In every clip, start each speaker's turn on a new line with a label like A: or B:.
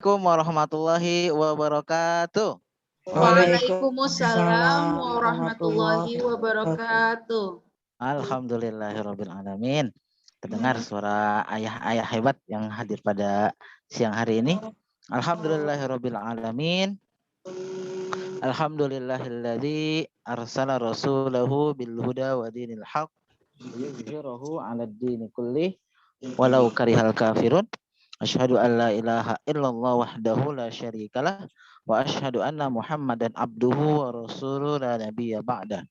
A: Assalamualaikum warahmatullahi wabarakatuh.
B: Waalaikumsalam warahmatullahi wabarakatuh.
A: Alhamdulillahirabbil alamin. Terdengar suara ayah-ayah hebat yang hadir pada siang hari ini. Alhamdulillahirabbil alamin. Alhamdulillahilladzi arsala rasulahu bil huda wa dinil haq liyuzhirahu 'alad dini kullih walau karihal kafirun. Asyhadu an la ilaha illallah wahdahu la syarikalah wa asyhadu anna Muhammadan abduhu wa rasuluhu la nabiyya ba'da.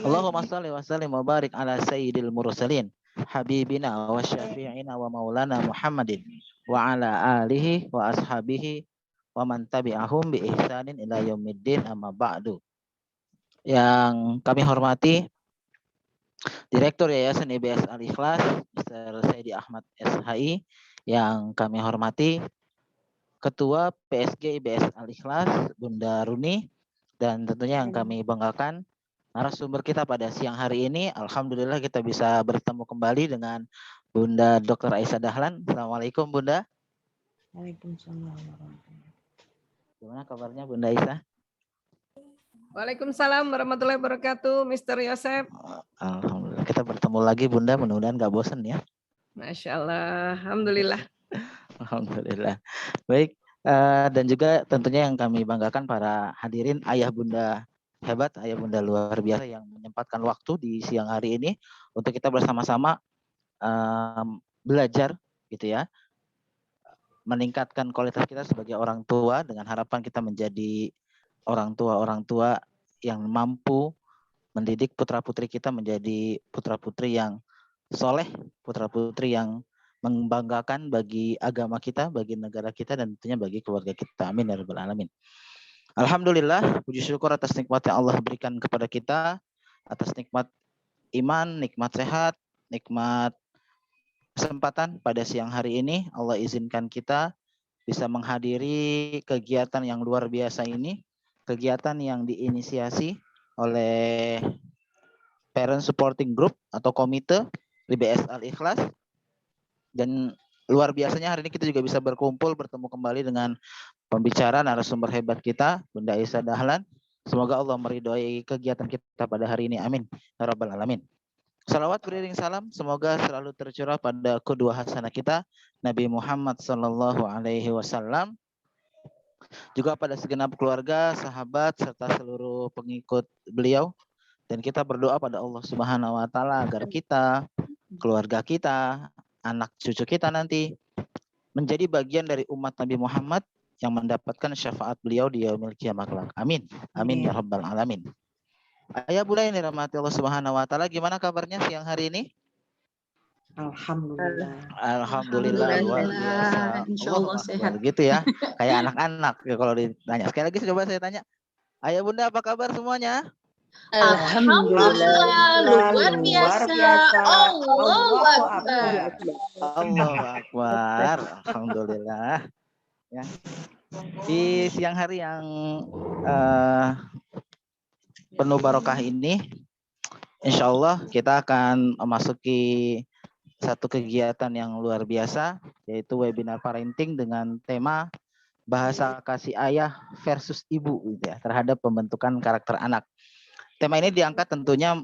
A: Allahumma shalli wa sallim wa barik ala sayyidil mursalin habibina wa syafi'ina wa maulana Muhammadin wa ala alihi wa ashabihi wa man tabi'ahum bi ihsanin ila yaumiddin amma ba'du. Yang kami hormati Direktur Yayasan IBS Al-Ikhlas, Mr. Saidi Ahmad SHI, yang kami hormati Ketua PSG IBS Al-Ikhlas, Bunda Runi, dan tentunya yang kami banggakan narasumber kita pada siang hari ini. Alhamdulillah kita bisa bertemu kembali dengan Bunda Dr. Aisyah Dahlan. Assalamualaikum Bunda.
C: Waalaikumsalam.
A: Gimana kabarnya Bunda Aisyah?
B: Waalaikumsalam warahmatullahi wabarakatuh, Mr. Yosef.
A: Alhamdulillah kita bertemu lagi Bunda, mudah-mudahan gak bosan ya.
B: Masya Allah, Alhamdulillah.
A: Alhamdulillah. Baik, dan juga tentunya yang kami banggakan para hadirin ayah bunda hebat, ayah bunda luar biasa yang menyempatkan waktu di siang hari ini untuk kita bersama-sama belajar gitu ya, meningkatkan kualitas kita sebagai orang tua dengan harapan kita menjadi orang tua yang mampu mendidik putra-putri kita menjadi putra-putri yang soleh, putra-putri yang membanggakan bagi agama kita, bagi negara kita, dan tentunya bagi keluarga kita. Amin ya rabbal alamin. Alhamdulillah, puji syukur atas nikmat yang Allah berikan kepada kita, atas nikmat iman, nikmat sehat, nikmat kesempatan pada siang hari ini. Allah izinkan kita bisa menghadiri kegiatan yang luar biasa ini, kegiatan yang diinisiasi oleh Parent Supporting Group atau komite IBS Al-Ikhlas. Dan luar biasanya hari ini kita juga bisa berkumpul, bertemu kembali dengan pembicara narasumber hebat kita, Bunda Aisyah Dahlan. Semoga Allah meridhoi kegiatan kita pada hari ini. Amin ya rabbal alamin. Salawat beriring salam semoga selalu tercurah pada kedua hasanah kita, Nabi Muhammad sallallahu alaihi wasallam, juga pada segenap keluarga, sahabat serta seluruh pengikut beliau. Dan kita berdoa pada Allah Subhanahu wa taala agar kita, keluarga kita, anak cucu kita nanti menjadi bagian dari umat Nabi Muhammad yang mendapatkan syafaat beliau di yaumil qiyamah kelak. Amin. Amin ya rabbal alamin. Ayah bunda ini rahmati Allah Subhanahu wa taala, gimana kabarnya siang hari ini?
C: Alhamdulillah.
A: Alhamdulillah luar biasa.
B: Insyaallah sehat.
A: Gitu ya. Kayak anak-anak ya kalau ditanya. Sekali lagi coba saya tanya. Ayah bunda apa kabar semuanya?
B: Alhamdulillah luar biasa. Allahu Akbar.
A: Allahu Akbar. Alhamdulillah. Ya. Di siang hari yang penuh barokah ini, insya Allah kita akan memasuki satu kegiatan yang luar biasa, yaitu webinar parenting dengan tema bahasa kasih ayah versus ibu gitu ya, terhadap pembentukan karakter anak. Tema ini diangkat tentunya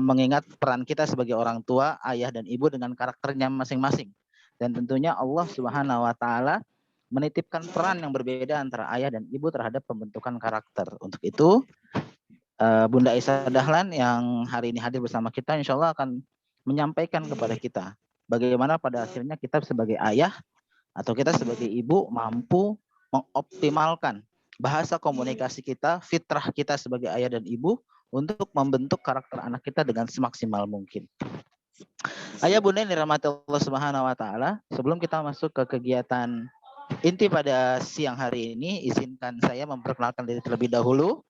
A: mengingat peran kita sebagai orang tua, ayah dan ibu dengan karakternya masing-masing. Dan tentunya Allah Subhanahu wa taala menitipkan peran yang berbeda antara ayah dan ibu terhadap pembentukan karakter. Untuk itu Bunda Aisyah Dahlan yang hari ini hadir bersama kita insya Allah akan menyampaikan kepada kita bagaimana pada akhirnya kita sebagai ayah atau kita sebagai ibu mampu mengoptimalkan bahasa komunikasi kita, fitrah kita sebagai ayah dan ibu untuk membentuk karakter anak kita dengan semaksimal mungkin. Ayah bunda yang dirahmati Allah Subhanahu wa taala, sebelum kita masuk ke kegiatan inti pada siang hari ini, izinkan saya memperkenalkan diri terlebih dahulu.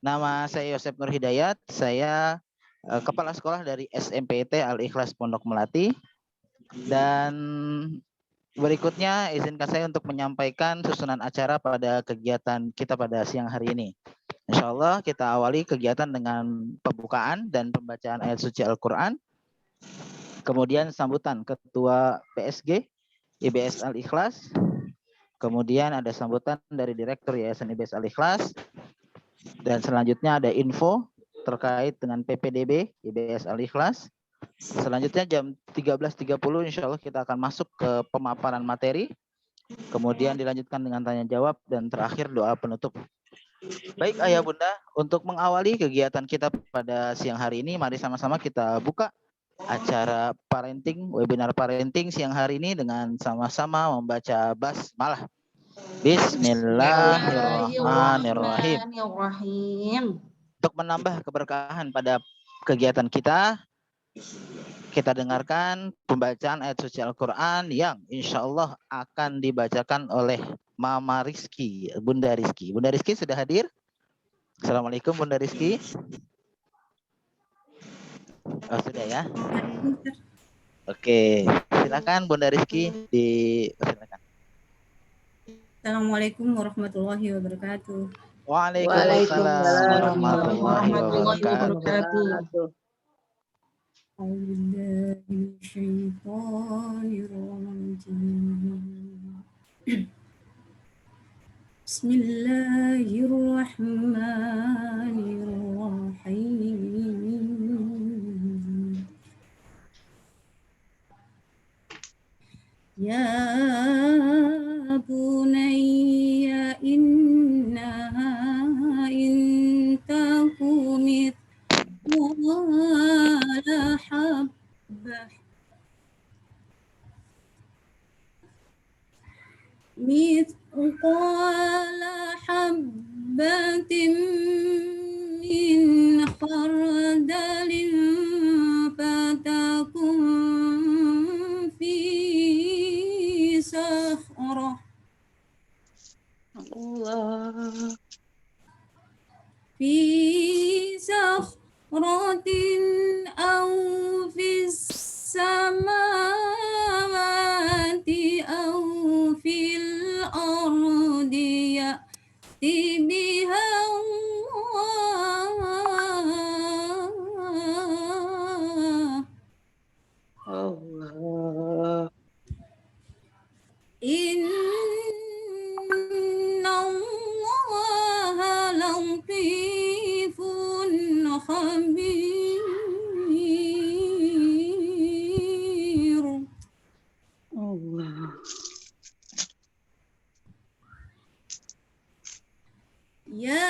A: Nama saya Yosef Nur Hidayat, saya Kepala Sekolah dari SMPT Al-Ikhlas Pondok Melati. Dan berikutnya izinkan saya untuk menyampaikan susunan acara pada kegiatan kita pada siang hari ini. Insya Allah kita awali kegiatan dengan pembukaan dan pembacaan ayat suci Al-Quran. Kemudian sambutan Ketua PSG IBS Al-Ikhlas. Kemudian ada sambutan dari Direktur Yayasan IBS Al-Ikhlas. Dan selanjutnya ada info terkait dengan PPDB IBS Al-Ikhlas. Selanjutnya jam 13.30 insya Allah kita akan masuk ke pemaparan materi. Kemudian dilanjutkan dengan tanya jawab dan terakhir doa penutup. Baik Ayah Bunda, untuk mengawali kegiatan kita pada siang hari ini, mari sama-sama kita buka acara parenting, webinar parenting siang hari ini dengan sama-sama membaca basmalah. Bismillahirrahmanirrahim. Untuk menambah keberkahan pada kegiatan kita, kita dengarkan pembacaan ayat suci Al-Quran yang insya Allah akan dibacakan oleh Mama Rizky, Bunda Rizky. Bunda Rizky sudah hadir? Assalamualaikum Bunda Rizky. Oh sudah ya. Oke, silakan Bunda Rizky silakan.
D: Assalamualaikum warahmatullahi wabarakatuh.
A: Waalaikumsalam warahmatullahi wabarakatuh.
D: Bismillahirrahmanirrahim. Ya bunayya innaha intaku mithqala habbah mithqala habbatin min khardalin fatakun fi sakhrah
B: Allah.
D: fi sakhratin aw fis samawati aw fil ardi ya'ti biha
B: Allah.
D: Innallaha latifun khabir.
B: Allah.
D: Ya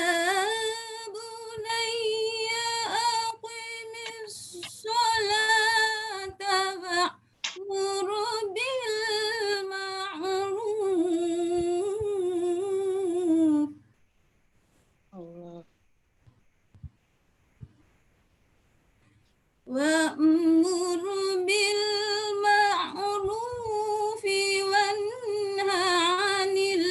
D: bunayya aqimis sholata wa'mur bil ma'ruf
B: Allah.
D: wa'mur bil ma'ruf wanha 'anil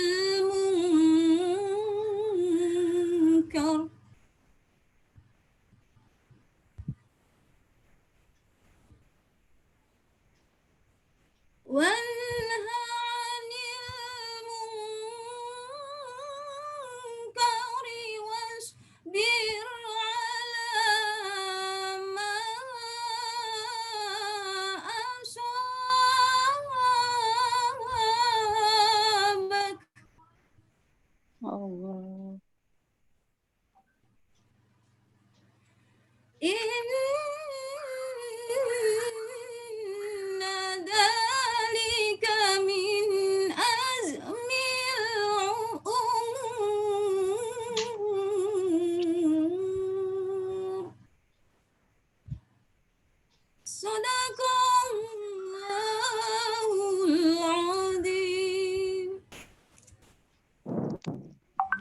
D: munkar wanha 'anil munkari wasbir 'ala ma asabak.
B: Allah.
D: Inna dzalika min azmil umur. Shadaqallahul azim.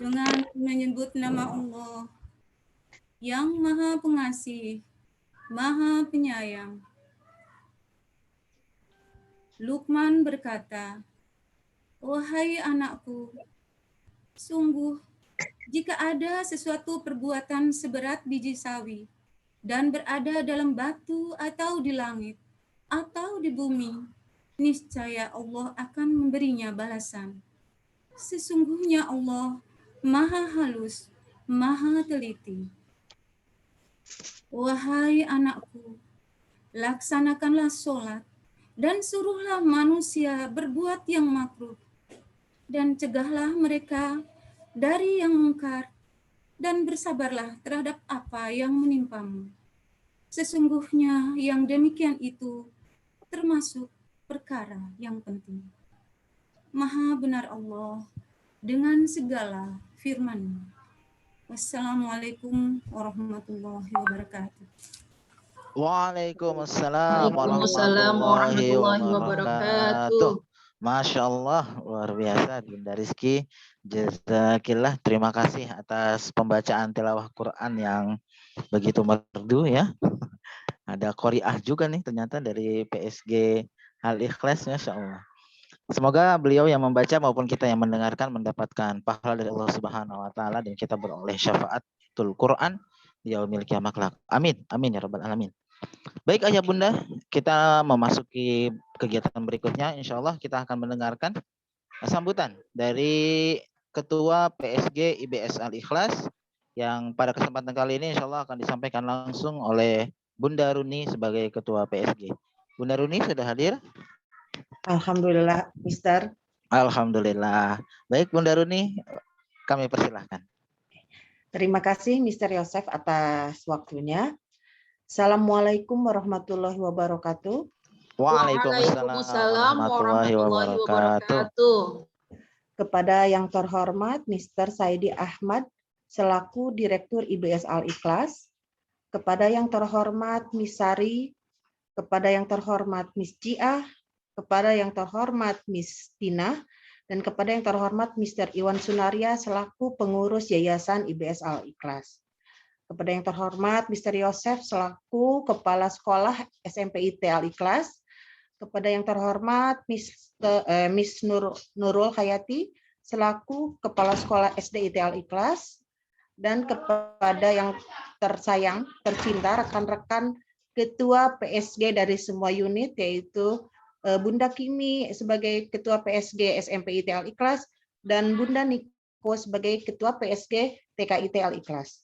D: Dengan menyebut nama Allah yang Maha Pengasih, Maha Penyayang. Luqman berkata, "Wahai anakku, sungguh jika ada sesuatu perbuatan seberat biji sawi dan berada dalam batu atau di langit atau di bumi, niscaya Allah akan memberinya balasan. Sesungguhnya Allah Maha halus, Maha teliti. Wahai anakku, laksanakanlah sholat dan suruhlah manusia berbuat yang makruh dan cegahlah mereka dari yang mungkar, dan bersabarlah terhadap apa yang menimpamu. Sesungguhnya yang demikian itu termasuk perkara yang penting. Maha benar Allah dengan segala firman-Nya. Wassalamualaikum warahmatullahi wabarakatuh.
A: Waalaikumsalam
B: Waalaikumsalam
A: warahmatullahi
B: warahmatullahi
A: wabarakatuh.
B: wabarakatuh.
A: Masya Allah, luar biasa Dinda Rizky. Jazakillah, terima kasih atas pembacaan tilawah Quran yang begitu merdu ya. Ada qori'ah juga nih ternyata dari PSG Al-Ikhlas, Masya Allah. Semoga beliau yang membaca maupun kita yang mendengarkan mendapatkan pahala dari Allah Subhanahu wa taala dan kita beroleh syafaatul Quran di yaumil kiamat kelak. Amin. Amin ya rabbal alamin. Baik ayah bunda, kita memasuki kegiatan berikutnya. Insya Allah kita akan mendengarkan sambutan dari Ketua PSG IBS Al-Ikhlas yang pada kesempatan kali ini insya Allah akan disampaikan langsung oleh Bunda Runi sebagai Ketua PSG. Bunda Runi sudah hadir?
C: Alhamdulillah, Mister.
A: Alhamdulillah. Baik Bunda Runi, kami persilahkan.
C: Terima kasih Mister Yosef atas waktunya. Assalamualaikum warahmatullahi wabarakatuh.
A: Waalaikumsalam warahmatullahi wabarakatuh.
C: Kepada yang terhormat Mister Saidi Ahmad selaku Direktur IBS Al-Ikhlas, kepada yang terhormat Miss Sari, kepada yang terhormat Miss Jiah, kepada yang terhormat Miss Tina, dan kepada yang terhormat Mr. Iwan Sunaria selaku pengurus Yayasan IBS Al-Ikhlas. Kepada yang terhormat Mr. Yosef selaku Kepala Sekolah SMPIT Al-Ikhlas. Kepada yang terhormat Miss Nurul Hayati selaku Kepala Sekolah SDIT Al-Ikhlas. Dan kepada yang tersayang, tercinta, rekan-rekan Ketua PSG dari semua unit, yaitu Bunda Kimi sebagai Ketua PSG SMPIT Al-Ikhlas dan Bunda Niko sebagai Ketua PSG TKIT Al-Ikhlas.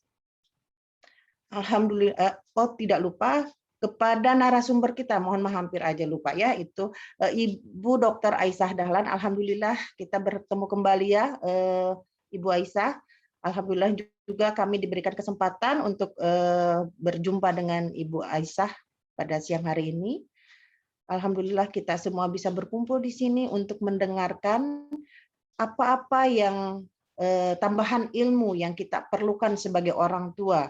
C: Alhamdulillah, tidak lupa kepada narasumber kita, mohon maaf hampir aja lupa ya, itu Ibu Dr. Aisyah Dahlan. Alhamdulillah kita bertemu kembali ya, Ibu Aisyah. Alhamdulillah juga kami diberikan kesempatan untuk berjumpa dengan Ibu Aisyah pada siang hari ini. Alhamdulillah kita semua bisa berkumpul di sini untuk mendengarkan apa-apa yang tambahan ilmu yang kita perlukan sebagai orang tua.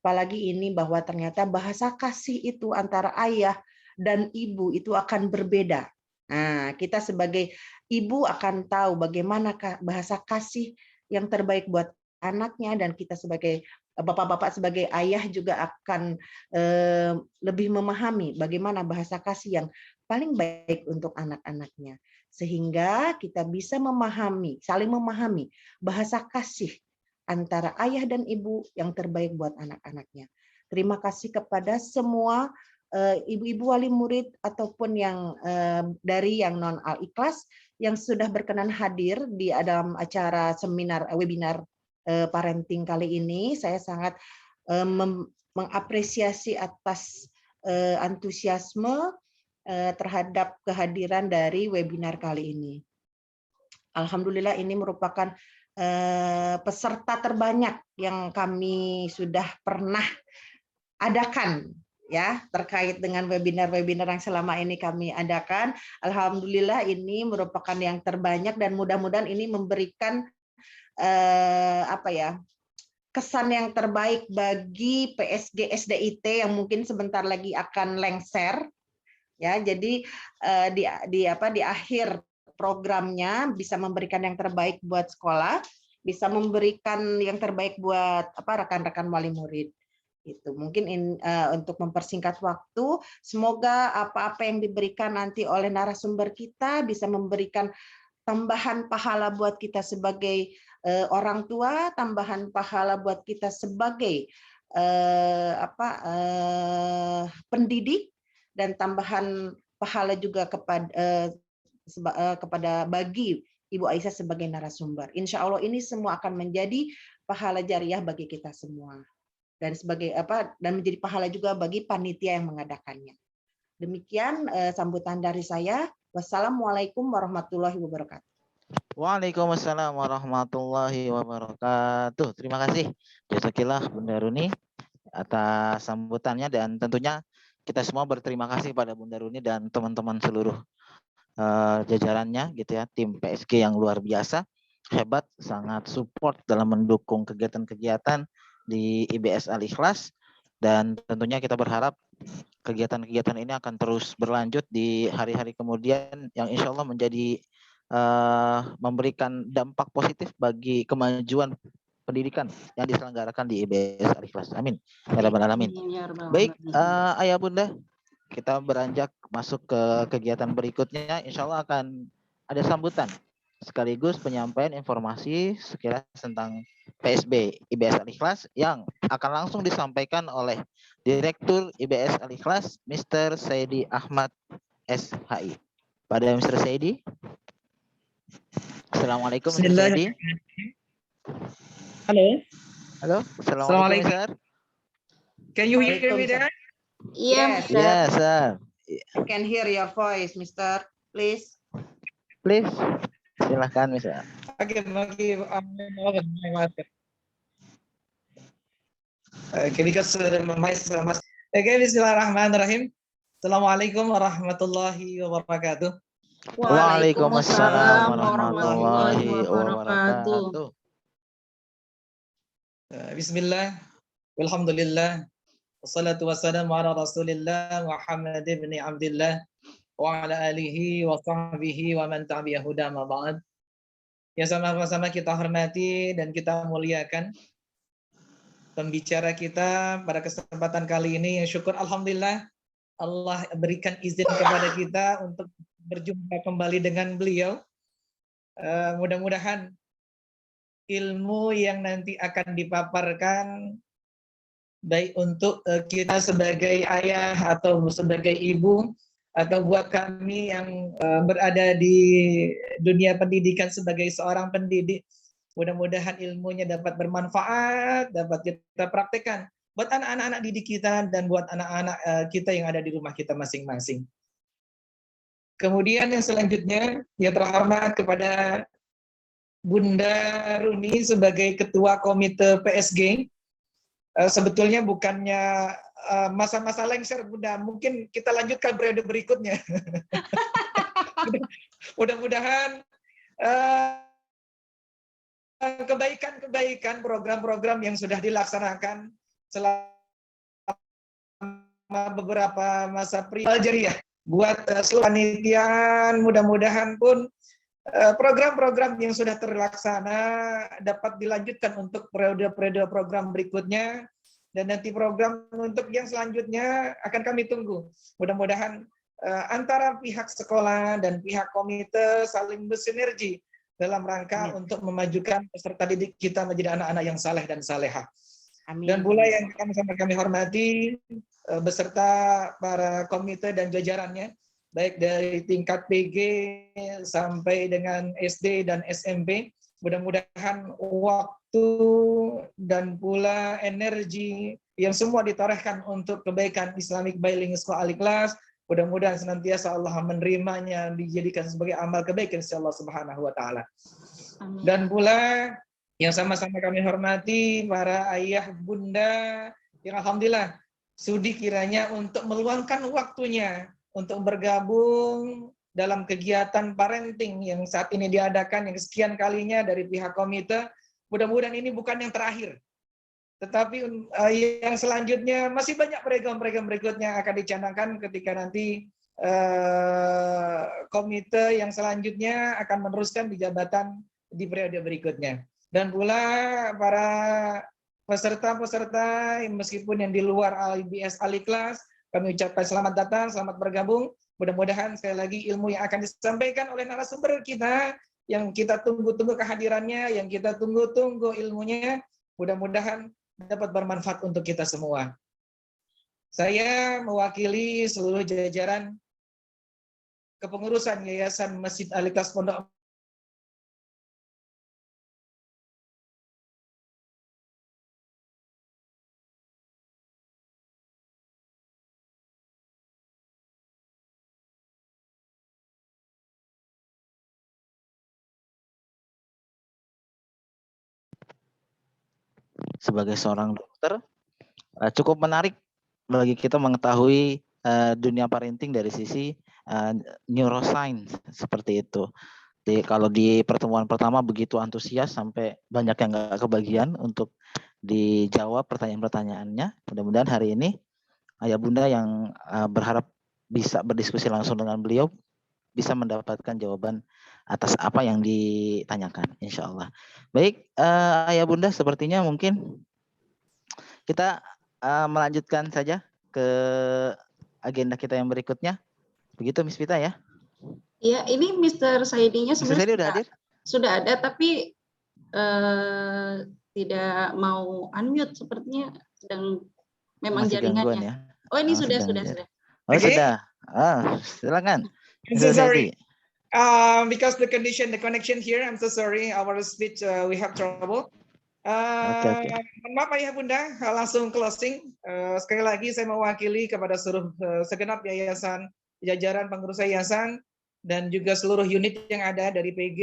C: Apalagi ini bahwa ternyata bahasa kasih itu antara ayah dan ibu itu akan berbeda. Nah, kita sebagai ibu akan tahu bagaimana bahasa kasih yang terbaik buat anaknya, dan kita sebagai bapak-bapak sebagai ayah juga akan lebih memahami bagaimana bahasa kasih yang paling baik untuk anak-anaknya. Sehingga kita bisa memahami, saling memahami bahasa kasih antara ayah dan ibu yang terbaik buat anak-anaknya. Terima kasih kepada semua ibu-ibu wali murid ataupun yang dari yang non Al-Ikhlas yang sudah berkenan hadir di dalam acara webinar parenting kali ini. Saya sangat mengapresiasi atas antusiasme terhadap kehadiran dari webinar kali ini. Alhamdulillah ini merupakan peserta terbanyak yang kami sudah pernah adakan ya, terkait dengan webinar-webinar yang selama ini kami adakan. Alhamdulillah ini merupakan yang terbanyak dan mudah-mudahan ini memberikan kesan yang terbaik bagi PSG SDIT yang mungkin sebentar lagi akan lengser ya. Jadi di akhir programnya bisa memberikan yang terbaik buat sekolah, bisa memberikan yang terbaik buat rekan-rekan wali murid. Itu mungkin untuk mempersingkat waktu, semoga apa-apa yang diberikan nanti oleh narasumber kita bisa memberikan tambahan pahala buat kita sebagai orang tua, tambahan pahala buat kita sebagai pendidik, dan tambahan pahala juga kepada bagi Ibu Aisyah sebagai narasumber. Insya Allah ini semua akan menjadi pahala jariah bagi kita semua, dan dan menjadi pahala juga bagi panitia yang mengadakannya. Demikian sambutan dari saya. Wassalamualaikum warahmatullahi wabarakatuh.
A: Waalaikumsalam warahmatullahi wabarakatuh. Terima kasih Jazakillah Bunda Runi atas sambutannya, dan tentunya kita semua berterima kasih pada Bunda Runi dan teman-teman seluruh jajarannya gitu ya, tim PSG yang luar biasa, hebat, sangat support dalam mendukung kegiatan-kegiatan di IBS Al Ikhlas, dan tentunya kita berharap kegiatan-kegiatan ini akan terus berlanjut di hari-hari kemudian yang insya Allah menjadi memberikan dampak positif bagi kemajuan pendidikan yang diselenggarakan di IBS Al Ikhlas. Amin. Ya Rabbal Alamin. Baik, Ayah Bunda, kita beranjak masuk ke kegiatan berikutnya. Insya Allah akan ada sambutan sekaligus penyampaian informasi sekilas tentang PSB IBS Al Ikhlas yang akan langsung disampaikan oleh Direktur IBS Al Ikhlas, Mr. Saidi Ahmad SHI. Pada Mr. Saidi. Assalamualaikum Mr. Saidi.
E: Halo.
A: Halo. Assalamualaikum Mr.
E: Can you hear me there?
C: Yes,
A: Yes, sir.
C: I can hear your voice, Mister. Please.
A: Please. Silahkan, Mr.
E: Okay. Because okay, bismillahirrahmanirrahim. Assalamualaikum warahmatullahi wabarakatuh.
A: Waalaikumsalam warahmatullahi wabarakatuh.
E: Bismillah, walhamdulillah, wassalatu wassalamu ala rasulillah Muhammad ibn Abdillah wa ala alihi wa sahbihi wa man tabi'ahu huda ma ba'd. Yang sama-sama kita hormati dan kita muliakan pembicara kita pada kesempatan kali ini. Syukur alhamdulillah Allah berikan izin kepada kita untuk berjumpa kembali dengan beliau. Mudah-mudahan ilmu yang nanti akan dipaparkan baik untuk kita sebagai ayah atau sebagai ibu, atau buat kami yang berada di dunia pendidikan sebagai seorang pendidik, mudah-mudahan ilmunya dapat bermanfaat, dapat kita praktekkan buat anak-anak didik kita dan buat anak-anak kita yang ada di rumah kita masing-masing. Kemudian yang selanjutnya, yang terhormat kepada Bunda Runi sebagai Ketua Komite PSG, sebetulnya bukannya masa-masa lengser Bunda, mungkin kita lanjutkan periode berikutnya. Mudah-mudahan kebaikan-kebaikan program-program yang sudah dilaksanakan selama beberapa masa Algeria buat seluruh panitiaan, mudah-mudahan pun program-program yang sudah terlaksana dapat dilanjutkan untuk periode-periode program berikutnya, dan nanti program untuk yang selanjutnya akan kami tunggu. Mudah-mudahan antara pihak sekolah dan pihak komite saling bersinergi dalam rangka untuk memajukan peserta didik kita menjadi anak-anak yang saleh dan salehah.
C: Amin.
E: Dan pula yang kami hormati beserta para komite dan jajarannya, baik dari tingkat PG sampai dengan SD dan SMP, mudah-mudahan waktu dan pula energi yang semua ditorehkan untuk kebaikan Islamic Bilingual School Al Ikhlas, mudah-mudahan senantiasa Allah menerimanya, dijadikan sebagai amal kebaikan insya Allah Subhanahu wa Ta'ala. Dan pula yang sama-sama kami hormati para ayah bunda yang alhamdulillah sudi kiranya untuk meluangkan waktunya untuk bergabung dalam kegiatan parenting yang saat ini diadakan yang sekian kalinya dari pihak komite. Mudah-mudahan ini bukan yang terakhir, tetapi yang selanjutnya masih banyak program-program berikutnya akan dicanangkan ketika nanti komite yang selanjutnya akan meneruskan di jabatan di periode berikutnya. Dan pula para peserta-peserta meskipun yang di luar IBS Al Ikhlas, kami ucapkan selamat datang, selamat bergabung. Mudah-mudahan sekali lagi ilmu yang akan disampaikan oleh narasumber kita, yang kita tunggu-tunggu kehadirannya, yang kita tunggu-tunggu ilmunya, mudah-mudahan dapat bermanfaat untuk kita semua. Saya mewakili seluruh jajaran kepengurusan Yayasan Masjid Al Ikhlas Pondok
A: sebagai seorang dokter. Cukup menarik bagi kita mengetahui dunia parenting dari sisi neuroscience seperti itu. Kalau di pertemuan pertama begitu antusias sampai banyak yang nggak kebagian untuk dijawab pertanyaan-pertanyaannya. Mudah-mudahan hari ini Ayah Bunda yang berharap bisa berdiskusi langsung dengan beliau bisa mendapatkan jawaban atas apa yang ditanyakan, insya Allah. Baik, Ayah Bunda, sepertinya mungkin kita melanjutkan saja ke agenda kita yang berikutnya. Begitu, Miss Vita ya?
F: Iya, ini Mr. Saidinya
A: Mr. Saidi udah hadir?
F: Sudah ada, tapi tidak mau unmute sepertinya, sedang memang
A: Masih
F: jaringannya.
A: gangguan ya?
F: Oh, ini sudah.
A: Oh,
E: Okay.
A: sudah. Silakan.
E: I'm so
A: Mr.
E: sorry.
A: Saidi.
E: Because the connection here, I'm so sorry. Our speech, we have trouble.
A: Oke.
E: Maaf Ayah Bunda, langsung closing. Sekali lagi saya mewakili kepada seluruh segenap yayasan, jajaran pengurus yayasan, dan juga seluruh unit yang ada dari PG,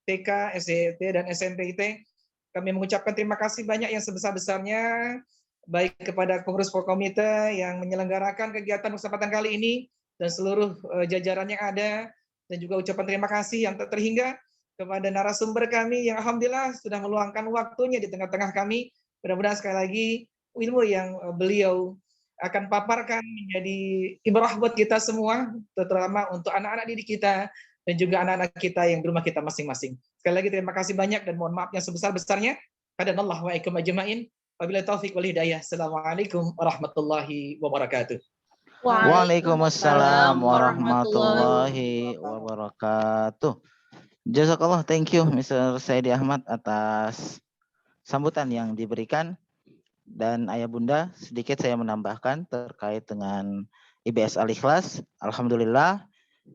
E: TK, SDT, dan SMPIT. Kami mengucapkan terima kasih banyak yang sebesar-besarnya, baik kepada pengurus Forkomite yang menyelenggarakan kegiatan kesempatan kali ini, dan seluruh jajaran yang ada, dan juga ucapan terima kasih yang tak terhingga kepada narasumber kami yang alhamdulillah sudah meluangkan waktunya di tengah-tengah kami. Mudah-mudahan sekali lagi ilmu yang beliau akan paparkan menjadi ibrah buat kita semua, terutama untuk anak-anak didik kita dan juga anak-anak kita yang di rumah kita masing-masing. Sekali lagi terima kasih banyak dan mohon maaf yang sebesar-besarnya. Hadanallahu wa ikum ajma'in. Wabillahi taufiq wal hidayah. Assalamualaikum warahmatullahi wabarakatuh.
A: Waalaikumsalam warahmatullahi wabarakatuh. Jazakallah, thank you Mr. Saidi Ahmad atas sambutan yang diberikan. Dan Ayah Bunda, sedikit saya menambahkan terkait dengan IBS Al-Ikhlas. Alhamdulillah,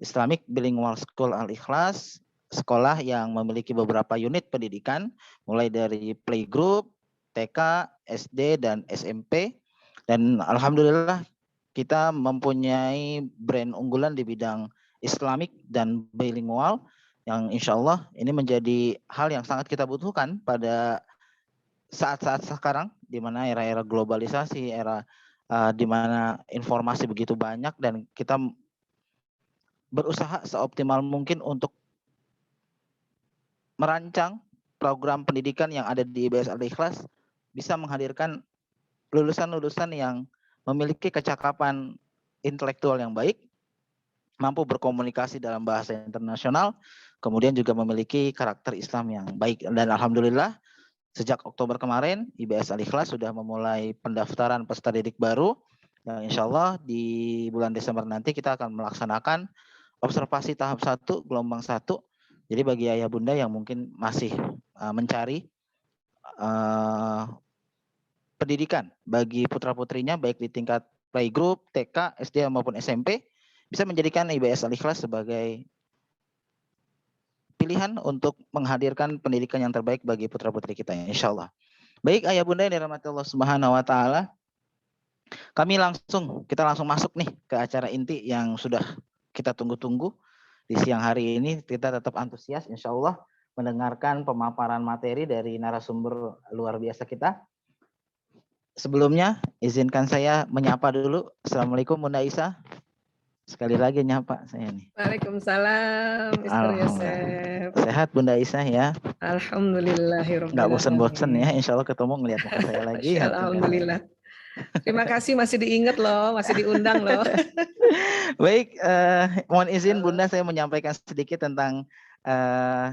A: Islamic Bilingual School Al-Ikhlas, sekolah yang memiliki beberapa unit pendidikan, mulai dari playgroup, TK, SD, dan SMP. Dan alhamdulillah kita mempunyai brand unggulan di bidang Islamic dan bilingual, yang insya Allah ini menjadi hal yang sangat kita butuhkan pada saat-saat sekarang, di mana era-era globalisasi, era di mana informasi begitu banyak, dan kita berusaha seoptimal mungkin untuk merancang program pendidikan yang ada di IBS Al-Ikhlas bisa menghadirkan lulusan-lulusan yang memiliki kecakapan intelektual yang baik, mampu berkomunikasi dalam bahasa internasional, kemudian juga memiliki karakter Islam yang baik. Dan alhamdulillah sejak Oktober kemarin IBS Al-Ikhlas sudah memulai pendaftaran peserta didik baru, yang insya Allah di bulan Desember nanti kita akan melaksanakan observasi tahap 1 gelombang 1. Jadi bagi ayah bunda yang mungkin masih mencari pendidikan bagi putra-putrinya baik di tingkat playgroup, TK, SD maupun SMP, bisa menjadikan IBS Al-Ikhlas sebagai pilihan untuk menghadirkan pendidikan yang terbaik bagi putra-putri kita, insya Allah. Baik ayah bunda yang dirahmati Allah Subhanahu wa Ta'ala, kita langsung masuk nih ke acara inti yang sudah kita tunggu-tunggu. Di siang hari ini kita tetap antusias insya Allah mendengarkan pemaparan materi dari narasumber luar biasa kita. Sebelumnya izinkan saya menyapa dulu. Assalamualaikum Bunda Isa. Sekali lagi nyapa saya nih.
B: Waalaikumsalam, Mr. Yosef.
A: Sehat Bunda Isa ya?
B: Alhamdulillahirobbilalamin.
A: Nggak bosan-bosan ya, insya Allah ketemu ngelihat muka saya lagi.
B: Alhamdulillah. Terima kasih masih diingat loh, masih diundang loh.
A: Baik, mohon izin Bunda saya menyampaikan sedikit tentang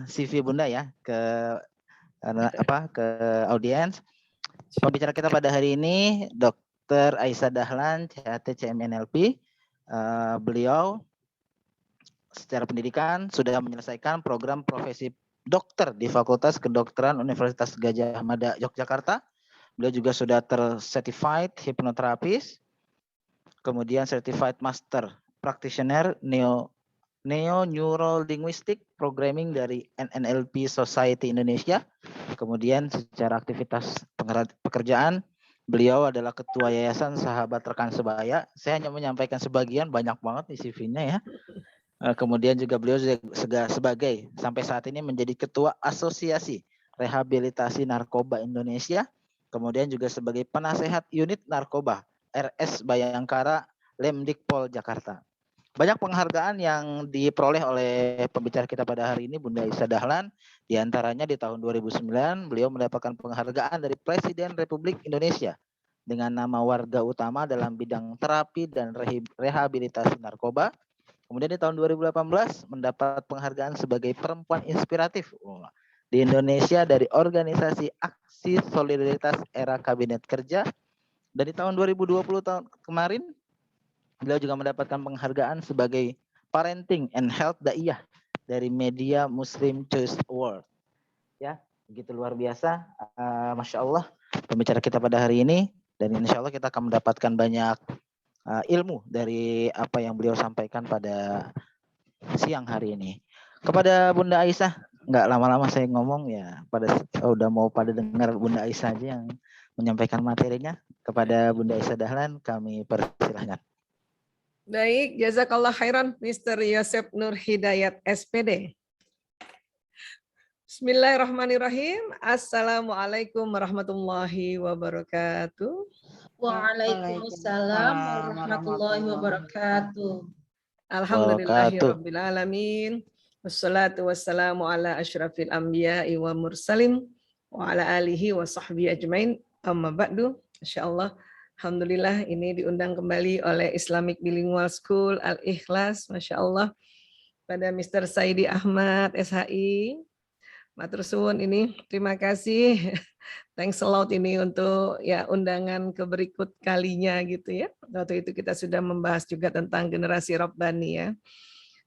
A: CV Bunda ya ke audiens. Pembicara kita pada hari ini Dr. Aisyah Dahlan, CHT CMNLP. Beliau secara pendidikan sudah menyelesaikan program profesi dokter di Fakultas Kedokteran Universitas Gadjah Mada Yogyakarta. Beliau juga sudah tercertified hipnoterapis, kemudian certified master practitioner neo neurolinguistic programming dari NLP Society Indonesia. Kemudian secara aktivitas pekerjaan, beliau adalah ketua Yayasan Sahabat Rekan Sebaya. Saya hanya menyampaikan sebagian, banyak banget di CV-nya ya. Kemudian juga beliau sebagai sampai saat ini menjadi ketua Asosiasi Rehabilitasi Narkoba Indonesia. kemudian juga sebagai penasehat unit narkoba RS Bayangkara Lemdikpol Jakarta. Banyak penghargaan yang diperoleh oleh pembicara kita pada hari ini, Bunda Aisyah Dahlan. Di antaranya di tahun 2009 beliau mendapatkan penghargaan dari Presiden Republik Indonesia dengan nama warga utama dalam bidang terapi dan rehabilitasi narkoba. Kemudian di tahun 2018 mendapat penghargaan sebagai perempuan inspiratif di Indonesia dari Organisasi Aksi Solidaritas Era Kabinet Kerja. Dan di tahun 2020 tahun kemarin beliau juga mendapatkan penghargaan sebagai Parenting and Health Daiyah dari Media Muslim Choice Award. Ya, begitu luar biasa, Masya Allah pembicara kita pada hari ini, dan insya Allah kita akan mendapatkan banyak ilmu dari apa yang beliau sampaikan pada siang hari ini. Kepada Bunda Aisyah, nggak lama-lama saya ngomong ya, udah mau pada dengar Bunda Aisyah aja yang menyampaikan materinya. Kepada Bunda Aisyah Dahlan kami persilahkan.
B: Baik, jazakallah khairan Mr. Yosef Nur Hidayat SPD. Bismillahirrahmanirrahim. Assalamualaikum warahmatullahi wabarakatuh.
F: Waalaikumsalam warahmatullahi wabarakatuh.
B: Alhamdulillahirabbil alamin. Wassalatu wassalamu ala asyrafil anbiya'i wa mursalin wa ala alihi wa sahbihi ajmain. Amma ba'du. Insyaallah alhamdulillah ini diundang kembali oleh Islamic Bilingual School Al-Ikhlas, Masya Allah, pada Mr. Saidi Ahmad, SHI. Matur suwun ini, terima kasih. Thanks a lot ini untuk ya undangan ke berikut kalinya gitu ya. Waktu itu kita sudah membahas juga tentang generasi Rabbani ya.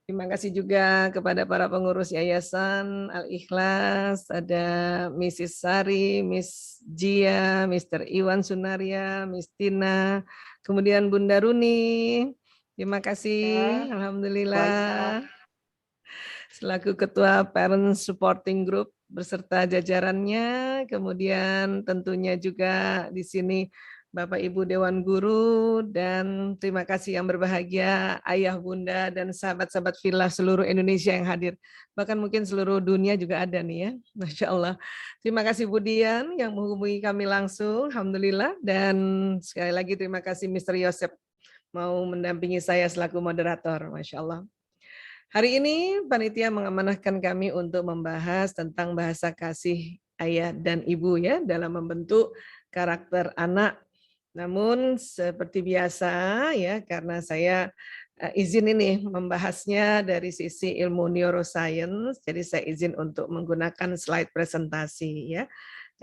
B: Terima kasih juga kepada para pengurus Yayasan Al-Ikhlas, ada Mrs. Sari, Miss Jia, Mr. Iwan Sunaria, Miss Tina, kemudian Bunda Runi. Terima kasih, alhamdulillah. Selaku Ketua Parent Supporting Group beserta jajarannya, kemudian tentunya juga di sini Bapak Ibu Dewan Guru, dan terima kasih yang berbahagia Ayah Bunda dan sahabat-sahabat Villa seluruh Indonesia yang hadir. Bahkan mungkin seluruh dunia juga ada nih ya. Masya Allah. Terima kasih Bu Dian yang menghubungi kami langsung. Alhamdulillah. Dan sekali lagi terima kasih Mr. Yosef mau mendampingi saya selaku moderator. Masya Allah. Hari ini panitia mengamanahkan kami untuk membahas tentang bahasa kasih ayah dan ibu ya dalam membentuk karakter anak. Namun seperti biasa ya, karena saya izin ini membahasnya dari sisi ilmu neuroscience, jadi saya izin untuk menggunakan slide presentasi ya.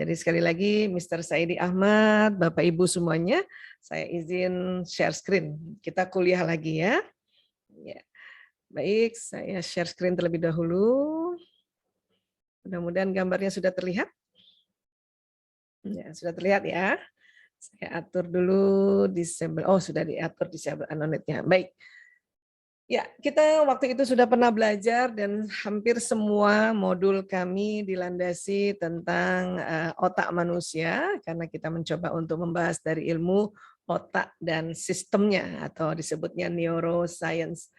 B: Jadi sekali lagi Mr. Saidi Ahmad, Bapak Ibu semuanya, saya izin share screen. Kita kuliah lagi ya. Ya. Baik, saya share screen terlebih dahulu. Mudah-mudahan gambarnya sudah terlihat. Ya, sudah terlihat ya. Saya atur dulu disable. Oh, sudah diatur disable anonetnya. Baik. Ya, kita waktu itu sudah pernah belajar dan hampir semua modul kami dilandasi tentang otak manusia karena kita mencoba untuk membahas dari ilmu otak dan sistemnya atau disebutnya neuroscience.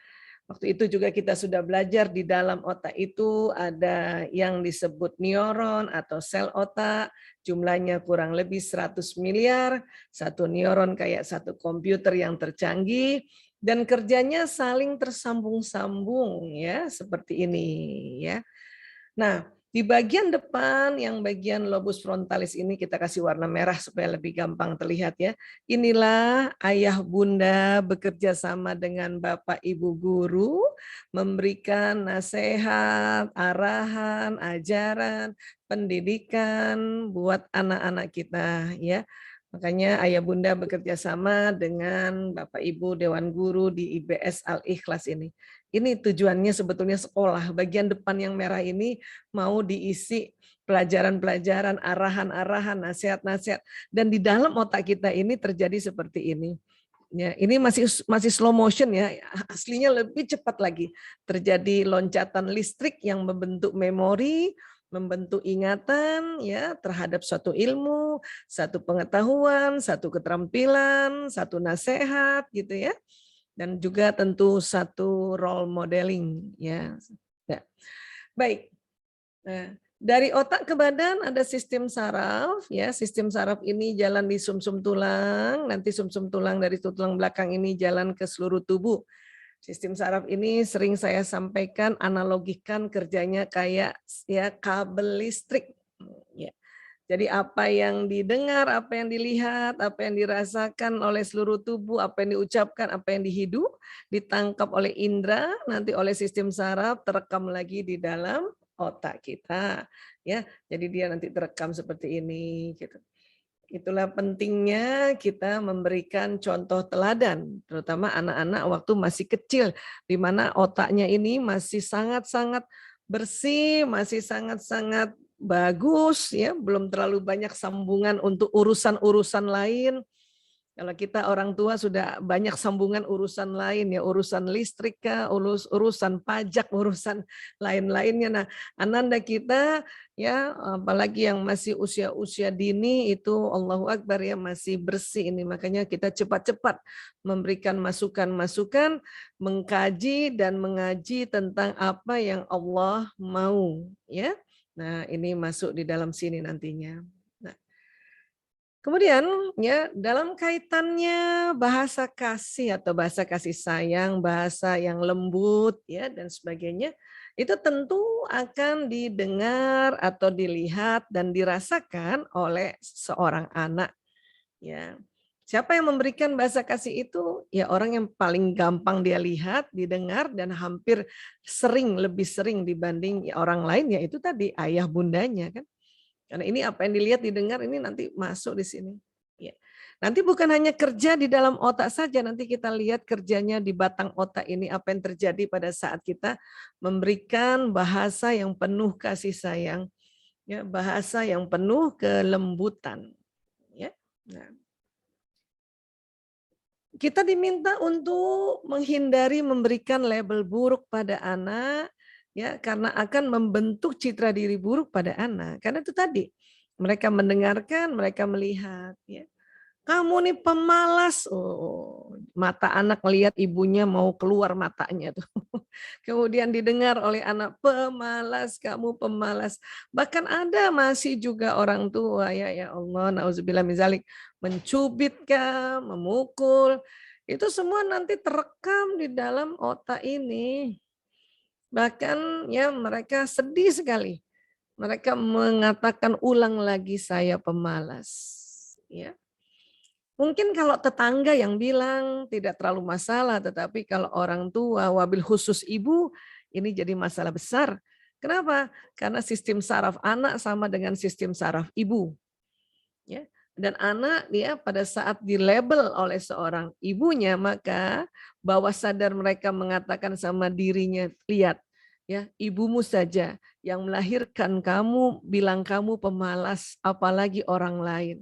B: Waktu itu juga kita sudah belajar di dalam otak itu ada yang disebut neuron atau sel otak, jumlahnya kurang lebih 100 miliar, satu neuron kayak satu komputer yang tercanggih, dan kerjanya saling tersambung-sambung ya, seperti ini ya. Nah, di bagian depan yang bagian lobus frontalis ini kita kasih warna merah supaya lebih gampang terlihat ya. Inilah ayah bunda bekerja sama dengan Bapak Ibu guru memberikan nasihat, arahan, ajaran, pendidikan buat anak-anak kita ya. Makanya ayah bunda bekerja sama dengan Bapak Ibu Dewan Guru di IBS Al-Ikhlas ini. Ini tujuannya sebetulnya sekolah. Bagian depan yang merah ini mau diisi pelajaran-pelajaran, arahan-arahan, nasihat-nasihat. Dan di dalam otak kita ini terjadi seperti ini. Ya, ini masih slow motion ya. Aslinya lebih cepat lagi. Terjadi loncatan listrik yang membentuk memori, membentuk ingatan ya terhadap suatu ilmu, satu pengetahuan, satu keterampilan, satu nasihat gitu ya. Dan juga tentu satu role modeling ya. Baik. Nah, Dari otak ke badan ada sistem saraf, ya. Sistem saraf ini jalan di sumsum tulang, nanti sumsum tulang dari tulang belakang ini jalan ke seluruh tubuh. Sistem saraf ini sering saya sampaikan, analogikan kerjanya kayak ya kabel listrik. Ya. Jadi apa yang didengar, apa yang dilihat, apa yang dirasakan oleh seluruh tubuh, apa yang diucapkan, apa yang dihidup, ditangkap oleh indera, nanti oleh sistem saraf, terekam lagi di dalam otak kita. Ya, jadi dia nanti terekam seperti ini. Gitu. Itulah pentingnya kita memberikan contoh teladan, terutama anak-anak waktu masih kecil, di mana otaknya ini masih sangat-sangat bersih, masih sangat-sangat bagus, ya, belum terlalu banyak sambungan untuk urusan-urusan lain. Kalau kita orang tua sudah banyak sambungan urusan lain, ya, urusan listrik, urusan pajak, urusan lain-lainnya. Nah, ananda kita, ya, apalagi yang masih usia-usia dini itu Allahu Akbar, ya, masih bersih ini. Makanya kita cepat-cepat memberikan masukan-masukan, mengkaji dan mengaji tentang apa yang Allah mau, ya. Nah, ini masuk di dalam sini nantinya. Kemudian, ya, dalam kaitannya bahasa kasih atau bahasa kasih sayang, bahasa yang lembut, ya, dan sebagainya, itu tentu akan didengar atau dilihat dan dirasakan oleh seorang anak. Ya, siapa yang memberikan bahasa kasih itu? Ya, orang yang paling gampang dia lihat, didengar, dan hampir sering, lebih sering dibanding orang lain, yaitu tadi ayah bundanya, kan? Karena ini apa yang dilihat, didengar, ini nanti masuk di sini. Ya. Nanti bukan hanya kerja di dalam otak saja, nanti kita lihat kerjanya di batang otak ini, apa yang terjadi pada saat kita memberikan bahasa yang penuh kasih sayang, ya, bahasa yang penuh kelembutan. Ya. Nah. Kita diminta untuk menghindari memberikan label buruk pada anak, ya, karena akan membentuk citra diri buruk pada anak. Karena itu tadi, mereka mendengarkan, mereka melihat, ya. Kamu nih pemalas. Oh, mata anak lihat ibunya mau keluar matanya tuh. Kemudian didengar oleh anak, pemalas, kamu pemalas. Bahkan ada masih juga orang tua, ya Allah, nauzubillah min zalik, mencubit kah, memukul. Itu semua nanti terekam di dalam otak ini. Bahkan, ya, mereka sedih sekali. Mereka mengatakan ulang lagi, saya pemalas. Ya. Mungkin kalau tetangga yang bilang tidak terlalu masalah, tetapi kalau orang tua, wabil khusus ibu, ini jadi masalah besar. Kenapa? Karena sistem saraf anak sama dengan sistem saraf ibu. Ya. Dan anak, dia pada saat dilabel oleh seorang ibunya, maka bawah sadar mereka mengatakan sama dirinya, lihat, ya, ibumu saja yang melahirkan kamu bilang kamu pemalas, apalagi orang lain.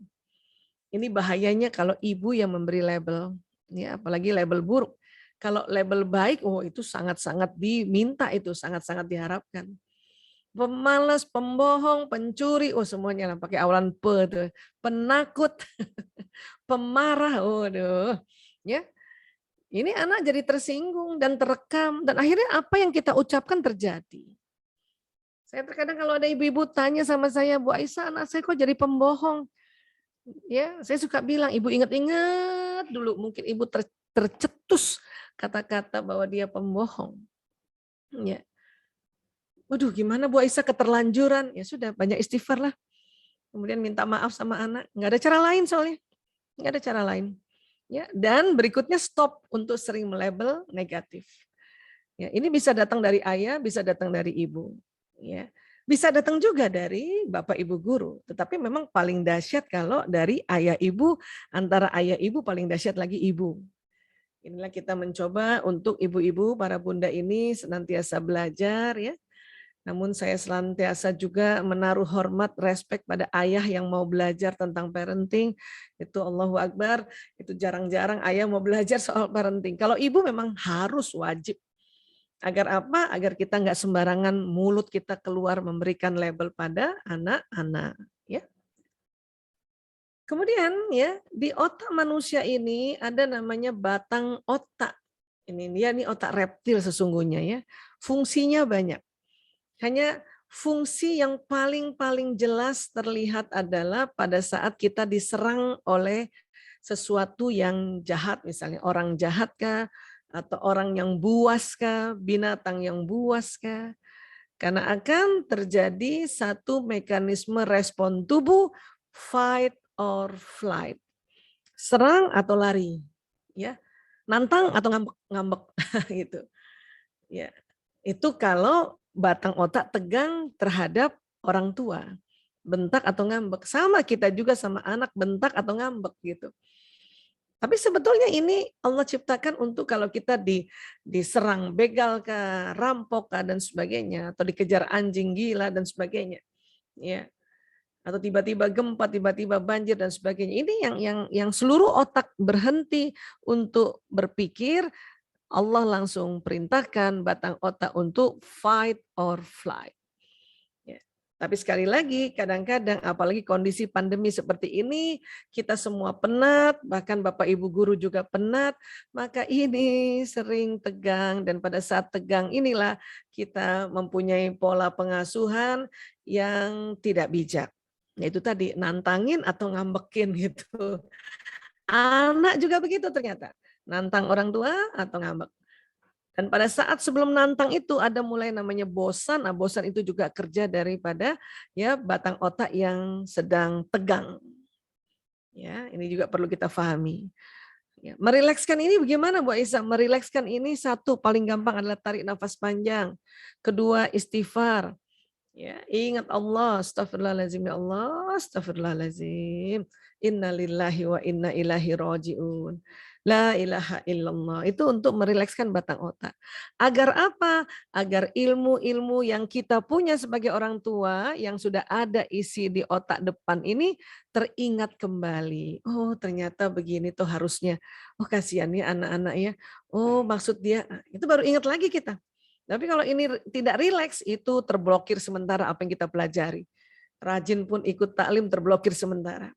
B: Ini bahayanya kalau ibu yang memberi label, ya, apalagi label buruk. Kalau label baik, oh itu sangat-sangat diminta, itu sangat-sangat diharapkan. Pemalas, pembohong, pencuri, oh semuanya lah pakai awalan pe tuh. Penakut, pemarah, waduh, ya. Ini anak jadi tersinggung dan terekam, dan akhirnya apa yang kita ucapkan terjadi. Saya terkadang kalau ada ibu-ibu tanya sama saya, Bu Aisyah, anak saya kok jadi pembohong? Ya, saya suka bilang, ibu ingat-ingat dulu, mungkin ibu tercetus kata-kata bahwa dia pembohong. Ya. Waduh, gimana Bu Aisyah, keterlanjuran? Ya sudah, banyak istighfar lah. Kemudian minta maaf sama anak. Nggak ada cara lain soalnya. Nggak ada cara lain. Ya, dan berikutnya stop untuk sering melabel negatif. Ya, ini bisa datang dari ayah, bisa datang dari ibu. Ya. Bisa datang juga dari bapak ibu guru, tetapi memang paling dahsyat kalau dari ayah ibu, antara ayah ibu paling dahsyat lagi ibu. Inilah kita mencoba untuk ibu-ibu, para bunda ini senantiasa belajar, ya. Namun saya senantiasa juga menaruh hormat, respek pada ayah yang mau belajar tentang parenting. Itu Allahu Akbar, itu jarang-jarang ayah mau belajar soal parenting. Kalau ibu memang harus, wajib. Agar apa? Agar kita nggak sembarangan mulut kita keluar memberikan label pada anak-anak. Ya. Kemudian, ya, di otak manusia ini ada namanya batang otak. Ini dia nih otak reptil sesungguhnya, ya. Fungsinya banyak. Hanya fungsi yang paling jelas terlihat adalah pada saat kita diserang oleh sesuatu yang jahat, misalnya orang jahat kah, atau orang yang buas kah, binatang yang buas kah. Karena akan terjadi satu mekanisme respon tubuh, fight or flight. Serang atau lari, ya. Nantang atau ngambek gitu. Ya. Itu kalau batang otak tegang terhadap orang tua. Bentak atau ngambek. Sama kita juga sama anak, bentak atau ngambek gitu. Tapi sebetulnya ini Allah ciptakan untuk kalau kita diserang begal kah, rampok kah, dan sebagainya, atau dikejar anjing gila dan sebagainya, ya, atau tiba-tiba gempa, tiba-tiba banjir dan sebagainya. Ini yang seluruh otak berhenti untuk berpikir, Allah langsung perintahkan batang otak untuk fight or flight. Tapi sekali lagi, kadang-kadang apalagi kondisi pandemi seperti ini, kita semua penat, bahkan Bapak Ibu guru juga penat, maka ini sering tegang, dan pada saat tegang inilah kita mempunyai pola pengasuhan yang tidak bijak. Yaitu tadi, nantangin atau ngambekin gitu. Anak juga begitu ternyata, nantang orang tua atau ngambek. Dan pada saat sebelum nantang itu ada mulai namanya bosan. Nah, bosan itu juga kerja daripada ya batang otak yang sedang tegang. Ya, ini juga perlu kita pahami. Ya, merilekskan ini bagaimana Bu Aisyah? Merilekskan ini satu paling gampang adalah tarik nafas panjang. Kedua istighfar. Ya, ingat Allah, astagfirullahaladzim ya Allah, astagfirullahaladzim. Innalillahi wa inna ilaihi rajiun. La ilaha illallah. Itu untuk merilekskan batang otak. Agar apa? Agar ilmu-ilmu yang kita punya sebagai orang tua yang sudah ada isi di otak depan ini teringat kembali. Oh, ternyata begini tuh harusnya. Oh, kasihan ya anak-anak ya. Oh, maksud dia. Itu baru ingat lagi kita. Tapi kalau ini tidak rileks, itu terblokir sementara apa yang kita pelajari. Rajin pun ikut taklim terblokir sementara.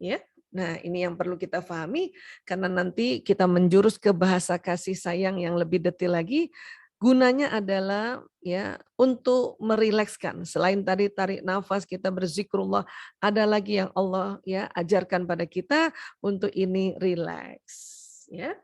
B: Ya. Nah, ini yang perlu kita pahami karena nanti kita menjurus ke bahasa kasih sayang yang lebih detail lagi. Gunanya adalah ya untuk merilekskan. Selain tadi tarik nafas, kita berzikrullah, ada lagi yang Allah ya ajarkan pada kita untuk ini rileks, ya.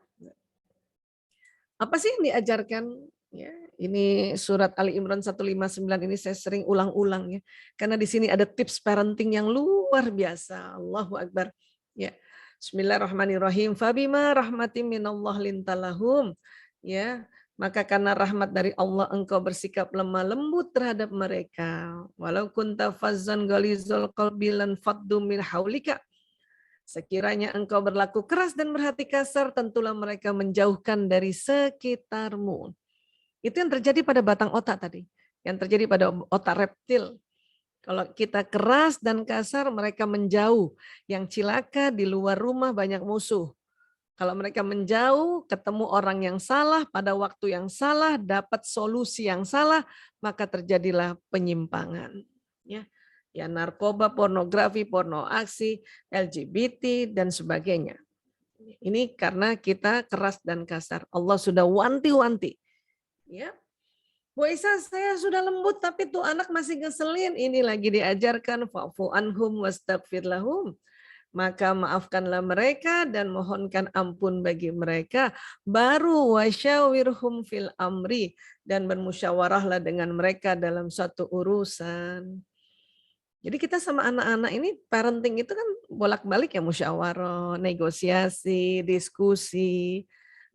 B: Apa sih yang diajarkan? Ya, ini surat Ali Imran 159 ini saya sering ulang-ulang ya. Karena di sini ada tips parenting yang luar biasa. Allahu Akbar. Ya. Bismillahirrahmanirrahim. Fabima rahmatin minallah lintalahum. Ya, maka karena rahmat dari Allah engkau bersikap lemah lembut terhadap mereka. Walau kunta fazzan ghalizal qalbi lan faddu min haulika. Sekiranya engkau berlaku keras dan berhati kasar, tentulah mereka menjauhkan dari sekitarmu. Itu yang terjadi pada batang otak tadi. Yang terjadi pada otak reptil. Kalau kita keras dan kasar, mereka menjauh. Yang cilaka di luar rumah banyak musuh. Kalau mereka menjauh, ketemu orang yang salah, pada waktu yang salah, dapat solusi yang salah, maka terjadilah penyimpangan. Ya, narkoba, pornografi, porno aksi, LGBT, dan sebagainya. Ini karena kita keras dan kasar. Allah sudah wanti-wanti. Ya, Bu Isa, saya sudah lembut tapi tuh anak masih ngeselin. Ini lagi diajarkan fa'fu anhum wastaghfir lahum. Maka maafkanlah mereka dan mohonkan ampun bagi mereka. Baru wasyawirhum fil amri, dan bermusyawarahlah dengan mereka dalam suatu urusan. Jadi kita sama anak-anak ini parenting itu kan bolak-balik ya, musyawarah, negosiasi, diskusi.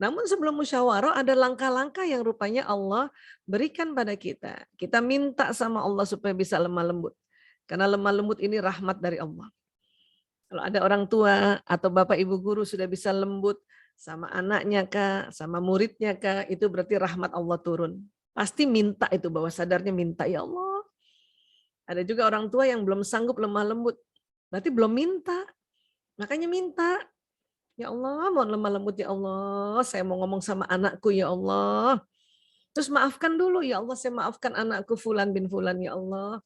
B: Namun sebelum musyawarah ada langkah-langkah yang rupanya Allah berikan pada kita. Kita minta sama Allah supaya bisa lemah lembut. Karena lemah lembut ini rahmat dari Allah. Kalau ada orang tua atau bapak ibu guru sudah bisa lembut sama anaknya kah, sama muridnya kah, itu berarti rahmat Allah turun. Pasti minta itu, bawah sadarnya minta, ya Allah. Ada juga orang tua yang belum sanggup lemah lembut. Berarti belum minta. Makanya minta. Ya Allah, mau lemah lembut ya Allah. Saya mau ngomong sama anakku ya Allah. Terus maafkan dulu ya Allah. Saya maafkan anakku Fulan bin Fulan ya Allah.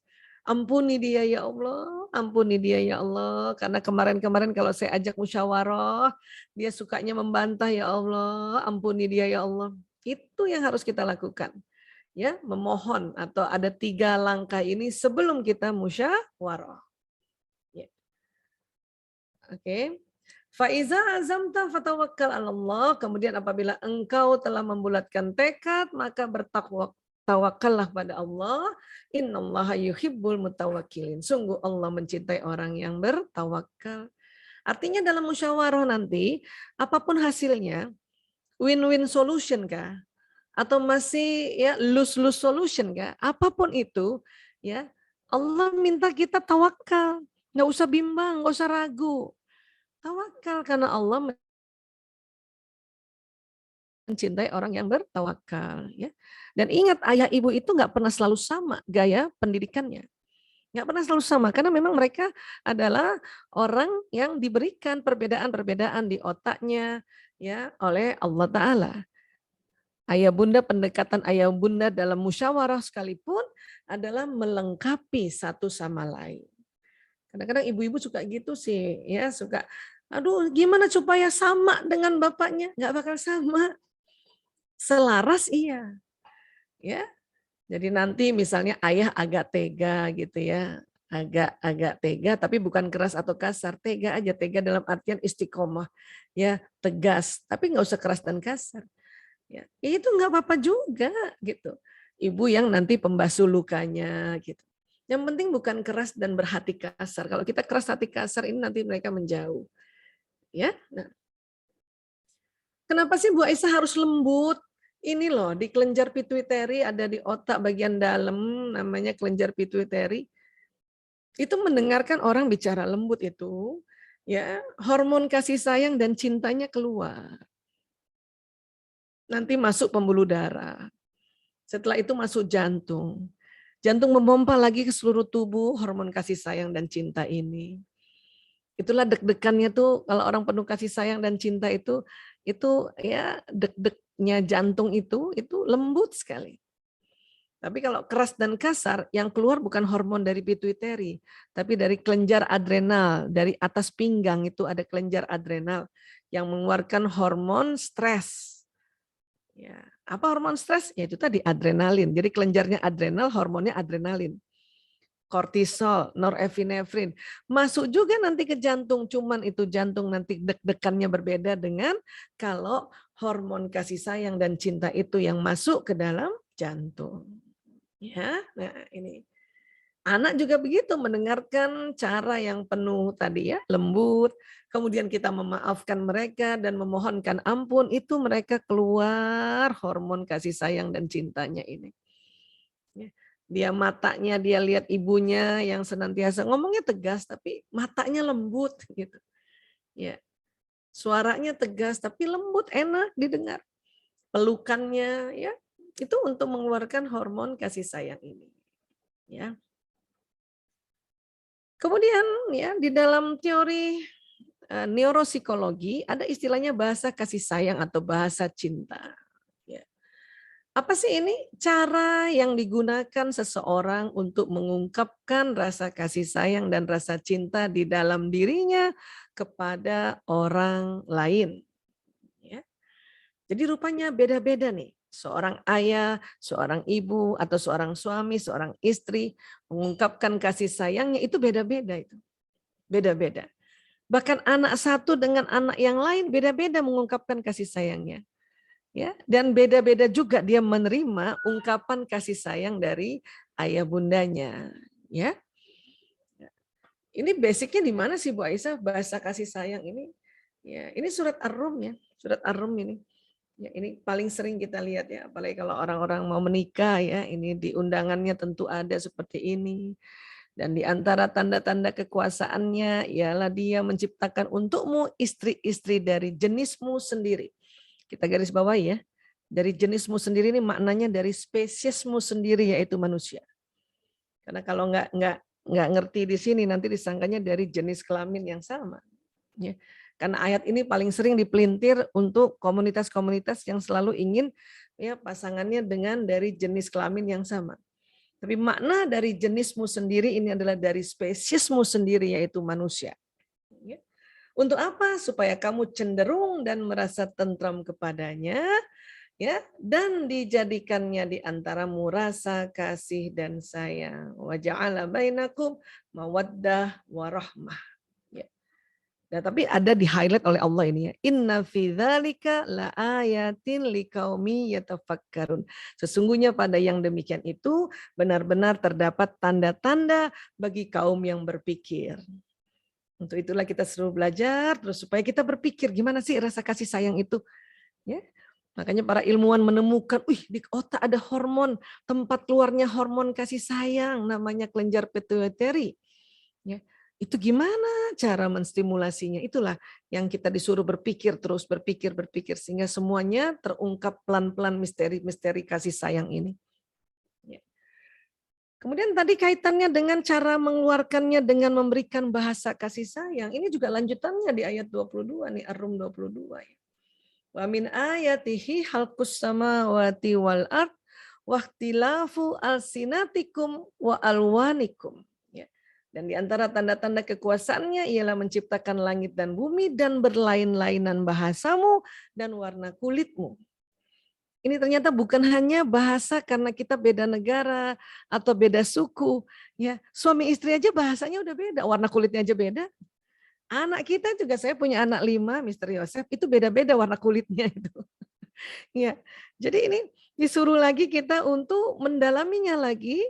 B: Ampuni dia ya Allah. Ampuni dia ya Allah. Karena kemarin-kemarin kalau saya ajak musyawarah, dia sukanya membantah ya Allah. Ampuni dia ya Allah. Itu yang harus kita lakukan. ya memohon atau ada 3 langkah ini sebelum kita musyawarah. Ya. Oke. Faiza azamta fatawakkal 'alallah. Kemudian apabila engkau telah membulatkan tekad, maka bertawakallah pada Allah. Innallaha yuhibbul mutawakkilin. Sungguh Allah mencintai orang yang bertawakal. Artinya dalam musyawarah nanti, apapun hasilnya, win-win solution kah? Atau masih ya lose-lose solution kah? Apapun itu, ya Allah minta kita tawakal. Nggak usah bimbang, nggak usah ragu. Tawakal karena Allah mencintai orang yang bertawakal, ya. Dan ingat, ayah ibu itu nggak pernah selalu sama gaya pendidikannya, nggak pernah selalu sama karena memang mereka adalah orang yang diberikan perbedaan-perbedaan di otaknya, ya, oleh Allah Taala. Ayah bunda, pendekatan ayah bunda dalam musyawarah sekalipun adalah melengkapi satu sama lain. Kadang-kadang ibu-ibu suka gitu sih, ya suka. Aduh, gimana supaya sama dengan bapaknya? Nggak bakal sama. Selaras iya. Ya. Jadi nanti misalnya ayah agak tega gitu ya. Agak tega tapi bukan keras atau kasar. Tega aja, tega dalam artian istiqomah. Ya, tegas, tapi nggak usah keras dan kasar. Ya, itu nggak apa-apa juga gitu. Ibu yang nanti pembasuh lukanya gitu. Yang penting bukan keras dan berhati kasar. Kalau kita keras hati kasar ini nanti mereka menjauh. Ya, nah. Kenapa sih Bu Aisyah harus lembut? Ini loh di kelenjar pituitari ada di otak bagian dalam namanya kelenjar pituitari. Itu mendengarkan orang bicara lembut itu, ya hormon kasih sayang dan cintanya keluar. Nanti masuk pembuluh darah. Setelah itu masuk jantung. Jantung memompa lagi ke seluruh tubuh hormon kasih sayang dan cinta ini. Itulah deg-degannya tuh kalau orang penuh kasih sayang dan cinta itu ya deg-degnya jantung itu lembut sekali. Tapi kalau keras dan kasar yang keluar bukan hormon dari pituitari, tapi dari kelenjar adrenal, dari atas pinggang itu ada kelenjar adrenal yang mengeluarkan hormon stres. Ya, apa hormon stres? Ya itu tadi adrenalin. Jadi kelenjarnya adrenal, hormonnya adrenalin. Kortisol, norepinefrin. Masuk juga nanti ke jantung, cuman itu jantung nanti deg-degannya berbeda dengan kalau hormon kasih sayang dan cinta itu yang masuk ke dalam jantung. Ya, nah ini. Anak juga begitu mendengarkan cara yang penuh tadi ya, lembut, kemudian kita memaafkan mereka dan memohonkan ampun, itu mereka keluar hormon kasih sayang dan cintanya ini. Ya. Dia matanya dia lihat ibunya yang senantiasa ngomongnya tegas tapi matanya lembut gitu. Ya. Suaranya tegas tapi lembut, enak didengar. Pelukannya ya itu untuk mengeluarkan hormon kasih sayang ini. Ya. Kemudian ya di dalam teori neuropsikologi ada istilahnya bahasa kasih sayang atau bahasa cinta. Apa sih ini? Cara yang digunakan seseorang untuk mengungkapkan rasa kasih sayang dan rasa cinta di dalam dirinya kepada orang lain. Ya. Jadi rupanya beda-beda nih. Seorang ayah, seorang ibu, atau seorang suami, seorang istri mengungkapkan kasih sayangnya itu beda-beda itu. Beda-beda. Bahkan anak satu dengan anak yang lain beda-beda mengungkapkan kasih sayangnya. Ya, dan beda-beda juga dia menerima ungkapan kasih sayang dari ayah bundanya, ya. Ini basicnya di mana sih Bu Aisyah bahasa kasih sayang ini? Ya, ini surat Ar-Rum ya, surat Ar-Rum ini. Ya, ini paling sering kita lihat ya, apalagi kalau orang-orang mau menikah ya, ini di undangannya tentu ada seperti ini. Dan di antara tanda-tanda kekuasaannya ialah dia menciptakan untukmu istri-istri dari jenismu sendiri. Kita garis bawahi ya. Dari jenismu sendiri ini maknanya dari spesiesmu sendiri yaitu manusia. Karena kalau nggak ngerti di sini nanti disangkanya dari jenis kelamin yang sama. Ya. Karena ayat ini paling sering dipelintir untuk komunitas-komunitas yang selalu ingin ya pasangannya dengan dari jenis kelamin yang sama. Tapi makna dari jenismu sendiri ini adalah dari spesiesmu sendiri yaitu manusia. Ya. Untuk apa? Supaya kamu cenderung dan merasa tentram kepadanya, ya, dan dijadikannya di antaramu rasa kasih dan sayang. Wa ja'ala bainakum mawaddah warahmah. Ya. Nah, tapi ada di highlight oleh Allah ini ya. Inna fi dzalika laayatin liqaumi yatafakkarun. Sesungguhnya pada yang demikian itu benar-benar terdapat tanda-tanda bagi kaum yang berpikir. Untuk itulah kita suruh belajar terus supaya kita berpikir gimana sih rasa kasih sayang itu, ya. Makanya para ilmuwan menemukan, di otak ada hormon, tempat keluarnya hormon kasih sayang namanya kelenjar pituitary. Ya. Itu gimana cara menstimulasinya? Itulah yang kita disuruh berpikir terus, berpikir sehingga semuanya terungkap pelan-pelan misteri-misteri kasih sayang ini. Ya. Kemudian tadi kaitannya dengan cara mengeluarkannya dengan memberikan bahasa kasih sayang. Ini juga lanjutannya di ayat 22 nih, Ar-Rum 22 ya. Wa min ayatihi khalqus samawati wal ard wa ikhtilafu alsinatikum wa alwanikum. Dan di antara tanda-tanda kekuasaannya ialah menciptakan langit dan bumi dan berlain-lainan bahasamu dan warna kulitmu. Ini ternyata bukan hanya bahasa karena kita beda negara atau beda suku. Ya, suami istri aja bahasanya udah beda, warna kulitnya aja beda. Anak kita juga, saya punya anak 5, Mr. Yosef, itu beda-beda warna kulitnya itu. Ya, jadi ini disuruh lagi kita untuk mendalaminya lagi.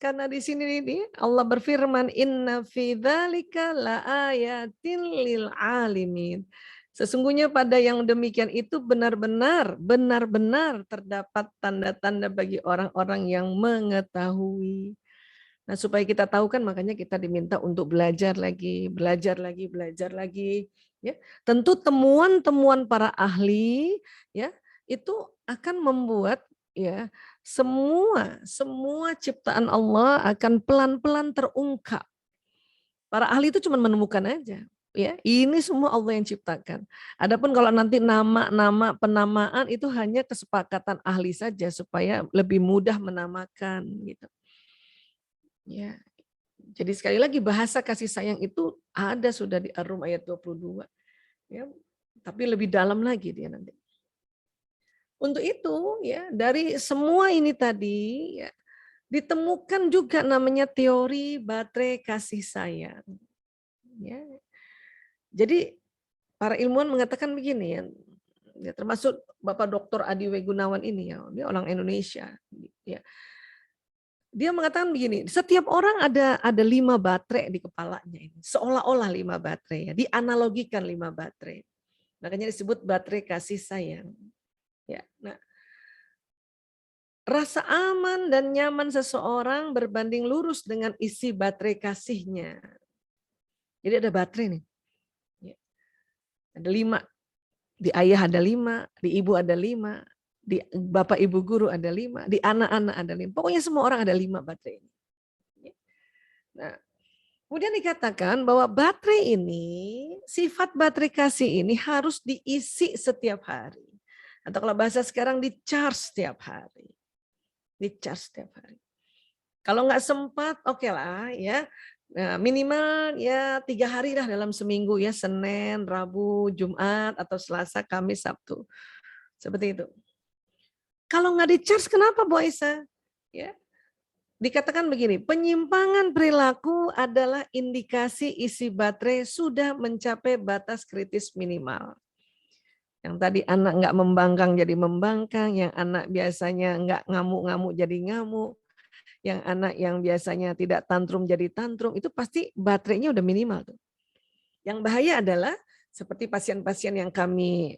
B: Karena di sini Allah berfirman inna fi dzalika laayatin lil alimin. Sesungguhnya pada yang demikian itu benar-benar terdapat tanda-tanda bagi orang-orang yang mengetahui. Nah, supaya kita tahu kan makanya kita diminta untuk belajar lagi ya. Tentu temuan-temuan para ahli ya itu akan membuat ya semua ciptaan Allah akan pelan-pelan terungkap. Para ahli itu cuma menemukan aja, ya. Ini semua Allah yang ciptakan. Adapun kalau nanti nama-nama penamaan itu hanya kesepakatan ahli saja supaya lebih mudah menamakan gitu. Ya. Jadi sekali lagi bahasa kasih sayang itu ada sudah di Ar-Rum ayat 22. Ya. Tapi lebih dalam lagi dia nanti. Untuk itu ya dari semua ini tadi ya, ditemukan juga namanya teori baterai kasih sayang. Ya. Jadi para ilmuwan mengatakan begini ya, termasuk Bapak Dr. Adi W. Gunawan ini ya, dia orang Indonesia. Ya. Dia mengatakan begini, setiap orang ada 5 baterai di kepalanya ini, seolah-olah 5 baterai ya, dianalogikan 5 baterai. Makanya disebut baterai kasih sayang. Ya, nah, rasa aman dan nyaman seseorang berbanding lurus dengan isi baterai kasihnya. Jadi ada baterai nih. Ya. Ada 5. Di ayah ada 5, di ibu ada 5, di bapak ibu guru ada 5, di anak-anak ada 5. Pokoknya semua orang ada 5 baterai ini. Ya. Nah, kemudian dikatakan bahwa baterai ini, sifat baterai kasih ini harus diisi setiap hari. Atau kalau bahasa sekarang di-charge setiap hari. Di-charge setiap hari. Kalau nggak sempat, oke lah ya. Nah, minimal ya 3 hari lah dalam seminggu ya. Senin, Rabu, Jumat, atau Selasa, Kamis, Sabtu. Seperti itu. Kalau nggak di-charge kenapa Bu Aisyah? Ya. Dikatakan begini, penyimpangan perilaku adalah indikasi isi baterai sudah mencapai batas kritis minimal. Yang tadi anak nggak membangkang jadi membangkang, yang anak biasanya nggak ngamuk-ngamuk jadi ngamuk, yang anak yang biasanya tidak tantrum jadi tantrum, itu pasti baterainya udah minimal tuh. Yang bahaya adalah seperti pasien-pasien yang kami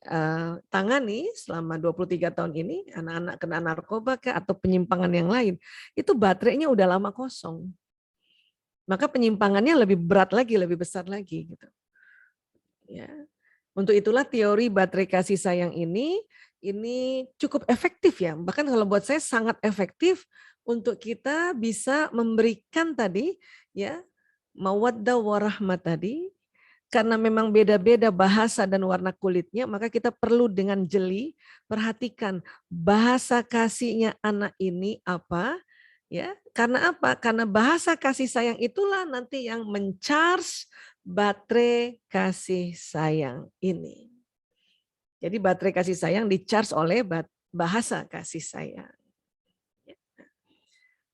B: tangani selama 23 tahun ini, anak-anak kena narkoba atau penyimpangan yang lain, itu baterainya udah lama kosong. Maka penyimpangannya lebih berat lagi, lebih besar lagi gitu. Ya. Untuk itulah teori baterai kasih sayang ini cukup efektif ya. Bahkan kalau buat saya sangat efektif untuk kita bisa memberikan tadi ya mawaddah warahmah tadi. Karena memang beda-beda bahasa dan warna kulitnya, maka kita perlu dengan jeli perhatikan bahasa kasihnya anak ini apa. Ya, karena apa? Karena bahasa kasih sayang itulah nanti yang men-charge baterai kasih sayang ini. Jadi baterai kasih sayang di-charge oleh bahasa kasih sayang.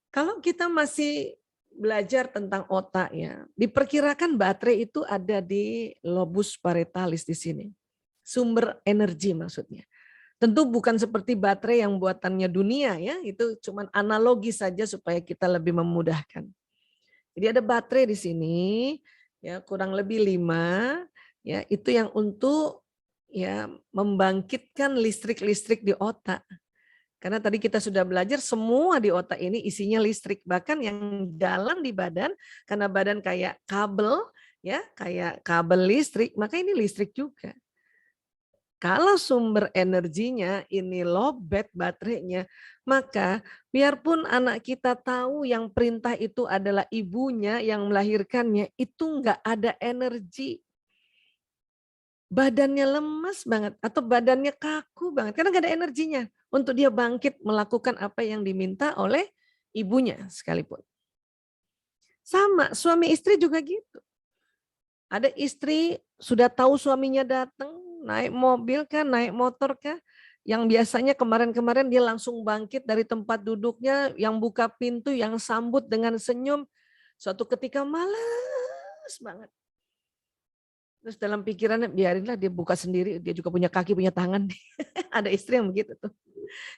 B: Kalau kita masih belajar tentang otak ya, diperkirakan baterai itu ada di lobus parietalis di sini. Sumber energi maksudnya. Tentu bukan seperti baterai yang buatannya dunia ya, itu cuman analogi saja supaya kita lebih memudahkan. Jadi ada baterai di sini ya, kurang lebih 5 ya, itu yang untuk ya membangkitkan listrik-listrik di otak. Karena tadi kita sudah belajar semua di otak ini isinya listrik, bahkan yang jalan di badan karena badan kayak kabel ya, kayak kabel listrik, maka ini listrik juga. Kalau sumber energinya ini lowbat baterainya, maka biarpun anak kita tahu yang perintah itu adalah ibunya yang melahirkannya, itu enggak ada energi. Badannya lemas banget atau badannya kaku banget karena enggak ada energinya untuk dia bangkit melakukan apa yang diminta oleh ibunya sekalipun. Sama, suami istri juga gitu. Ada istri sudah tahu suaminya datang, naik mobil kah, naik motor kah, yang biasanya kemarin-kemarin dia langsung bangkit dari tempat duduknya, yang buka pintu, yang sambut dengan senyum, suatu ketika malas banget. Terus dalam pikirannya biarinlah dia buka sendiri, dia juga punya kaki, punya tangan. Ada istri yang begitu tuh.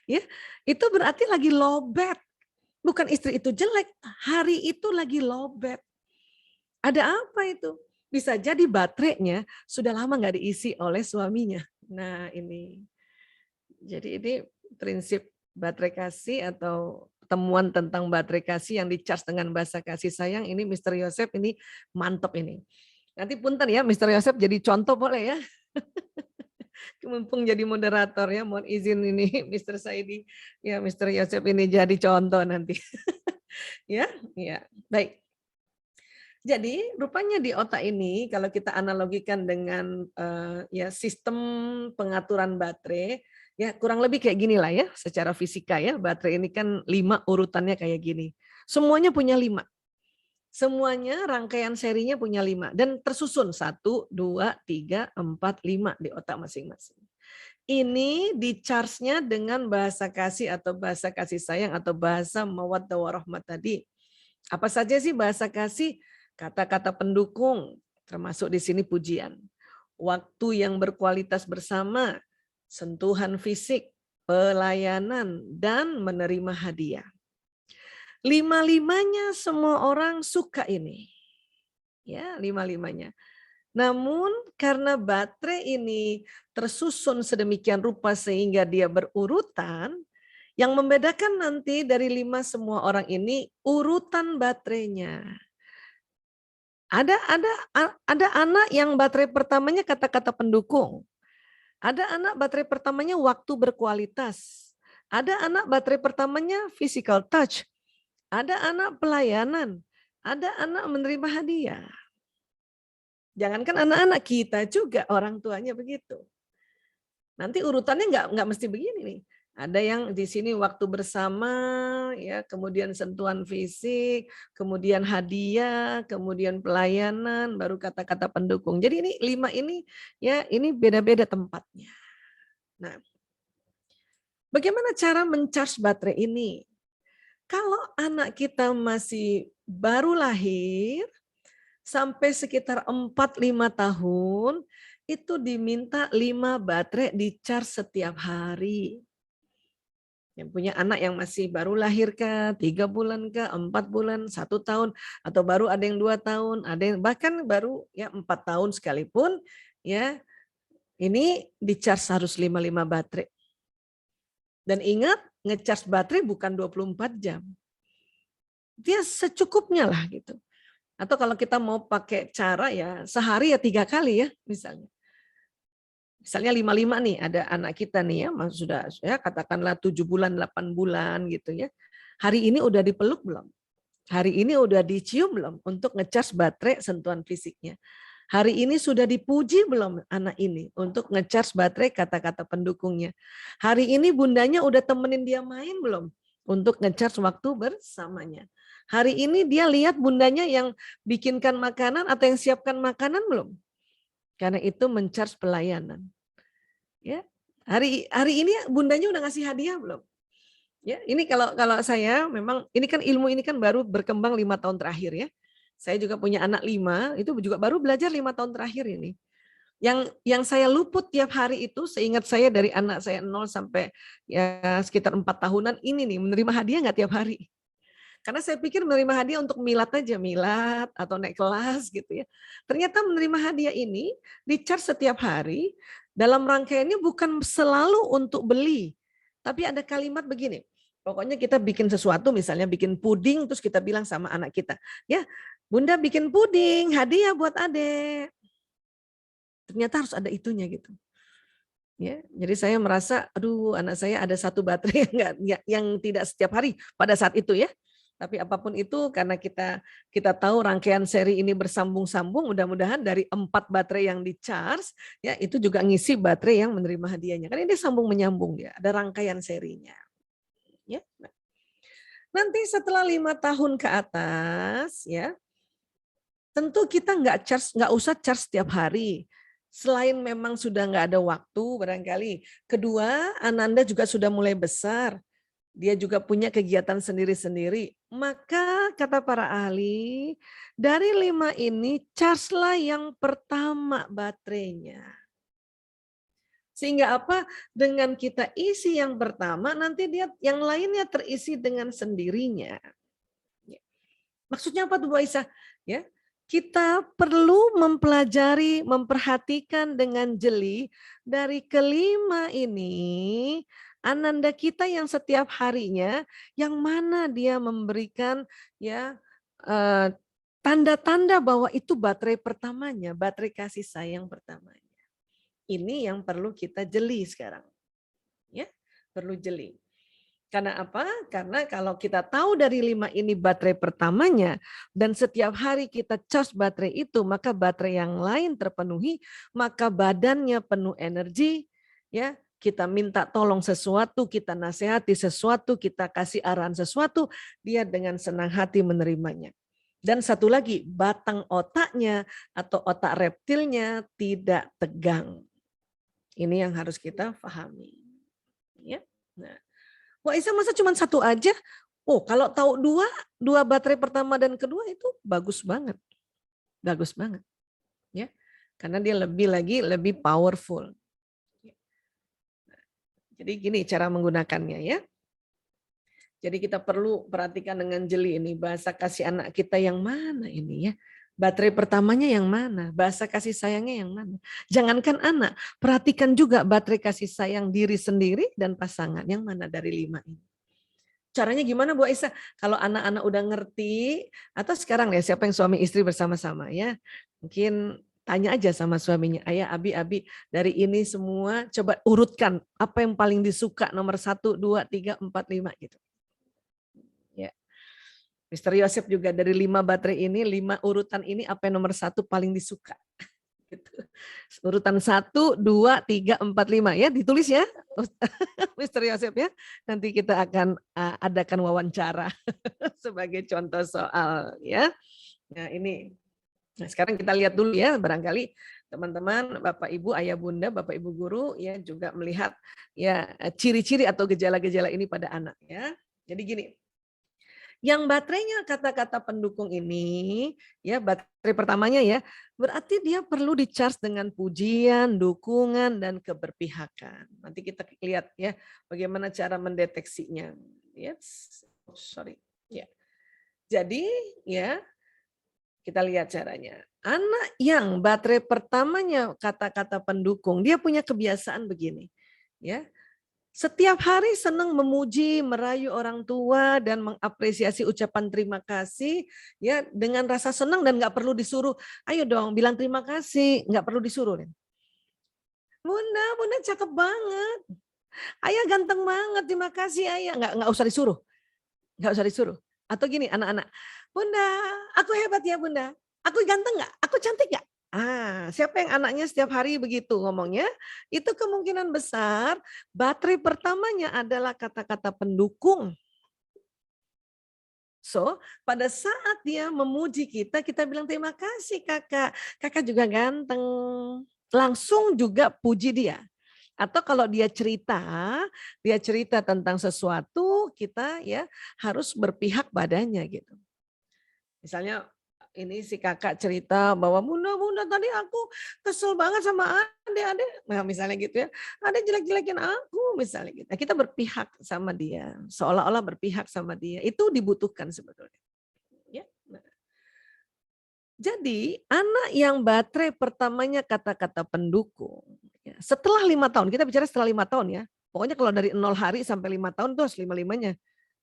B: Ya, itu berarti lagi lowbat. Bukan istri itu jelek, hari itu lagi lowbat. Ada apa itu? Bisa jadi baterainya sudah lama nggak diisi oleh suaminya. Nah ini, jadi ini prinsip baterai kasih atau temuan tentang baterai kasih yang di-charge dengan bahasa kasih sayang. Ini Mr. Yosef ini mantap ini. Nanti punten ya Mr. Yosef jadi contoh boleh ya. Mumpung jadi moderator ya, mohon izin ini Mr. Saidi. Ya Mr. Yosef ini jadi contoh nanti. ya, baik. Jadi rupanya di otak ini kalau kita analogikan dengan ya sistem pengaturan baterai, ya kurang lebih kayak gini lah ya secara fisika ya. Baterai ini kan 5 urutannya kayak gini. Semuanya punya 5. Semuanya rangkaian serinya punya 5 dan tersusun 1, 2, 3, 4, 5 di otak masing-masing. Ini di-charge-nya dengan bahasa kasih atau bahasa kasih sayang atau bahasa mawaddah warahmah tadi. Apa saja sih bahasa kasih? Kata-kata pendukung, termasuk di sini pujian. Waktu yang berkualitas bersama, sentuhan fisik, pelayanan, dan menerima hadiah. 5-5-nya semua orang suka ini. Ya, 5-5-nya. Namun karena baterai ini tersusun sedemikian rupa sehingga dia berurutan, yang membedakan nanti dari 5 semua orang ini urutan baterainya. Ada anak yang baterai pertamanya kata-kata pendukung. Ada anak baterai pertamanya waktu berkualitas. Ada anak baterai pertamanya physical touch. Ada anak pelayanan, ada anak menerima hadiah. Jangankan anak-anak, kita juga orang tuanya begitu. Nanti urutannya nggak mesti begini nih. Ada yang di sini waktu bersama, ya, kemudian sentuhan fisik, kemudian hadiah, kemudian pelayanan, baru kata-kata pendukung. Jadi ini 5 ini, ya, ini beda-beda tempatnya. Nah, bagaimana cara men-charge baterai ini? Kalau anak kita masih baru lahir, sampai sekitar 4-5 tahun, itu diminta 5 baterai di-charge setiap hari. Yang punya anak yang masih baru lahir kah, 3 bulan kah, 4 bulan, 1 tahun, atau baru ada yang 2 tahun, ada yang bahkan baru ya 4 tahun sekalipun, ya ini di-charge harus 5 baterai. Dan ingat, nge-charge baterai bukan 24 jam. Dia secukupnya lah gitu. Atau kalau kita mau pakai cara ya sehari ya 3 kali ya misalnya. Misalnya 5-5 nih ada anak kita nih ya sudah ya katakanlah 7 bulan 8 bulan gitu ya. Hari ini udah dipeluk belum? Hari ini udah dicium belum untuk nge-charge baterai sentuhan fisiknya? Hari ini sudah dipuji belum anak ini untuk nge-charge baterai kata-kata pendukungnya? Hari ini bundanya udah temenin dia main belum untuk nge-charge waktu bersamanya? Hari ini dia lihat bundanya yang bikinkan makanan atau yang siapkan makanan belum? Karena itu men-charge pelayanan. Ya. Hari ini bundanya udah ngasih hadiah belum? Ya, ini kalau saya memang ini kan ilmu ini kan baru berkembang 5 tahun terakhir ya. Saya juga punya anak 5, itu juga baru belajar 5 tahun terakhir ini. Yang saya luput tiap hari itu, seingat saya dari anak saya 0 sampai ya sekitar 4 tahunan ini nih, menerima hadiah nggak tiap hari. Karena saya pikir menerima hadiah untuk milat aja, milat atau naik kelas gitu ya. Ternyata menerima hadiah ini di-charge setiap hari, dalam rangkaiannya bukan selalu untuk beli. Tapi ada kalimat begini, pokoknya kita bikin sesuatu, misalnya bikin puding, terus kita bilang sama anak kita, ya Bunda bikin puding, hadiah buat adek. Ternyata harus ada itunya gitu. Ya, jadi saya merasa, aduh anak saya ada satu baterai yang tidak setiap hari pada saat itu ya. Tapi apapun itu karena kita tahu rangkaian seri ini bersambung-sambung, mudah-mudahan dari 4 baterai yang di-charge ya itu juga ngisi baterai yang menerima hadiahnya. Kan ini sambung menyambung ya, ada rangkaian serinya. Ya. Nanti setelah 5 tahun ke atas ya, tentu kita nggak usah charge setiap hari. Selain memang sudah nggak ada waktu barangkali. Kedua, Ananda juga sudah mulai besar. Dia juga punya kegiatan sendiri-sendiri. Maka kata para ahli, dari 5 ini charge-lah yang pertama baterainya. Sehingga apa? Dengan kita isi yang pertama, nanti dia yang lainnya terisi dengan sendirinya. Maksudnya apa tuh Bu Aisyah? Ya, kita perlu mempelajari, memperhatikan dengan jeli dari kelima ini. Ananda kita yang setiap harinya, yang mana dia memberikan ya tanda-tanda bahwa itu baterai pertamanya, baterai kasih sayang pertamanya. Ini yang perlu kita jeli sekarang, ya perlu jeli. Karena apa? Karena kalau kita tahu dari 5 ini baterai pertamanya dan setiap hari kita charge baterai itu, maka baterai yang lain terpenuhi, maka badannya penuh energi, ya. Kita minta tolong sesuatu, kita nasihati sesuatu, kita kasih arahan sesuatu, dia dengan senang hati menerimanya. Dan satu lagi, batang otaknya atau otak reptilnya tidak tegang. Ini yang harus kita pahami. Ya. Nah, Wah Isa masa cuma 1 aja? Oh, kalau tahu 2 baterai pertama dan kedua itu bagus banget. Bagus banget. Ya. Karena dia lebih powerful. Jadi gini cara menggunakannya ya. Jadi kita perlu perhatikan dengan jeli ini bahasa kasih anak kita yang mana ini ya. Baterai pertamanya yang mana? Bahasa kasih sayangnya yang mana? Jangankan anak, perhatikan juga baterai kasih sayang diri sendiri dan pasangan. Yang mana dari 5 ini? Caranya gimana Bu Aisyah? Kalau anak-anak udah ngerti, atau sekarang ya siapa yang suami istri bersama-sama ya. Mungkin tanya aja sama suaminya, ayah, abi, dari ini semua coba urutkan apa yang paling disuka nomor 1, 2, 3, 4, 5 gitu. Ya. Mr. Yosef juga dari 5 baterai ini, 5 urutan ini apa yang nomor 1 paling disuka. Gitu. Urutan 1, 2, 3, 4, 5 ya ditulis ya Mr. Yosef ya. Nanti kita akan adakan wawancara sebagai contoh soal ya. Nah ini. Nah, sekarang kita lihat dulu ya, barangkali teman-teman, Bapak Ibu, Ayah Bunda, Bapak Ibu guru ya juga melihat ya ciri-ciri atau gejala-gejala ini pada anak ya. Jadi gini. Yang baterainya kata-kata pendukung ini ya baterai pertamanya ya, berarti dia perlu di-charge dengan pujian, dukungan dan keberpihakan. Nanti kita lihat ya bagaimana cara mendeteksinya. Yes. Sorry. Ya. Jadi ya kita lihat caranya. Anak yang baterai pertamanya kata-kata pendukung, dia punya kebiasaan begini. Ya. Setiap hari senang memuji, merayu orang tua dan mengapresiasi ucapan terima kasih ya dengan rasa senang dan nggak perlu disuruh. Ayo dong bilang terima kasih, nggak perlu disuruh. Bunda cakep banget. Ayah ganteng banget, terima kasih ayah. Nggak usah disuruh. Nggak usah disuruh. Atau gini anak-anak, Bunda, aku hebat ya Bunda. Aku ganteng nggak? Aku cantik nggak? Siapa yang anaknya setiap hari begitu ngomongnya, itu kemungkinan besar baterai pertamanya adalah kata-kata pendukung. So, pada saat dia memuji kita, kita bilang terima kasih kakak. Kakak juga ganteng. Langsung juga puji dia. Atau kalau dia cerita tentang sesuatu, kita ya harus berpihak padanya gitu. Misalnya ini si kakak cerita bahwa bunda tadi aku kesel banget sama adik. Nah misalnya gitu ya, adik jelek-jelekin aku misalnya gitu. Nah, kita berpihak sama dia, seolah-olah berpihak sama dia. Itu dibutuhkan sebetulnya. Ya. Nah. Jadi anak yang baterai pertamanya kata-kata pendukung. Ya, setelah 5 tahun, kita bicara setelah 5 tahun ya. Pokoknya kalau dari 0 hari sampai 5 tahun itu harus 5-5-nya.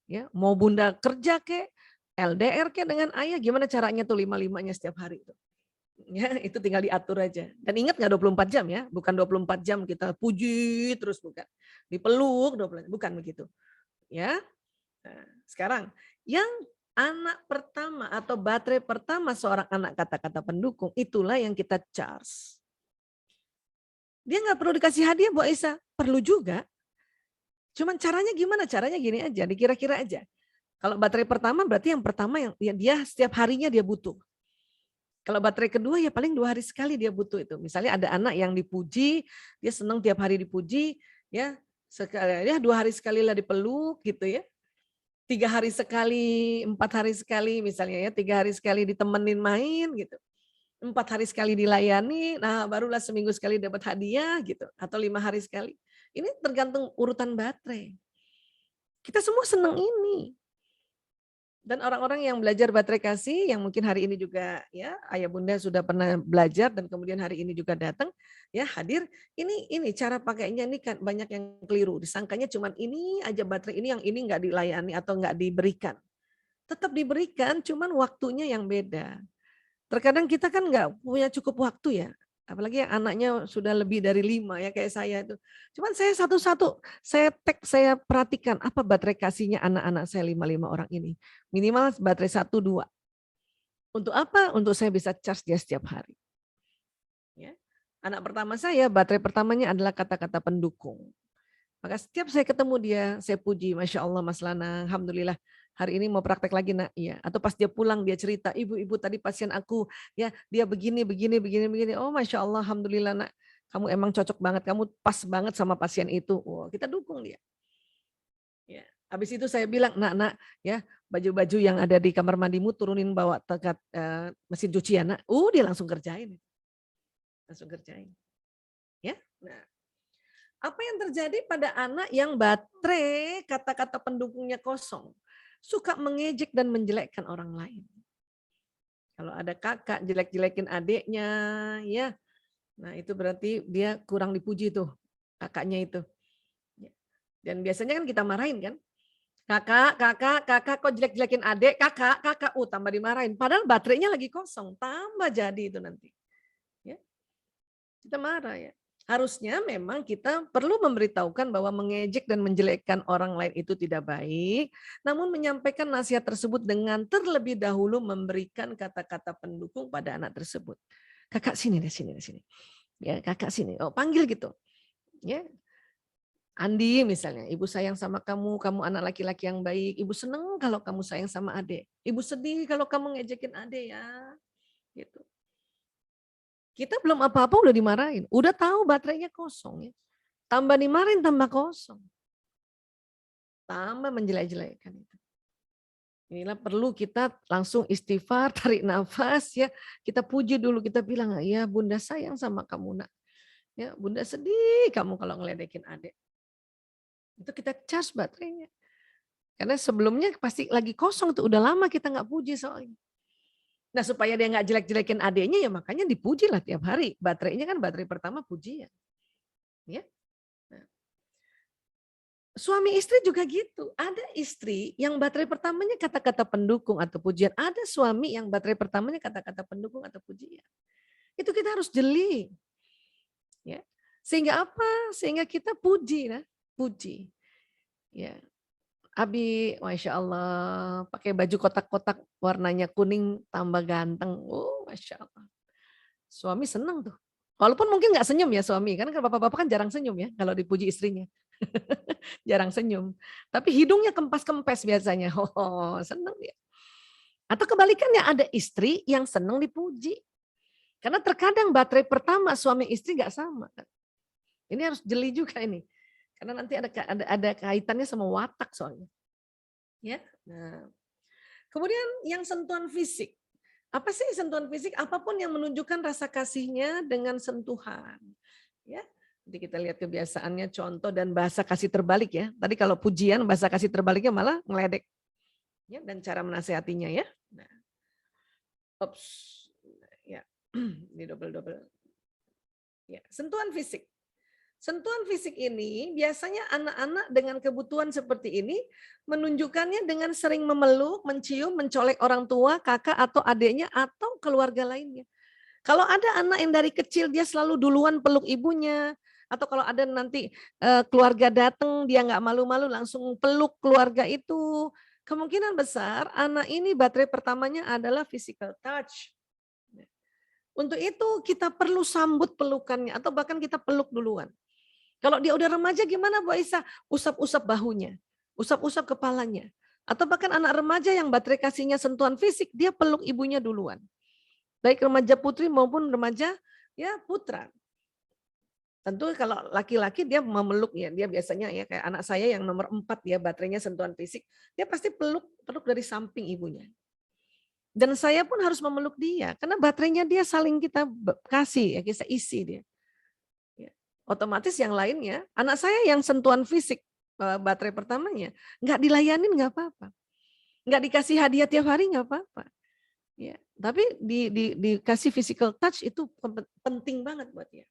B: Ya, mau bunda kerja kek, LDR kek dengan ayah, gimana caranya tuh 5-5-nya setiap hari itu. Ya, itu tinggal diatur aja. Dan ingat nggak 24 jam ya, bukan 24 jam kita puji terus, bukan. Dipeluk 24 bukan begitu. Ya. Nah, sekarang yang anak pertama atau baterai pertama seorang anak kata-kata pendukung, itulah yang kita charge. Dia nggak perlu dikasih hadiah Bu Aisyah, perlu juga. Cuman caranya gimana? Caranya gini aja, dikira-kira aja. Kalau baterai pertama berarti yang pertama yang dia setiap harinya dia butuh. Kalau baterai kedua ya paling 2 hari sekali dia butuh itu. Misalnya ada anak yang dipuji, dia senang tiap hari dipuji, ya 2 hari sekali lah dipeluk gitu ya. 3 hari sekali, 4 hari sekali misalnya ya, 3 hari sekali ditemenin main gitu. 4 hari sekali dilayani, nah barulah seminggu sekali dapat hadiah gitu. Atau 5 hari sekali. Ini tergantung urutan baterai. Kita semua senang ini. Dan orang-orang yang belajar baterai kasih, yang mungkin hari ini juga ya ayah bunda sudah pernah belajar dan kemudian hari ini juga datang ya hadir. Ini cara pakainya ini kan banyak yang keliru. Disangkanya cuma ini aja baterai ini yang ini nggak dilayani atau nggak diberikan. Tetap diberikan, cuman waktunya yang beda. Terkadang kita kan nggak punya cukup waktu ya. Apalagi yang anaknya sudah lebih dari 5 ya kayak saya itu. Cuman saya satu-satu, saya perhatikan apa baterai kasihnya anak-anak saya 5 orang ini. Minimal baterai 1-2. Untuk apa? Untuk saya bisa charge dia setiap hari. Ya. Anak pertama saya, baterai pertamanya adalah kata-kata pendukung. Maka setiap saya ketemu dia, saya puji, Masya Allah Mas Lana, Alhamdulillah hari ini mau praktek lagi nak, iya. Atau pas dia pulang dia cerita, ibu tadi pasien aku, ya dia begini. Oh Masya Allah, Alhamdulillah nak, kamu emang cocok banget, kamu pas banget sama pasien itu. Wow, kita dukung dia. Ya. Habis itu saya bilang, nak, ya baju-baju yang ada di kamar mandimu turunin bawa ke mesin cucian, nak. Dia langsung kerjain. Ya, nah. Apa yang terjadi pada anak yang baterai kata-kata pendukungnya kosong? Suka mengejek dan menjelekkan orang lain. Kalau ada kakak jelek-jelekin adiknya, ya, nah itu berarti dia kurang dipuji tuh kakaknya itu. Dan biasanya kan kita marahin kan, kakak kok jelek-jelekin adik, kakak, tambah dimarahin. Padahal baterainya lagi kosong, tambah jadi itu nanti. Ya, kita marah ya. Harusnya memang kita perlu memberitahukan bahwa mengejek dan menjelekkan orang lain itu tidak baik, namun menyampaikan nasihat tersebut dengan terlebih dahulu memberikan kata-kata pendukung pada anak tersebut. Kakak sini deh. Ya, kakak sini. Oh, panggil gitu. Ya. Andi misalnya, ibu sayang sama kamu anak laki-laki yang baik, ibu seneng kalau kamu sayang sama adik. Ibu sedih kalau kamu ngejekin adik ya. Gitu. Kita belum apa-apa udah dimarahin. Udah tahu baterainya kosong ya. Tambah dimarahin tambah kosong. Tambah menjelek-jelekan itu. Inilah perlu kita langsung istighfar, tarik nafas ya. Kita puji dulu, kita bilang, ya bunda sayang sama kamu nak. Ya, bunda sedih kamu kalau ngeledekin adik. Itu kita charge baterainya. Karena sebelumnya pasti lagi kosong tuh, udah lama kita nggak puji soalnya. Nah supaya dia nggak jelek-jelekin adiknya ya makanya dipuji lah tiap hari. Baterainya kan baterai pertama pujian. Ya. Nah. Suami istri juga gitu. Ada istri yang baterai pertamanya kata-kata pendukung atau pujian. Ada suami yang baterai pertamanya kata-kata pendukung atau pujian. Itu kita harus jeli. Ya. Sehingga apa? Sehingga kita puji. Nah. Puji. Ya. Abi, Masya Allah, pakai baju kotak-kotak warnanya kuning tambah ganteng. Oh, Masya Allah. Suami senang tuh. Walaupun mungkin nggak senyum ya suami, kan bapak-bapak kan jarang senyum ya kalau dipuji istrinya. Jarang senyum. Tapi hidungnya kempas-kempes biasanya. Oh, senang dia. Atau kebalikannya ada istri yang senang dipuji. Karena terkadang baterai pertama suami istri nggak sama. Ini harus jeli juga ini. Karena nanti ada kaitannya sama watak soalnya. Ya. Nah. Kemudian yang sentuhan fisik. Apa sih sentuhan fisik? Apapun yang menunjukkan rasa kasihnya dengan sentuhan. Ya. Nanti kita lihat kebiasaannya, contoh dan bahasa kasih terbalik ya. Tadi kalau pujian, bahasa kasih terbaliknya malah ngeledek. Ya, dan cara menasehatinya ya. Nah. Ops. Ya. Ini double. Ya, sentuhan fisik. Sentuhan fisik ini biasanya anak-anak dengan kebutuhan seperti ini menunjukkannya dengan sering memeluk, mencium, mencolek orang tua, kakak atau adiknya atau keluarga lainnya. Kalau ada anak yang dari kecil dia selalu duluan peluk ibunya, atau kalau ada nanti keluarga datang dia nggak malu-malu langsung peluk keluarga itu, kemungkinan besar anak ini baterai pertamanya adalah physical touch. Untuk itu kita perlu sambut pelukannya atau bahkan kita peluk duluan. Kalau dia udah remaja gimana Bu Aisyah? Usap-usap bahunya, usap-usap kepalanya. Atau bahkan anak remaja yang baterai kasihnya sentuhan fisik, dia peluk ibunya duluan. Baik remaja putri maupun remaja ya putra. Tentu kalau laki-laki dia memeluk ya, dia biasanya ya kayak anak saya yang nomor 4 dia baterainya sentuhan fisik, dia pasti peluk dari samping ibunya. Dan saya pun harus memeluk dia karena baterainya dia saling kita kasih ya, kita isi dia. Otomatis yang lainnya, anak saya yang sentuhan fisik baterai pertamanya, nggak dilayanin nggak apa-apa, nggak dikasih hadiah tiap hari nggak apa-apa, ya. Tapi dikasih physical touch itu penting banget buat dia.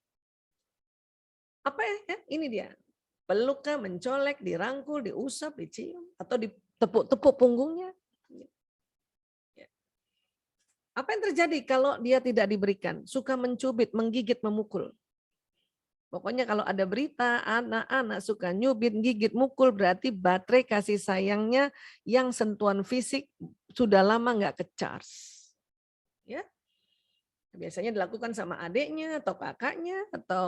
B: Apa ya? Ini dia, peluk, mencolek, dirangkul, diusap, dicium, atau ditepuk-tepuk punggungnya. Apa yang terjadi kalau dia tidak diberikan? Suka mencubit, menggigit, memukul. Pokoknya kalau ada berita anak-anak suka nyubit, gigit, mukul berarti baterai kasih sayangnya yang sentuhan fisik sudah lama nggak ke-charge. Ya. Biasanya dilakukan sama adiknya atau kakaknya atau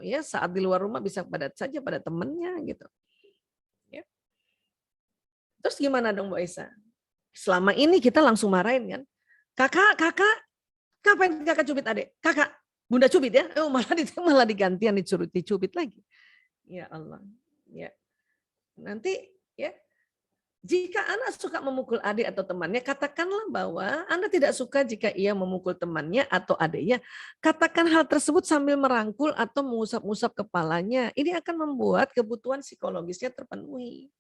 B: ya saat di luar rumah bisa pada temennya gitu. Ya. Terus gimana dong Bu Aisyah? Selama ini kita langsung marahin kan. Kakak, kapan kakak cubit adik? Kakak. Bunda cubit ya, malah digantian dicubit lagi. Ya Allah. Ya. Nanti ya, jika anak suka memukul adik atau temannya, katakanlah bahwa Anda tidak suka jika ia memukul temannya atau adiknya. Katakan hal tersebut sambil merangkul atau mengusap-usap kepalanya. Ini akan membuat kebutuhan psikologisnya terpenuhi.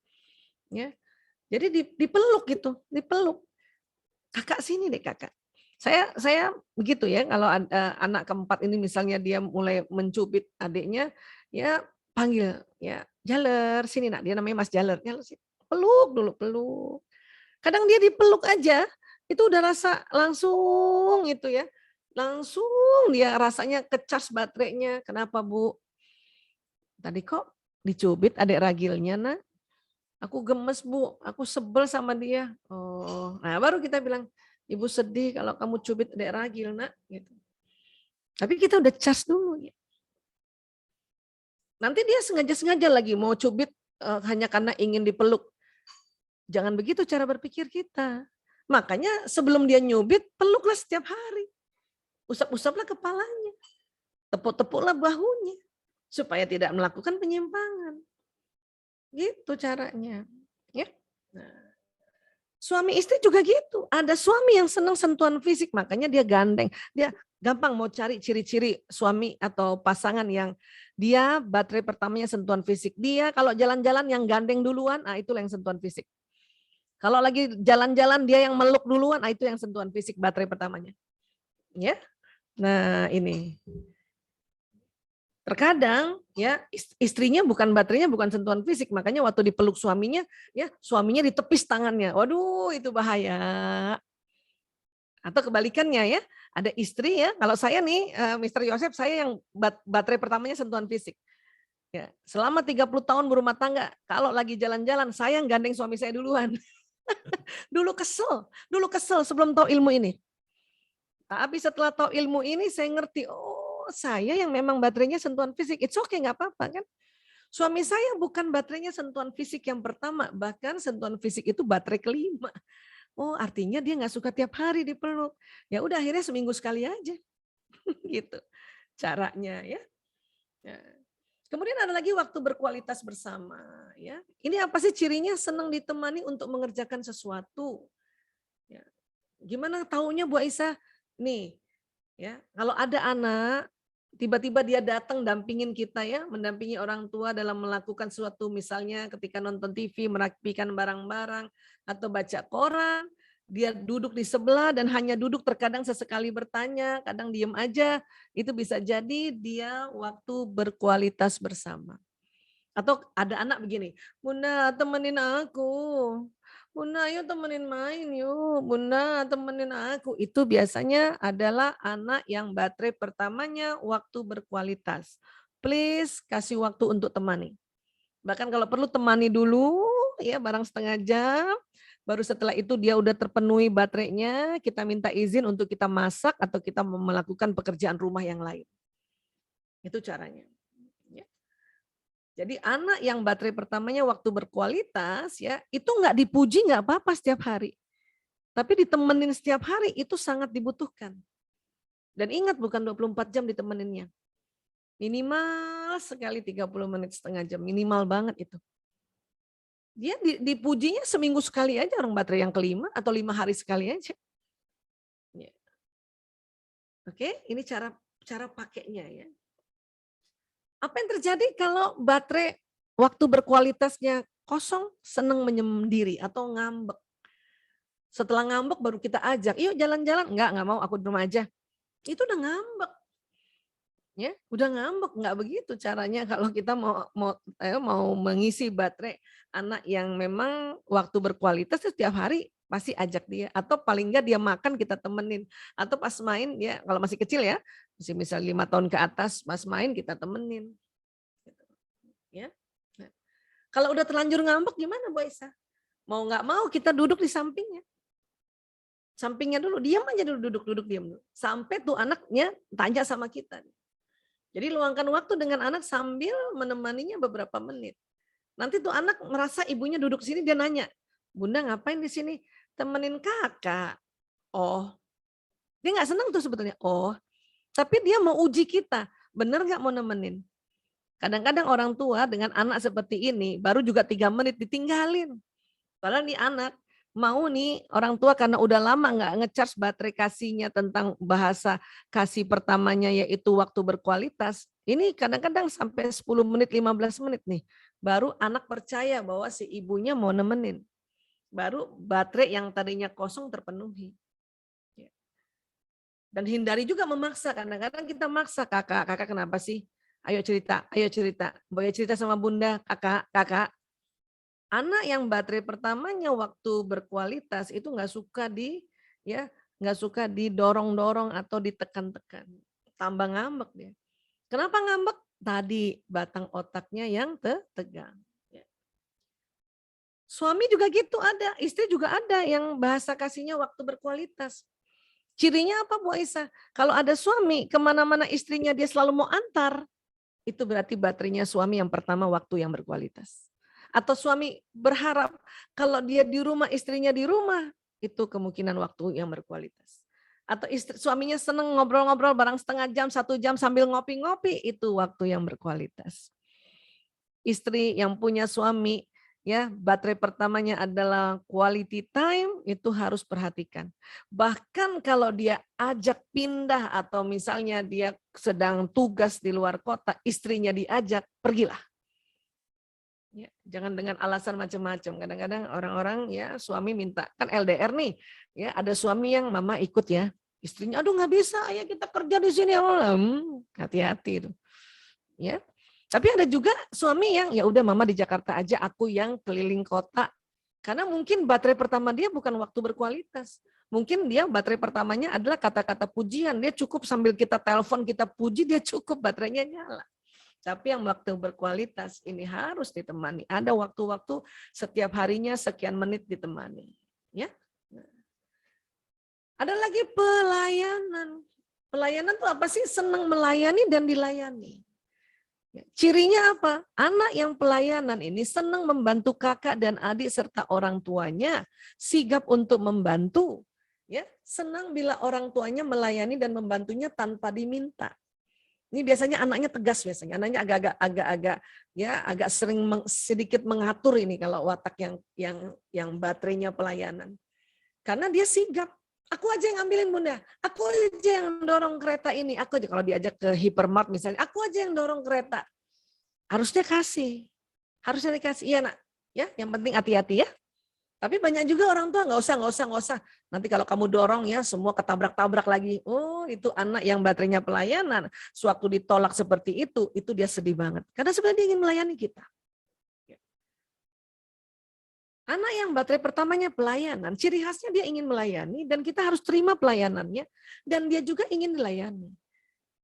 B: Ya. Jadi dipeluk gitu, dipeluk. Kakak sini deh kakak. Saya begitu ya, kalau anak keempat ini misalnya dia mulai mencubit adiknya, ya panggil ya Jaler sini nak, dia namanya Mas Jaler, peluk dulu, peluk. Kadang dia dipeluk aja itu udah rasa langsung itu ya, langsung dia rasanya ke-charge baterainya. Kenapa Bu? Tadi kok dicubit adik ragilnya nak? Aku gemes Bu, aku sebel sama dia. Oh, nah baru kita bilang. Ibu sedih kalau kamu cubit adik ragil nak, gitu. Tapi kita udah cas dulu. Ya. Nanti dia sengaja lagi mau cubit hanya karena ingin dipeluk. Jangan begitu cara berpikir kita. Makanya sebelum dia nyubit, peluklah setiap hari. Usap-usaplah kepalanya. Tepuk-tepuklah bahunya. Supaya tidak melakukan penyimpangan. Gitu caranya. Ya. Nah. Suami istri juga gitu. Ada suami yang senang sentuhan fisik, makanya dia gandeng. Dia gampang mau cari ciri-ciri suami atau pasangan yang dia baterai pertamanya sentuhan fisik. Dia kalau jalan-jalan yang gandeng duluan, itulah yang sentuhan fisik. Kalau lagi jalan-jalan dia yang meluk duluan, itu yang sentuhan fisik baterai pertamanya. Ya. Nah, ini. Terkadang ya istrinya baterainya bukan sentuhan fisik, makanya waktu dipeluk suaminya ya suaminya ditepis tangannya. Waduh, itu bahaya. Atau kebalikannya ya, ada istri ya, kalau saya nih Mr. Yosef, saya yang baterai pertamanya sentuhan fisik. Ya, selama 30 tahun berumah tangga, kalau lagi jalan-jalan saya yang gandeng suami saya duluan. Dulu kesel sebelum tahu ilmu ini. Tapi setelah tahu ilmu ini saya ngerti, saya yang memang baterainya sentuhan fisik, it's okay, nggak apa-apa kan. Suami saya bukan baterainya sentuhan fisik yang pertama, bahkan sentuhan fisik itu baterai kelima. Oh, artinya dia nggak suka tiap hari dipeluk. Ya udah akhirnya seminggu sekali aja, gitu caranya ya. Kemudian ada lagi waktu berkualitas bersama. Ya, ini apa sih cirinya? Senang ditemani untuk mengerjakan sesuatu. Ya. Gimana taunya Bu Aisyah? Nih, ya, kalau ada anak tiba-tiba dia datang dampingin kita ya, mendampingi orang tua dalam melakukan sesuatu, misalnya ketika nonton TV, merapikan barang-barang atau baca koran, dia duduk di sebelah dan hanya duduk, terkadang sesekali bertanya, kadang diem aja, itu bisa jadi dia waktu berkualitas bersama. Atau ada anak begini, Bunda temenin aku, Bunda ayo temenin main yuk, Bunda temenin aku. Itu biasanya adalah anak yang baterai pertamanya waktu berkualitas. Please kasih waktu untuk temani. Bahkan kalau perlu temani dulu ya barang setengah jam. Baru setelah itu dia udah terpenuhi baterainya, kita minta izin untuk kita masak atau kita melakukan pekerjaan rumah yang lain. Itu caranya. Ya. Jadi anak yang baterai pertamanya waktu berkualitas ya itu nggak dipuji nggak apa-apa setiap hari. Tapi ditemenin setiap hari itu sangat dibutuhkan. Dan ingat bukan 24 jam ditemeninnya. Minimal sekali 30 menit setengah jam, minimal banget itu. Dia dipujinya seminggu sekali aja orang baterai yang kelima atau 5 hari sekali aja. Ya. Oke, ini cara pakainya ya. Apa yang terjadi kalau baterai waktu berkualitasnya kosong, seneng menyendiri atau ngambek. Setelah ngambek baru kita ajak, yuk jalan-jalan. Enggak mau, aku di rumah aja. Itu udah ngambek. Ya, udah ngambek, enggak begitu caranya kalau kita mau mengisi baterai anak yang memang waktu berkualitas setiap hari pasti ajak dia atau paling enggak dia makan kita temenin atau pas main ya kalau masih kecil ya, masih misal 5 tahun ke atas pas main kita temenin. Ya. Nah, kalau udah terlanjur ngambek gimana Bu Aisyah? Mau enggak mau kita duduk di sampingnya. Sampingnya dulu, diam aja dulu, duduk diam dulu. Sampai tuh anaknya tanya sama kita. Jadi luangkan waktu dengan anak sambil menemaninya beberapa menit. Nanti tuh anak merasa ibunya duduk sini, dia nanya, Bunda ngapain di sini? Temenin kakak. Oh, dia nggak senang tuh sebetulnya. Oh, tapi dia mau uji kita, bener nggak mau nemenin? Kadang-kadang orang tua dengan anak seperti ini baru juga 3 menit ditinggalin. Padahal nih anak mau nih orang tua karena udah lama nggak ngecharge baterai kasihnya tentang bahasa kasih pertamanya yaitu waktu berkualitas. Ini kadang-kadang sampai 10 menit, 15 menit nih. Baru anak percaya bahwa si ibunya mau nemenin. Baru baterai yang tadinya kosong terpenuhi. Dan hindari juga memaksa. Kadang-kadang kita maksa, kakak kenapa sih? Ayo cerita. Boleh cerita sama bunda, kakak. Anak yang baterai pertamanya waktu berkualitas itu nggak suka didorong-dorong atau ditekan-tekan. Tambah ngambek dia. Kenapa ngambek? Tadi batang otaknya yang tegang. Suami juga gitu ada, istri juga ada yang bahasa kasihnya waktu berkualitas. Cirinya apa Bu Aisyah? Kalau ada suami kemana-mana istrinya dia selalu mau antar, itu berarti baterainya suami yang pertama waktu yang berkualitas. Atau suami berharap kalau dia di rumah, istrinya di rumah, itu kemungkinan waktu yang berkualitas. Atau suaminya seneng ngobrol-ngobrol bareng setengah jam, 1 jam sambil ngopi-ngopi, itu waktu yang berkualitas. Istri yang punya suami, ya baterai pertamanya adalah quality time, itu harus perhatikan. Bahkan kalau dia ajak pindah atau misalnya dia sedang tugas di luar kota, istrinya diajak, pergilah. Ya, jangan dengan alasan macam-macam. Kadang-kadang orang-orang ya suami minta, kan LDR nih, ya ada suami yang mama ikut ya, istrinya aduh nggak bisa, ya kita kerja di sini, hati-hati itu. Ya, tapi ada juga suami yang ya udah mama di Jakarta aja, aku yang keliling kota, karena mungkin baterai pertama dia bukan waktu berkualitas. Mungkin dia baterai pertamanya adalah kata-kata pujian, dia cukup sambil kita telepon kita puji dia cukup baterainya nyala. Tapi yang waktu berkualitas ini harus ditemani. Ada waktu-waktu setiap harinya sekian menit ditemani. Ya. Ada lagi pelayanan. Pelayanan itu apa sih? Senang melayani dan dilayani. Cirinya apa? Anak yang pelayanan ini senang membantu kakak dan adik serta orang tuanya. Sigap untuk membantu. Ya, senang bila orang tuanya melayani dan membantunya tanpa diminta. Ini biasanya anaknya tegas, biasanya anaknya agak sering sedikit mengatur ini kalau watak yang baterainya pelayanan. Karena dia sigap. Aku aja yang ambilin Bunda, aku aja yang dorong kereta ini, aku aja kalau diajak ke hypermart misalnya, aku aja yang dorong kereta. Harusnya dikasih, iya nak, ya. Yang penting hati-hati ya. Tapi banyak juga orang tua nggak usah. Nanti kalau kamu dorong ya semua ketabrak-tabrak lagi. Oh itu anak yang baterainya pelayanan. Sewaktu ditolak seperti itu dia sedih banget. Karena sebenarnya dia ingin melayani kita. Anak yang baterai pertamanya pelayanan, ciri khasnya dia ingin melayani dan kita harus terima pelayanannya. Dan dia juga ingin dilayani.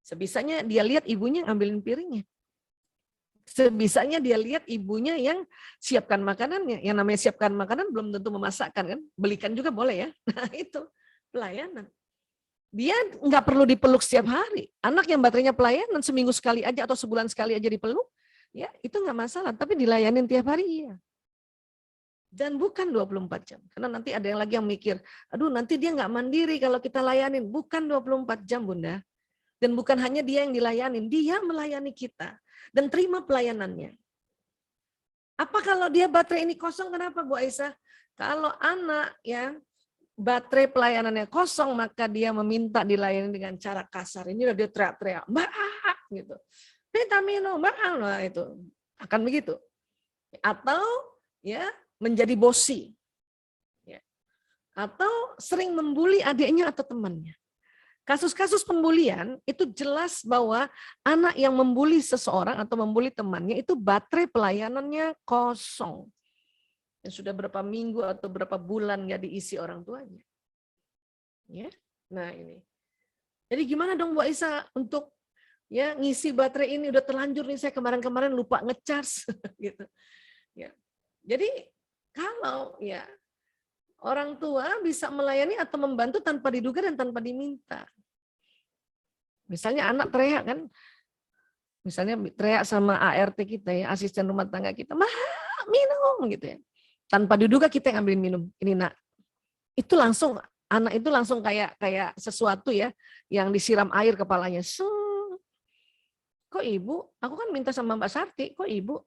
B: Sebisanya dia lihat ibunya ngambilin piringnya. Sebisanya dia lihat ibunya yang siapkan makanannya. Yang namanya siapkan makanan belum tentu memasakkan kan. Belikan juga boleh ya. Nah itu pelayanan. Dia nggak perlu dipeluk setiap hari. Anak yang baterainya pelayanan seminggu sekali aja atau sebulan sekali aja dipeluk. Ya itu nggak masalah. Tapi dilayanin tiap hari ya. Dan bukan 24 jam. Karena nanti ada yang lagi yang mikir. Aduh nanti dia nggak mandiri kalau kita layanin. Bukan 24 jam Bunda. Dan bukan hanya dia yang dilayanin. Dia melayani kita. Dan terima pelayanannya. Apa kalau dia baterai ini kosong? Kenapa Bu Aisyah? Kalau anak ya baterai pelayanannya kosong, maka dia meminta dilayani dengan cara kasar. Ini udah dia teriak-teriak, Mbak, gitu. Minta minum, Mbak, nah, itu akan begitu. Atau ya menjadi bosi, ya. Atau sering membuli adiknya atau temannya. Kasus-kasus pembulian itu jelas bahwa anak yang membuli seseorang atau membuli temannya itu baterai pelayanannya kosong. Yang sudah berapa minggu atau berapa bulan nggak diisi orang tuanya. Ya, nah ini. Jadi gimana dong Bu Aisyah untuk ya ngisi baterai ini udah terlanjur nih saya kemarin-kemarin lupa ngecharge gitu. Ya. Jadi kalau ya orang tua bisa melayani atau membantu tanpa diduga dan tanpa diminta. Misalnya anak teriak kan, misalnya teriak sama ART kita ya, asisten rumah tangga kita, "Ma, minum," gitu ya. Tanpa diduga kita yang ambilin minum. Ini nak, itu langsung anak itu langsung kayak sesuatu ya, yang disiram air kepalanya. Kok ibu? Aku kan minta sama Mbak Sarti, kok ibu?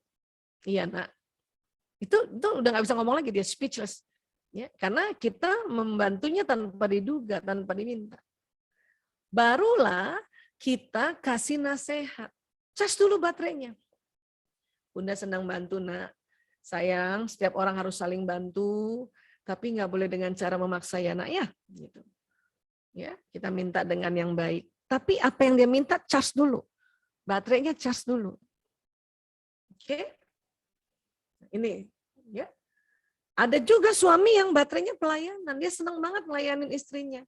B: Iya nak. Itu udah nggak bisa ngomong lagi, dia speechless. Ya, karena kita membantunya tanpa diduga, tanpa diminta. Barulah kita kasih nasihat. Cas dulu baterainya. Bunda senang bantu nak. Sayang, setiap orang harus saling bantu, tapi nggak boleh dengan cara memaksa ya nak ya. Gitu. Ya, kita minta dengan yang baik. Tapi apa yang dia minta, cas dulu. Baterainya cas dulu. Oke? Ini, ya. Ada juga suami yang baterainya pelayanan, dia senang banget melayanin istrinya.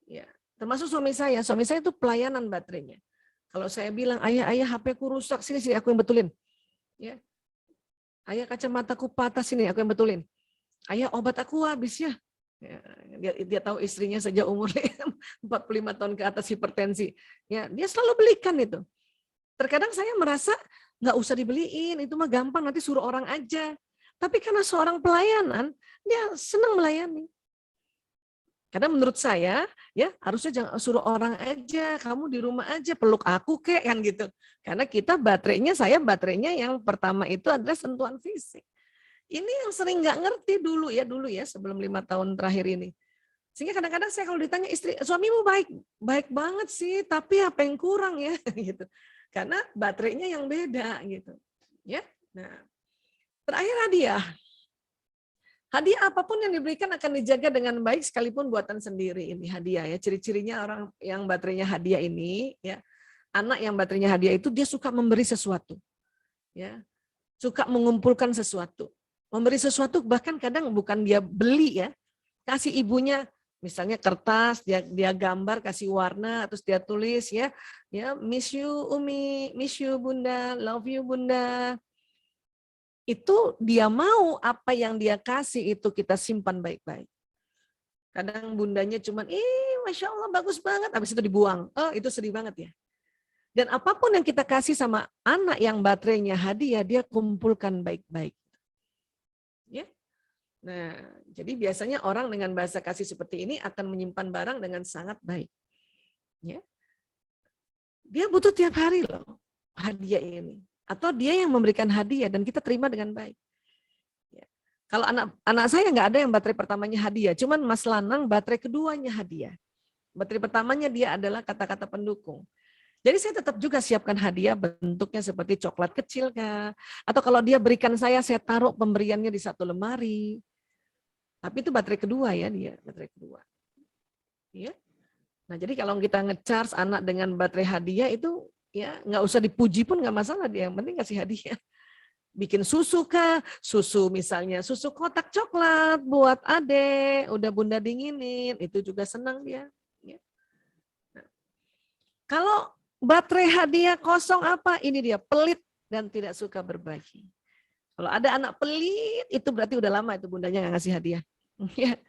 B: Ya. Termasuk suami saya itu pelayanan baterainya. Kalau saya bilang, ayah HP ku rusak, sini aku yang betulin. Ya. Ayah kacamataku patah, sini aku yang betulin. Ayah obat aku habis ya. Dia tahu istrinya sejak umur 45 tahun ke atas hipertensi. Ya, dia selalu belikan itu. Terkadang saya merasa nggak usah dibeliin, itu mah gampang, nanti suruh orang aja. Tapi karena seorang pelayanan, dia senang melayani. Karena menurut saya, ya harusnya jangan suruh orang aja, kamu di rumah aja, peluk aku kek, kan gitu. Karena kita saya baterainya yang pertama itu adalah sentuhan fisik. Ini yang sering nggak ngerti dulu ya sebelum 5 tahun terakhir ini. Sehingga kadang-kadang saya kalau ditanya istri, suamimu baik banget sih, tapi apa yang kurang ya, gitu. Karena baterainya yang beda gitu. Ya, nah terakhir hadiah. Hadiah apapun yang diberikan akan dijaga dengan baik sekalipun buatan sendiri. Ini hadiah ya. Ciri-cirinya orang yang baterainya hadiah ini ya. Anak yang baterainya hadiah itu dia suka memberi sesuatu. Ya. Suka mengumpulkan sesuatu. Memberi sesuatu bahkan kadang bukan dia beli ya. Kasih ibunya misalnya kertas, dia gambar kasih warna terus dia tulis ya. Ya, miss you Umi, miss you Bunda, love you Bunda. Itu dia mau apa yang dia kasih itu kita simpan baik-baik. Kadang bundanya cuman, Masya Allah bagus banget, habis itu dibuang. Oh itu sedih banget ya. Dan apapun yang kita kasih sama anak yang baterainya hadiah, dia kumpulkan baik-baik. Ya. Nah, jadi biasanya orang dengan bahasa kasih seperti ini akan menyimpan barang dengan sangat baik. Ya. Dia butuh tiap hari loh hadiah ini. Atau dia yang memberikan hadiah dan kita terima dengan baik. Ya. Kalau anak saya nggak ada yang baterai pertamanya hadiah, cuman Mas Lanang baterai keduanya hadiah. Baterai pertamanya dia adalah kata-kata pendukung. Jadi saya tetap juga siapkan hadiah bentuknya seperti coklat kecil kah? Atau kalau dia berikan saya taruh pemberiannya di satu lemari. Tapi itu baterai kedua ya dia, baterai kedua. Ya. Nah jadi kalau kita nge-charge anak dengan baterai hadiah itu ya nggak usah dipuji pun nggak masalah, dia yang penting kasih hadiah. Bikin susu kah? Susu misalnya, susu kotak coklat buat adek, udah bunda dinginin, itu juga senang dia. Ya. Nah, kalau baterai hadiah kosong apa? Ini dia, pelit dan tidak suka berbagi. Kalau ada anak pelit, itu berarti udah lama itu bundanya nggak ngasih hadiah. Ya.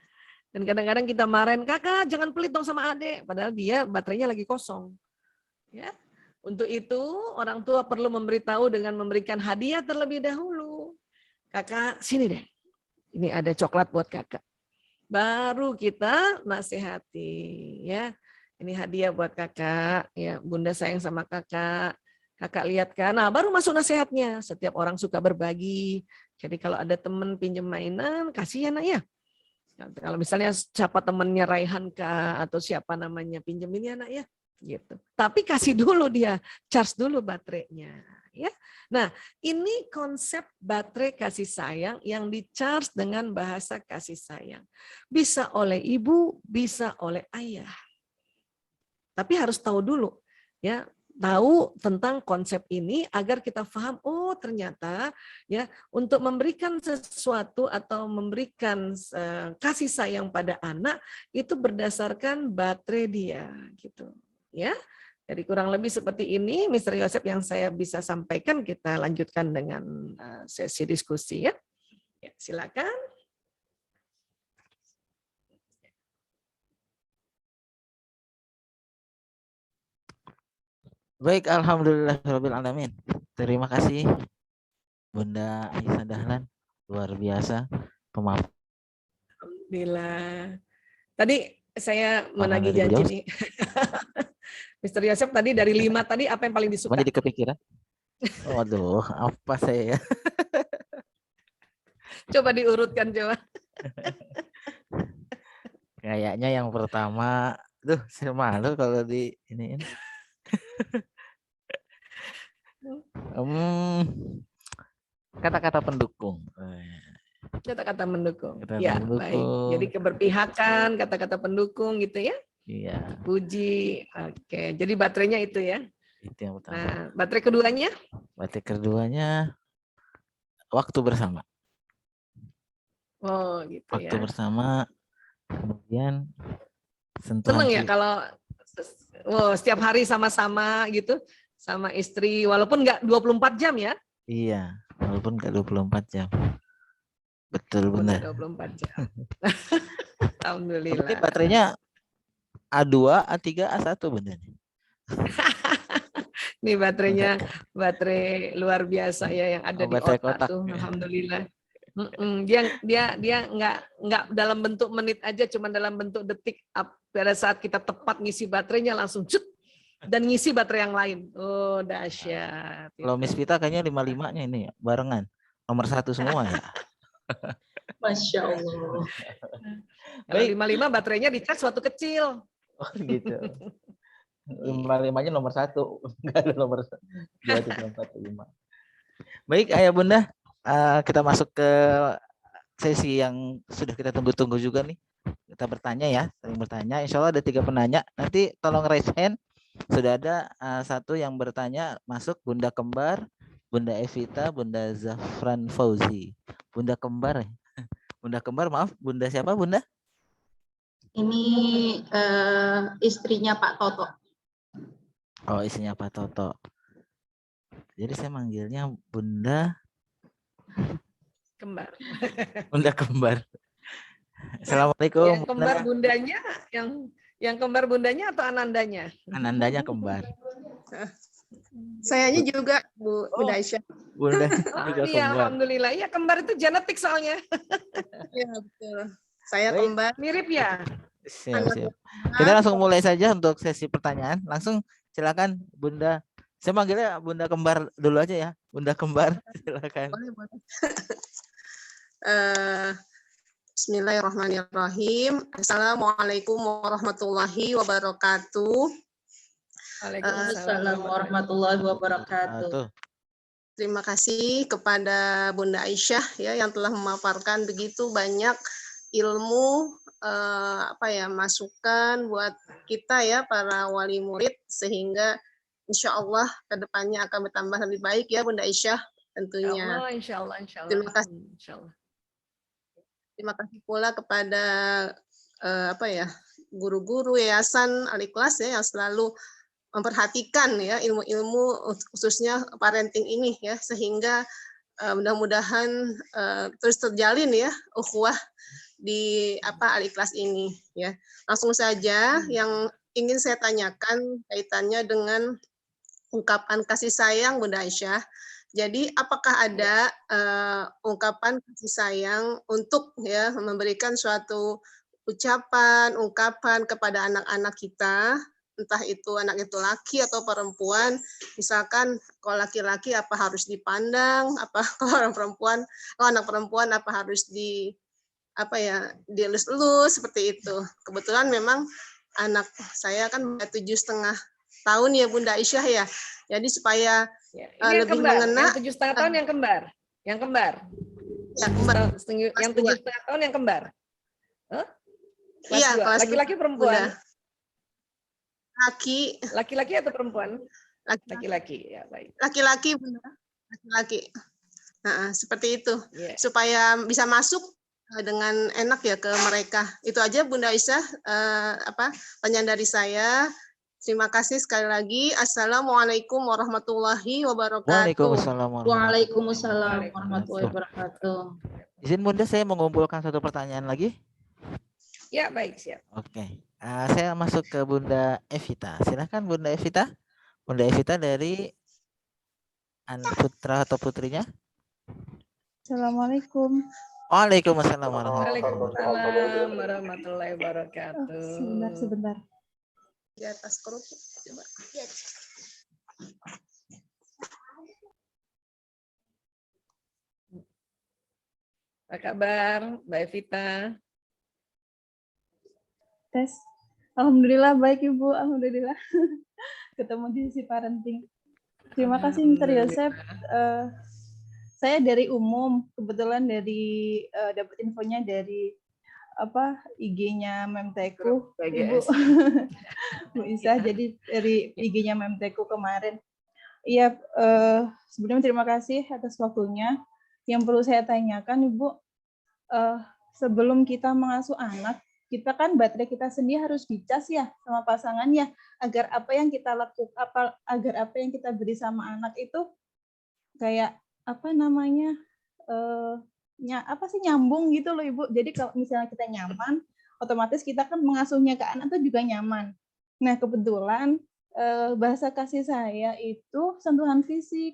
B: Dan kadang-kadang kita marahin, kakak jangan pelit dong sama adek, padahal dia baterainya lagi kosong. Ya. Untuk itu orang tua perlu memberitahu dengan memberikan hadiah terlebih dahulu. Kakak sini deh, ini ada coklat buat kakak. Baru kita nasihati ya. Ini hadiah buat kakak, ya bunda sayang sama kakak. Kakak lihat kan, nah baru masuk nasihatnya. Setiap orang suka berbagi. Jadi kalau ada teman pinjam mainan, kasih ya nak ya. Kalau misalnya siapa temannya Raihan kah atau siapa namanya pinjemin ya nak ya. Gitu. Tapi kasih dulu dia, charge dulu baterainya, ya. Nah, ini konsep baterai kasih sayang yang di-charge dengan bahasa kasih sayang. Bisa oleh ibu, bisa oleh ayah. Tapi harus tahu dulu, ya, tahu tentang konsep ini agar kita paham, oh ternyata ya untuk memberikan sesuatu atau memberikan kasih sayang pada anak itu berdasarkan baterai dia, gitu. Ya, jadi kurang lebih seperti ini, Mr. Yosep yang saya bisa sampaikan. Kita lanjutkan dengan sesi diskusi ya. Ya, silakan.
A: Baik, alhamdulillahirabbil alamin. Terima kasih Bunda Aisyah Dahlan, luar biasa pemaparan.
B: Alhamdulillah. Tadi saya menagih janji nih. Mr. Yosep tadi dari 5 tadi apa yang paling disuka?
A: Jadi kepikiran. Waduh, apa saya?
B: Coba diurutkan coba.
A: Kayaknya yang pertama, saya malu kalau di ini. Kata-kata pendukung.
B: Kata-kata mendukung. Ya, baik. Jadi keberpihakan, kata-kata pendukung gitu ya.
A: Iya.
B: Puji. Oke, jadi baterainya itu ya.
A: Itu yang pertama.
B: Nah, baterai keduanya?
A: Baterai keduanya waktu bersama.
B: Oh, gitu ya.
A: Waktu bersama, kemudian sentuhan.
B: Seneng ya kalau setiap hari sama-sama gitu sama istri, walaupun nggak 24 jam ya?
A: Iya, walaupun nggak 24 jam. Betul benar.
B: 24 jam. Alhamdulillah.
A: Berarti baterainya A2, A3, A1 benar.
B: Ini baterainya baterai luar biasa ya yang ada di otak tuh. Alhamdulillah. Dia nggak dalam bentuk menit aja, cuma dalam bentuk detik. Pada saat kita tepat ngisi baterainya langsung cut dan ngisi baterai yang lain. Oh, dahsyat.
A: Kalau Miss Vita kayaknya 55-nya ini barengan. Nomor 1 semua ya.
F: Masya Allah.
B: Kalau 55 baterainya dicas waktu kecil.
A: Oh gitu. 55-nya nomor 1. Enggak ada nomor 2, 3, 4, 5. Baik, Ayah Bunda. Kita masuk ke sesi yang sudah kita tunggu-tunggu juga nih. Kita bertanya ya, saling bertanya. Insya Allah ada 3 penanya. Nanti tolong raise hand. Sudah ada 1 yang bertanya masuk, Bunda Kembar, Bunda Evita, Bunda Zafran Fauzi. Bunda Kembar. Bunda Kembar, maaf, Bunda siapa Bunda?
F: Ini istrinya Pak Toto.
A: Oh, istrinya Pak Toto. Jadi saya manggilnya Bunda
B: Kembar.
A: Bunda Kembar. Assalamualaikum.
B: Yang kembar bundanya, yang kembar bundanya atau anandanya?
A: Anandanya kembar.
G: Sayanya juga Bunda Aisyah.
A: Bunda juga
B: iya,
A: kembar.
B: alhamdulillah. Iya, kembar itu genetik soalnya.
G: Iya, betul. Saya kembar.
B: Mirip ya?
A: Siap. Kita langsung mulai saja untuk sesi pertanyaan. Langsung Silakan Bunda. Saya manggilnya Bunda Kembar dulu aja ya. Bunda Kembar, silakan.
G: Boleh. Bismillahirrahmanirrahim. Assalamualaikum warahmatullahi wabarakatuh.
B: Waalaikumsalam
F: warahmatullahi wabarakatuh.
G: Terima kasih kepada Bunda Aisyah ya yang telah memaparkan begitu banyak ilmu masukan buat kita ya para wali murid, sehingga insya Allah kedepannya akan bertambah lebih baik ya Bunda Aisyah tentunya.
B: Insya Allah.
G: Terima kasih. Terima kasih pula kepada guru-guru Yayasan Al-Ikhlas ya yang selalu memperhatikan ya ilmu-ilmu khususnya parenting ini ya, sehingga mudah-mudahan terus terjalin ya ukhuwah di Al-Ikhlas ini ya. Langsung saja yang ingin saya tanyakan kaitannya dengan ungkapan kasih sayang Bunda Aisyah. Jadi apakah ada ungkapan kasih sayang untuk ya memberikan suatu ungkapan kepada anak-anak kita, entah itu anak itu laki atau perempuan, misalkan kalau laki-laki apa harus dipandang, kalau anak perempuan apa harus dielus-elus seperti itu. Kebetulan memang anak saya kan 7,5 tahun ya Bunda Aisyah ya. Jadi supaya lebih mengena.
B: Yang 7,5 tahun yang kembar.
G: Ya, kembar.
B: Yang 7,5 tahun yang kembar.
G: Iya,
B: laki-laki perempuan.
G: Laki-laki
B: atau perempuan? Laki-laki, ya baik.
G: Laki-laki, Bunda. Laki-laki. Nah, seperti itu.
B: Yeah.
G: Supaya bisa masuk dengan enak ya ke mereka. Itu aja Bunda Aisyah pertanyaan dari saya. Terima kasih sekali lagi. Assalamualaikum warahmatullahi wabarakatuh.
F: Waalaikumsalam warahmatullahi wabarakatuh.
A: Izin Bunda, saya mengumpulkan satu pertanyaan lagi.
B: Ya, baik, siap.
A: Oke. Saya masuk ke Bunda Evita. Silakan Bunda Evita. Bunda Evita dari anak putra atau putrinya.
H: Assalamualaikum.
A: Waalaikumsalam
B: warahmatullahi wabarakatuh.
H: Sebentar.
G: Di atas kerupuk. Coba.
B: Apa kabar, Mbak Evita?
H: Tes. Alhamdulillah baik Ibu, alhamdulillah. Ketemu di sisi parenting. Terima kasih Mr. Yosef. Saya dari umum, kebetulan dari dapat infonya dari IG-nya Memteku, Ibu. Bu Isa, jadi dari IG-nya Memteku kemarin. Iya, sebelumnya terima kasih atas waktunya. Yang perlu saya tanyakan, Ibu, sebelum kita mengasuh anak, kita kan baterai kita sendiri harus dicas ya sama pasangannya, agar apa yang kita lakukan, agar apa yang kita beri sama anak itu kayak nyambung gitu loh Ibu. Jadi kalau misalnya kita nyaman, otomatis kita kan mengasuhnya ke anak itu juga nyaman. Nah kebetulan bahasa kasih saya itu sentuhan fisik.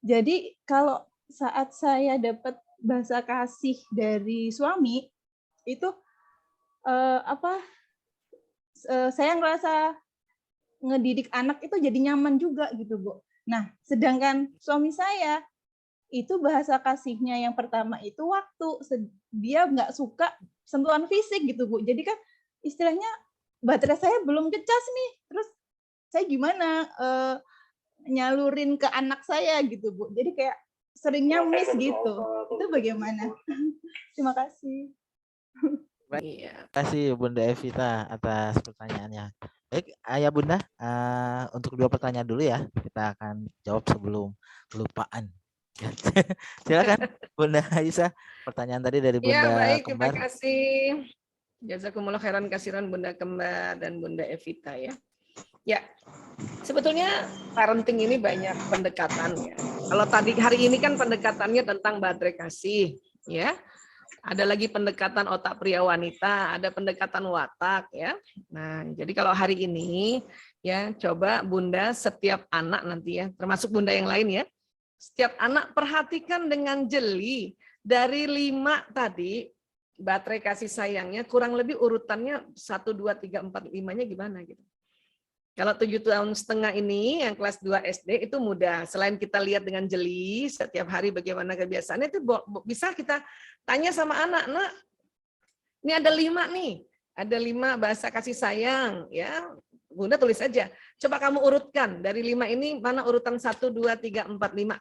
H: Jadi kalau saat saya dapat bahasa kasih dari suami itu saya ngerasa ngedidik anak itu jadi nyaman juga gitu Bu. Nah sedangkan suami saya itu bahasa kasihnya yang pertama itu waktu, dia nggak suka sentuhan fisik gitu Bu. Jadi kan istilahnya baterai saya belum kecas nih, terus saya gimana nyalurin ke anak saya gitu Bu. Jadi kayak seringnya miss gitu. Itu bagaimana? Terima kasih.
A: Terima kasih Bunda Evita atas pertanyaannya. Baik, Ayah Bunda, untuk 2 pertanyaan dulu ya. Kita akan jawab sebelum kelupaan. Silakan Bunda Aisyah, pertanyaan tadi dari Bunda
B: ya, baik,
A: Kembar.
B: Terima kasih. Jazakumullah khairan kasiran Bunda Kembar dan Bunda Evita ya. Ya, sebetulnya parenting ini banyak pendekatannya. Kalau tadi hari ini kan pendekatannya tentang baterai kasih, ya. Ada lagi pendekatan otak pria wanita, ada pendekatan watak, ya. Nah, jadi kalau hari ini, ya, coba Bunda setiap anak nanti ya, termasuk Bunda yang lain ya, setiap anak perhatikan dengan jeli dari 5 tadi baterai kasih sayangnya kurang lebih urutannya 1, 2, 3, 4, 5-nya gimana gitu. Kalau 7,5 tahun ini yang kelas 2 SD itu mudah. Selain kita lihat dengan jeli setiap hari bagaimana kebiasaannya, itu bisa kita tanya sama anak, "Nak, ini ada 5 nih. Ada 5 bahasa kasih sayang." Ya, Bunda tulis aja. Coba kamu urutkan dari 5 ini mana urutan 1, 2, 3, 4, 5.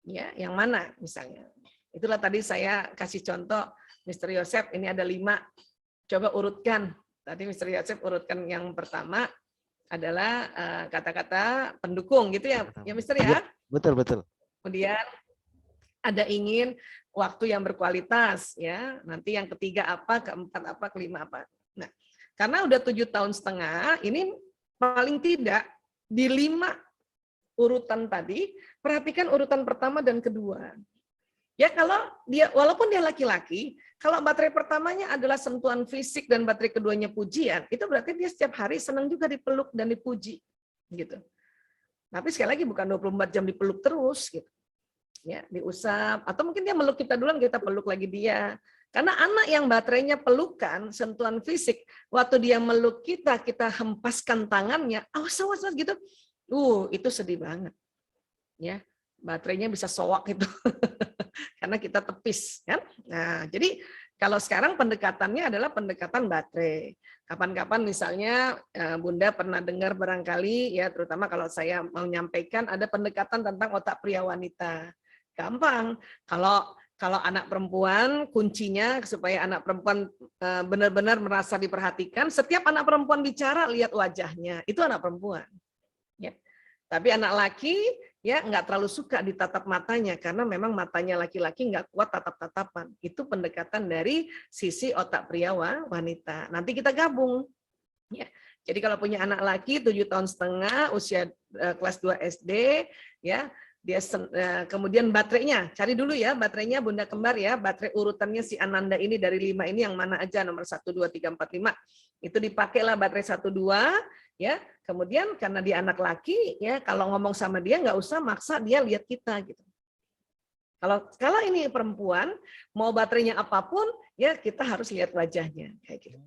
B: Ya, yang mana misalnya. Itulah tadi saya kasih contoh Mr. Yosef, ini ada 5. Coba urutkan. Tadi Mr. Yosef urutkan yang pertama adalah kata-kata pendukung gitu ya, Mister ya?
A: Betul, betul.
B: Kemudian ada ingin waktu yang berkualitas ya. Nanti yang ketiga apa, keempat apa, kelima apa. Nah, karena udah 7,5 tahun, ini paling tidak di 5 urutan tadi, perhatikan urutan pertama dan kedua. Ya, kalau dia walaupun dia laki-laki, kalau baterai pertamanya adalah sentuhan fisik dan baterai keduanya pujian, itu berarti dia setiap hari senang juga dipeluk dan dipuji, gitu. Tapi sekali lagi bukan 24 jam dipeluk terus, gitu. Ya, diusap atau mungkin dia meluk kita duluan, kita peluk lagi dia. Karena anak yang baterainya pelukan, sentuhan fisik, waktu dia meluk kita, kita hempaskan tangannya, awas gitu. Itu sedih banget. Ya, baterainya bisa soak itu. Karena kita tepis kan. Nah, jadi kalau sekarang pendekatannya adalah pendekatan baterai. Kapan-kapan misalnya Bunda pernah dengar barangkali ya, terutama kalau saya mau menyampaikan ada pendekatan tentang otak pria wanita. Gampang. Kalau anak perempuan, kuncinya supaya anak perempuan benar-benar merasa diperhatikan, setiap anak perempuan bicara lihat wajahnya, itu anak perempuan. Ya. Tapi anak laki ya nggak terlalu suka ditatap matanya karena memang matanya laki-laki nggak kuat tatap-tatapan. Itu pendekatan dari sisi otak pria wanita. Nanti kita gabung. Ya. Jadi kalau punya anak laki 7,5 tahun, usia kelas 2 SD, ya dia kemudian baterainya, cari dulu ya baterainya Bunda Kembar ya, baterai urutannya si Ananda ini dari 5 ini yang mana aja, nomor 1, 2, 3, 4, 5. Itu dipakailah baterai 1, 2, ya. Kemudian karena dia anak laki, ya kalau ngomong sama dia nggak usah maksa dia lihat kita gitu. Kalau ini perempuan, mau baterainya apapun, ya kita harus lihat wajahnya kayak gitu.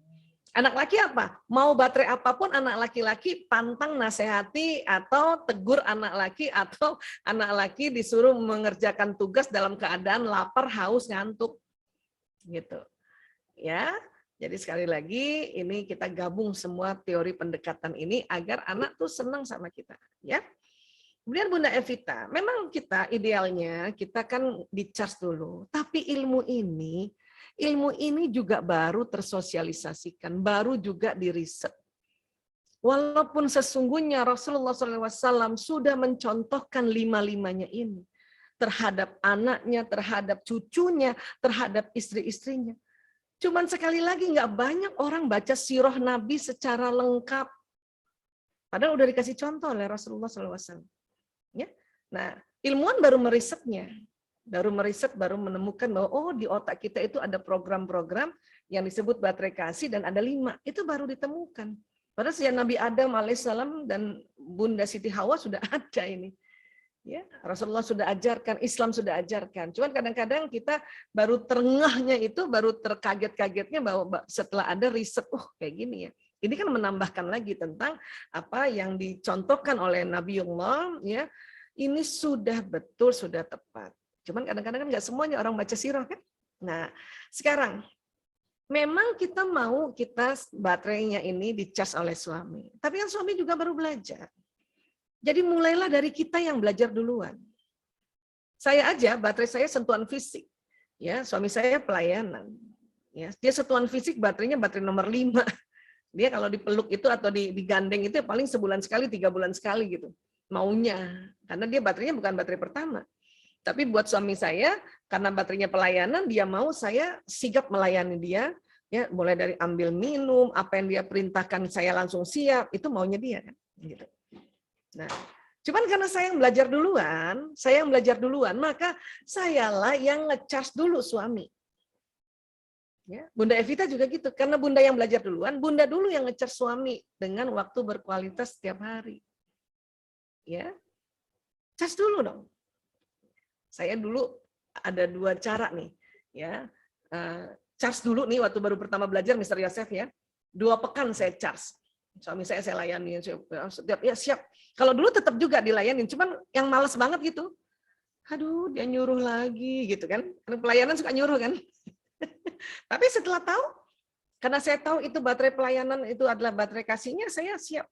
B: Anak laki apa? Mau baterai apapun anak laki-laki pantang nasihati atau tegur anak laki atau anak laki disuruh mengerjakan tugas dalam keadaan lapar, haus, ngantuk. Gitu. Ya. Jadi sekali lagi ini kita gabung semua teori pendekatan ini agar anak tuh senang sama kita, ya. Kemudian Bunda Evita, memang kita idealnya kita kan di-charge dulu, tapi ilmu ini juga baru tersosialisasikan, baru juga diriset. Walaupun sesungguhnya Rasulullah SAW sudah mencontohkan 5-5-nya ini terhadap anaknya, terhadap cucunya, terhadap istri-istrinya. Cuman sekali lagi nggak banyak orang baca sirah Nabi secara lengkap. Padahal udah dikasih contoh oleh Rasulullah SAW. Ya? Nah, ilmuwan baru merisetnya. Baru menemukan bahwa di otak kita itu ada program-program yang disebut baterai kasih dan ada 5. Itu baru ditemukan. Padahal sejak Nabi Adam alaihissalam dan Bunda Siti Hawa sudah ada ini. Ya, Rasulullah sudah ajarkan, Islam sudah ajarkan. Cuman kadang-kadang kita baru terengahnya itu, baru terkaget-kagetnya bahwa setelah ada riset, kayak gini ya. Ini kan menambahkan lagi tentang apa yang dicontohkan oleh Nabiullah, ya. Ini sudah betul, sudah tepat. Cuman kadang-kadang kan nggak semuanya orang baca sirah kan. Nah, sekarang memang kita mau baterainya ini dicas oleh suami. Tapi kan suami juga baru belajar. Jadi mulailah dari kita yang belajar duluan. Saya aja, baterai saya sentuhan fisik. Ya, suami saya pelayanan. Ya, dia sentuhan fisik baterainya baterai nomor 5. Dia kalau dipeluk itu atau digandeng itu paling sebulan sekali, 3 bulan sekali gitu. Maunya. Karena dia baterainya bukan baterai pertama. Tapi buat suami saya, karena baterainya pelayanan, dia mau saya sigap melayani dia. Ya, mulai dari ambil minum, apa yang dia perintahkan saya langsung siap, itu maunya dia kan. Gitu. Nah, cuman karena saya yang belajar duluan, maka sayalah yang nge-charge dulu suami. Ya, Bunda Evita juga gitu, karena Bunda yang belajar duluan, Bunda dulu yang nge-charge suami dengan waktu berkualitas setiap hari. Ya, charge dulu dong. Saya dulu ada 2 cara nih, ya. Charge dulu nih waktu baru pertama belajar Mr. Yosef ya. 2 pekan saya charge. Suami saya layanin setiap ya siap. Kalau dulu tetap juga dilayanin, cuman yang males banget gitu. Aduh, dia nyuruh lagi gitu kan. Karena pelayanan suka nyuruh kan. Tapi setelah tahu, karena saya tahu itu baterai pelayanan itu adalah baterai kasihnya, saya siap.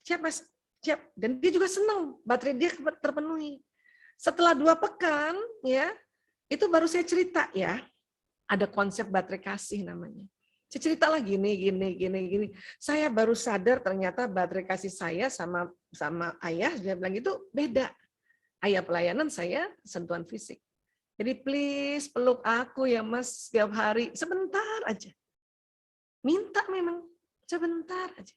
B: Siap Mas, siap. Dan dia juga senang, baterai dia terpenuhi. Setelah 2 pekan, ya, itu baru saya cerita ya. Ada konsep baterai kasih namanya. Saya cerita lah gini. Saya baru sadar ternyata baterai kasih saya sama ayah, dia bilang itu beda. Ayah pelayanan, saya sentuhan fisik. Jadi please peluk aku ya Mas setiap hari, sebentar aja. Minta memang, sebentar aja.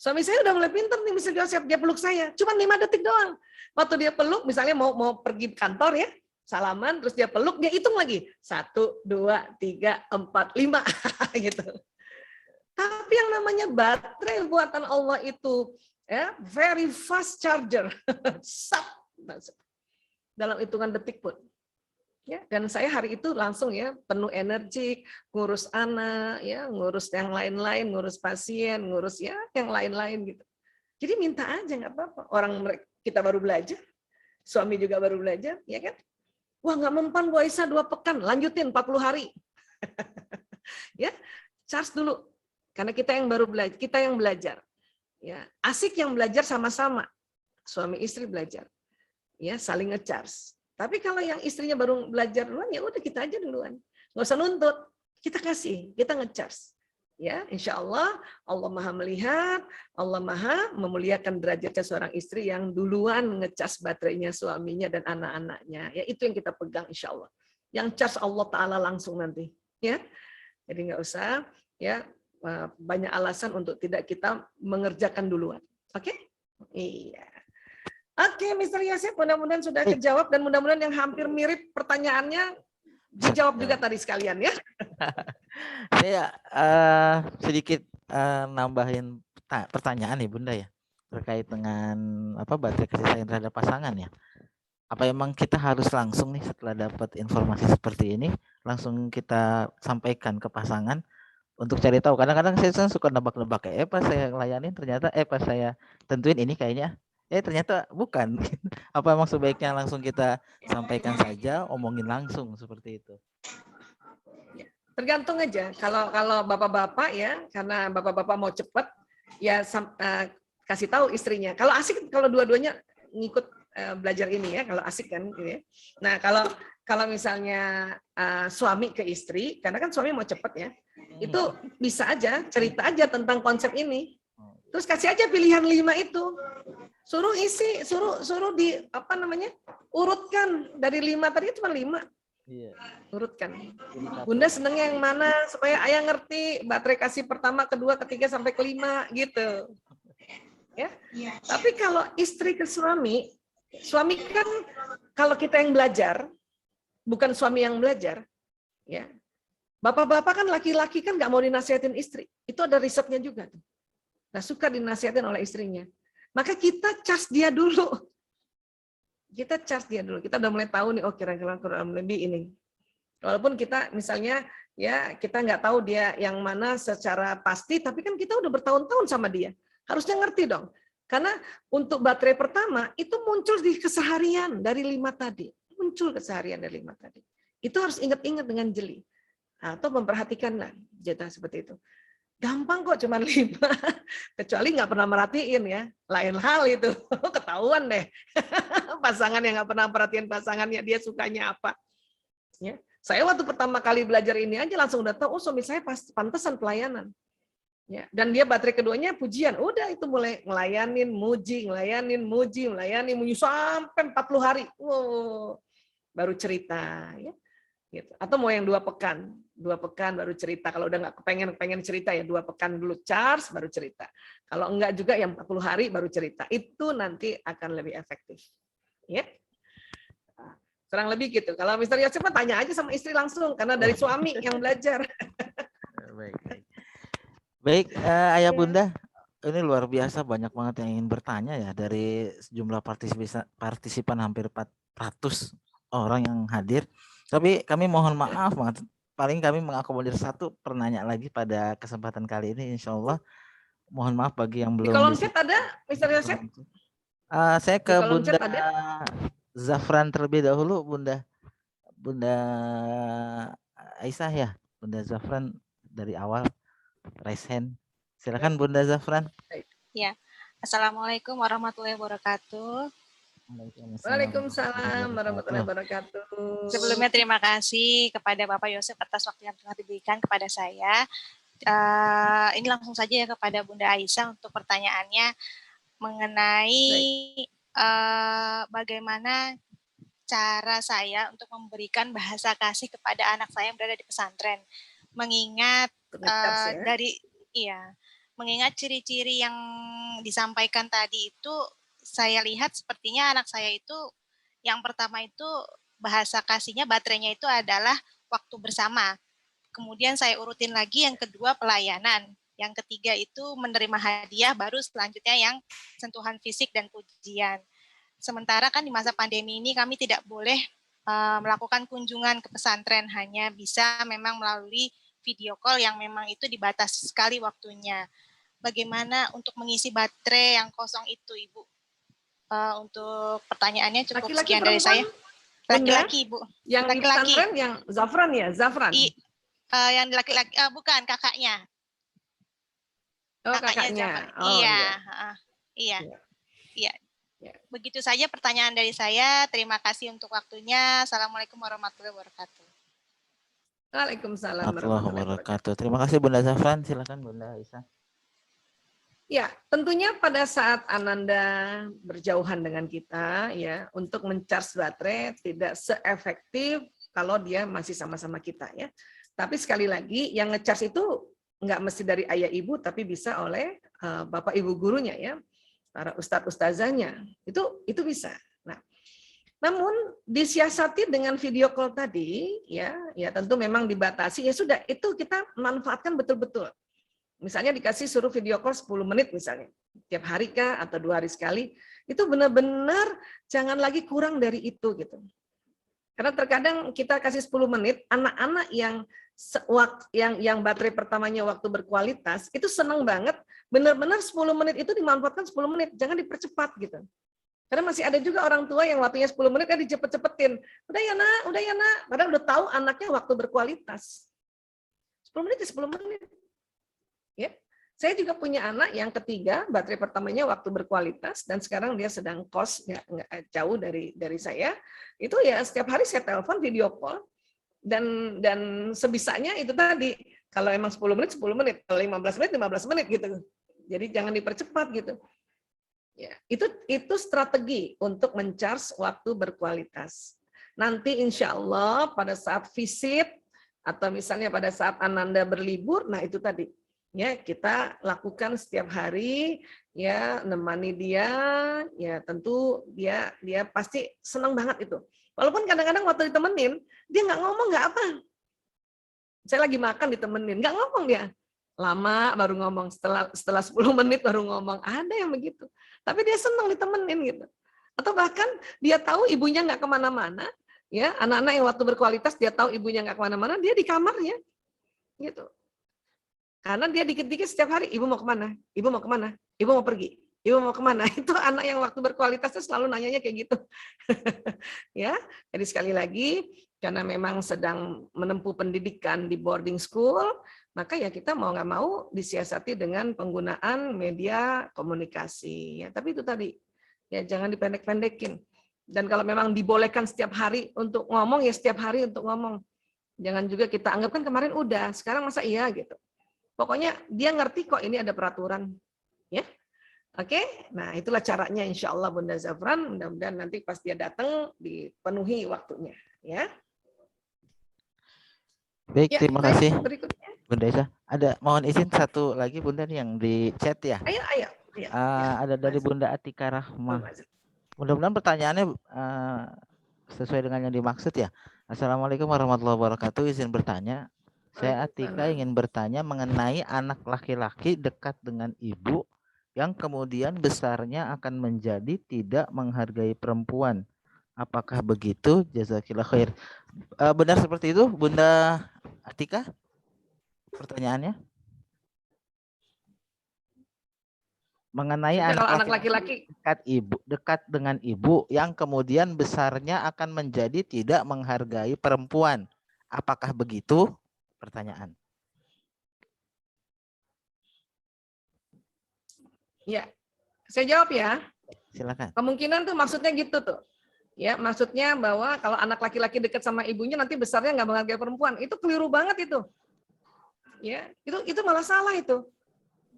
B: Suami saya udah mulai pintar nih, misalnya siap dia peluk saya, cuma 5 detik doang. Waktu dia peluk, misalnya mau pergi kantor ya, salaman, terus dia peluk, dia hitung lagi. 1, 2, 3, 4, 5 gitu. Tapi yang namanya baterai buatan Allah itu ya very fast charger. Dalam hitungan detik pun. Ya, dan saya hari itu langsung ya penuh energi, ngurus anak, ya, ngurus yang lain-lain, ngurus pasien, ngurus ya yang lain-lain gitu. Jadi minta aja nggak apa-apa. Orang kita baru belajar, suami juga baru belajar, ya kan? Wah nggak mempan Bu Aisyah 2 pekan, lanjutin 40 hari. Ya, charge dulu. Karena kita yang baru belajar, kita yang belajar. Ya, asik yang belajar sama-sama. Suami istri belajar. Ya, saling nge-charge. Tapi kalau yang istrinya baru belajar duluan, ya udah kita aja duluan. Nggak usah nuntut. Kita kasih, kita nge-charge. Ya, insya Allah, Allah Maha melihat, Allah Maha memuliakan derajatnya seorang istri yang duluan nge-charge baterainya suaminya dan anak-anaknya. Ya, itu yang kita pegang insya Allah. Yang charge Allah Ta'ala langsung nanti. Ya, jadi nggak usah ya banyak alasan untuk tidak kita mengerjakan duluan. Oke? Iya. Oke, Mr. Yasir, mudah-mudahan sudah kejawab dan mudah-mudahan yang hampir mirip pertanyaannya dijawab juga tadi sekalian ya.
A: Saya sedikit nambahin pertanyaan nih Bunda ya terkait dengan baterai kasih sayang terhadap pasangan ya. Apa emang kita harus langsung nih setelah dapat informasi seperti ini langsung kita sampaikan ke pasangan untuk cari tahu? Kadang-kadang saya suka nebak-nebak pas saya ngelayanin ternyata pas saya tentuin ini kayaknya ternyata bukan. Apa emang sebaiknya langsung kita sampaikan saja, omongin langsung seperti itu?
B: Tergantung aja. Kalau bapak-bapak ya, karena bapak-bapak mau cepat, ya kasih tahu istrinya. Kalau asik, kalau dua-duanya ngikut belajar ini ya, kalau asik kan. Gitu ya. Nah kalau misalnya suami ke istri, karena kan suami mau cepat ya, itu bisa aja cerita aja tentang konsep ini. Terus kasih aja pilihan 5 itu. Suruh isi, suruh di urutkan dari 5 tadi cuma 5. Iya. Urutkan. Bunda senengnya yang mana supaya ayah ngerti baterai kasih pertama, kedua, ketiga sampai ke-5 gitu. Ya. Tapi kalau istri ke suami kan kalau kita yang belajar, bukan suami yang belajar, ya. Bapak-bapak kan laki-laki kan nggak mau dinasihatin istri. Itu ada risetnya juga. Nggak suka dinasihatin oleh istrinya. Maka kita charge dia dulu. Kita charge dia dulu. Kita udah mulai tahu nih, oh kira-kira kurang lebih ini. Walaupun kita misalnya ya kita nggak tahu dia yang mana secara pasti, tapi kan kita udah bertahun-tahun sama dia. Harusnya ngerti dong. Karena untuk baterai pertama itu muncul di keseharian dari 5 tadi. Muncul keseharian dari 5 tadi. Itu harus ingat-ingat dengan jeli. Atau memperhatikanlah jatah seperti itu. Gampang kok, cuma 5. Kecuali nggak pernah merhatiin ya. Lain hal itu. Ketahuan deh. Pasangan yang nggak pernah perhatiin pasangannya, dia sukanya apa. Ya. Saya waktu pertama kali belajar ini aja langsung udah tahu, oh suami saya pantesan pelayanan. Ya. Dan dia baterai keduanya pujian. Udah itu mulai ngelayanin, muji, sampai 40 hari. Wow. Baru cerita. Ya. Gitu. Atau mau yang 2 pekan baru cerita. Kalau udah nggak pengen cerita ya 2 pekan dulu charge baru cerita. Kalau enggak juga yang 40 hari baru cerita. Itu nanti akan lebih efektif. Ya. Kurang lebih gitu. Kalau Mr. Yosef tanya aja sama istri langsung karena dari suami yang belajar.
A: Baik, Ayah Bunda, ini luar biasa banyak banget yang ingin bertanya ya dari sejumlah partisipan hampir 400 orang yang hadir. Tapi kami mohon maaf banget, paling kami mengakomodir 1 pertanyaan lagi pada kesempatan kali ini insya Allah. Mohon maaf bagi yang
B: Di
A: belum
B: kolom chat ada, Mr. Yosef?
A: Saya
B: Di
A: ke
B: kolom
A: Bunda
B: chat ada?
A: Zafran terlebih dahulu, Bunda Aisyah ya. Bunda Zafran dari awal raise hand. Silakan Bunda Zafran.
I: Ya. Assalamualaikum warahmatullahi wabarakatuh.
B: Waalaikumsalam warahmatullahi wabarakatuh.
I: Sebelumnya terima kasih kepada Bapak Yosef atas waktu yang telah diberikan kepada saya. Ini langsung saja ya kepada Bunda Aisyah untuk pertanyaannya mengenai bagaimana cara saya untuk memberikan bahasa kasih kepada anak saya yang berada di pesantren, mengingat mengingat ciri-ciri yang disampaikan tadi itu, saya lihat sepertinya anak saya itu yang pertama itu bahasa kasihnya, baterainya itu adalah waktu bersama. Kemudian saya urutin lagi yang kedua pelayanan. Yang ketiga itu menerima hadiah, baru selanjutnya yang sentuhan fisik dan pujian. Sementara kan di masa pandemi ini kami tidak boleh melakukan kunjungan ke pesantren, hanya bisa memang melalui video call yang memang itu dibatasi sekali waktunya. Bagaimana untuk mengisi baterai yang kosong itu, Ibu? Untuk pertanyaannya cukup
B: laki-laki
I: sekian dari saya. Laki-laki, Ibu.
B: Yang di pesantren yang Zafran ya? Zafran?
I: Yang laki-laki, bukan, kakaknya.
B: Oh, kakaknya.
I: Oh, iya. Begitu saja pertanyaan dari saya. Terima kasih untuk waktunya. Assalamualaikum warahmatullahi wabarakatuh.
B: Waalaikumsalam
A: warahmatullahi wabarakatuh. Terima kasih Bunda Zafran. Silakan Bunda Aisyah.
B: Ya, tentunya pada saat Ananda berjauhan dengan kita, ya, untuk mencharge baterai tidak seefektif kalau dia masih sama-sama kita, ya. Tapi sekali lagi, yang ngecharge itu nggak mesti dari ayah ibu, tapi bisa oleh bapak ibu gurunya, ya, para ustadz ustazahnya, itu bisa. Nah, namun disiasati dengan video call tadi, ya tentu memang dibatasi, ya sudah, itu kita manfaatkan betul-betul. Misalnya dikasih suruh video call 10 menit misalnya, tiap hari kah atau 2 hari sekali, itu benar-benar jangan lagi kurang dari itu gitu. Karena terkadang kita kasih 10 menit, anak-anak yang baterai pertamanya waktu berkualitas, itu senang banget, benar-benar 10 menit itu dimanfaatkan 10 menit, jangan dipercepat gitu. Karena masih ada juga orang tua yang waktunya 10 menit kan dicepet-cepetin. Udah ya nak, padahal udah tahu anaknya waktu berkualitas. 10 menit ya 10 menit. Ya, saya juga punya anak yang ketiga, baterai pertamanya waktu berkualitas, dan sekarang dia sedang kos nggak jauh dari saya. Itu ya setiap hari saya telepon video call, dan sebisanya itu tadi, kalau emang 10 menit 10 menit, kalau 15 menit 15 menit gitu. Jadi jangan dipercepat gitu. Ya, itu strategi untuk mencharge waktu berkualitas. Nanti insya Allah pada saat visit atau misalnya pada saat Ananda berlibur, nah itu tadi. Ya, kita lakukan setiap hari, ya, nemani dia, ya tentu dia pasti senang banget itu. Walaupun kadang-kadang waktu ditemenin, dia nggak ngomong, nggak apa. Saya lagi makan ditemenin, nggak ngomong dia. Lama baru ngomong, setelah 10 menit baru ngomong. Ada yang begitu. Tapi dia senang ditemenin gitu. Atau bahkan dia tahu ibunya nggak kemana-mana, ya, anak-anak yang waktu berkualitas dia tahu ibunya nggak kemana-mana, dia di kamarnya, gitu. Karena dia dikit-dikit setiap hari, ibu mau kemana? Ibu mau kemana? Ibu mau pergi? Ibu mau kemana? Itu anak yang waktu berkualitas itu selalu nanyanya kayak gitu. Ya, jadi sekali lagi, karena memang sedang menempuh pendidikan di boarding school, maka ya kita mau nggak mau disiasati dengan penggunaan media komunikasi. Ya, tapi itu tadi, ya jangan dipendek-pendekin. Dan kalau memang dibolehkan setiap hari untuk ngomong, ya setiap hari untuk ngomong. Jangan juga kita anggap kan kemarin udah, sekarang masa iya gitu. Pokoknya dia ngerti kok ini ada peraturan, ya. Oke, nah itulah caranya insya Allah Bunda Zafran. Mudah-mudahan nanti pas dia datang dipenuhi waktunya, ya.
A: Baik,
B: ya,
A: terima kasih.
B: Berikutnya.
A: Bunda Aisyah, ada mohon izin satu lagi Bunda nih yang di chat ya.
B: Ayo. Ya,
A: ada dari Bunda Atika Rahmah. Mudah-mudahan pertanyaannya sesuai dengan yang dimaksud ya. Assalamualaikum warahmatullahi wabarakatuh. Izin bertanya. Saya Atika ingin bertanya mengenai anak laki-laki dekat dengan ibu yang kemudian besarnya akan menjadi tidak menghargai perempuan. Apakah begitu? Jazakillah khair. Benar seperti itu, Bunda Atika? Pertanyaannya? mengenai
B: Maksudnya kalau
A: anak
B: anak laki-laki
A: dekat dengan ibu yang kemudian besarnya akan menjadi tidak menghargai perempuan. Apakah begitu? Pertanyaan.
B: Ya, saya jawab ya.
A: Silakan.
B: Kemungkinan tuh maksudnya gitu tuh. Ya, maksudnya bahwa kalau anak laki-laki dekat sama ibunya nanti besarnya nggak menghargai perempuan. Itu keliru banget itu. Ya, itu malah salah itu.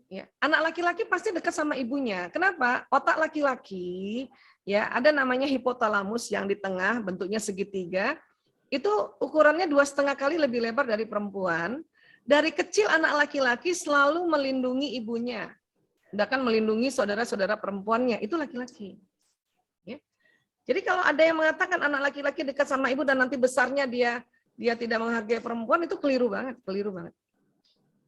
B: Ya, anak laki-laki pasti dekat sama ibunya. Kenapa? Otak laki-laki ya ada namanya hipotalamus yang di tengah bentuknya segitiga. Itu ukurannya 2,5 kali lebih lebar dari perempuan. Dari kecil anak laki-laki selalu melindungi ibunya. Bahkan melindungi saudara-saudara perempuannya, itu laki-laki. Ya. Jadi kalau ada yang mengatakan anak laki-laki dekat sama ibu dan nanti besarnya dia tidak menghargai perempuan, itu keliru banget.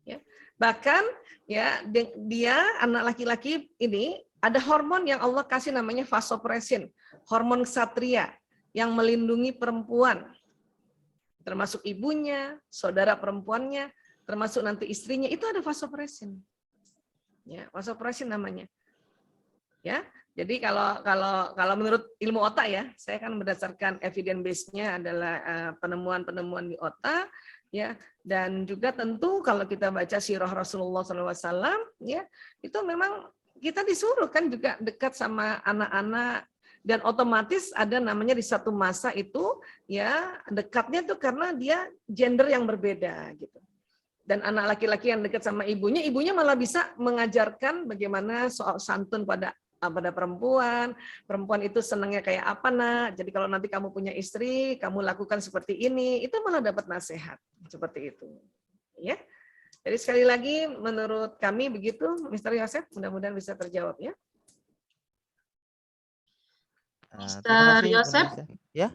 B: Ya. Bahkan ya dia anak laki-laki ini ada hormon yang Allah kasih namanya vasopressin, hormon ksatria yang melindungi perempuan, termasuk ibunya, saudara perempuannya, termasuk nanti istrinya, itu ada vasopressin. Ya, vasopressin namanya. Ya, jadi kalau menurut ilmu otak ya, saya kan berdasarkan evidence base-nya adalah penemuan-penemuan di otak, ya, dan juga tentu kalau kita baca sirah Rasulullah SAW, ya, itu memang kita disuruh kan juga dekat sama anak-anak dan otomatis ada namanya di satu masa itu, ya, dekatnya tuh karena dia gender yang berbeda gitu. Dan anak laki-laki yang dekat sama ibunya malah bisa mengajarkan bagaimana soal santun pada perempuan itu senangnya kayak apa nak, jadi kalau nanti kamu punya istri, kamu lakukan seperti ini, itu malah dapat nasihat, seperti itu. Ya. Jadi sekali lagi, menurut kami begitu, Mr. Yosef, mudah-mudahan bisa terjawab ya.
F: Mr. Yosef,
A: ya.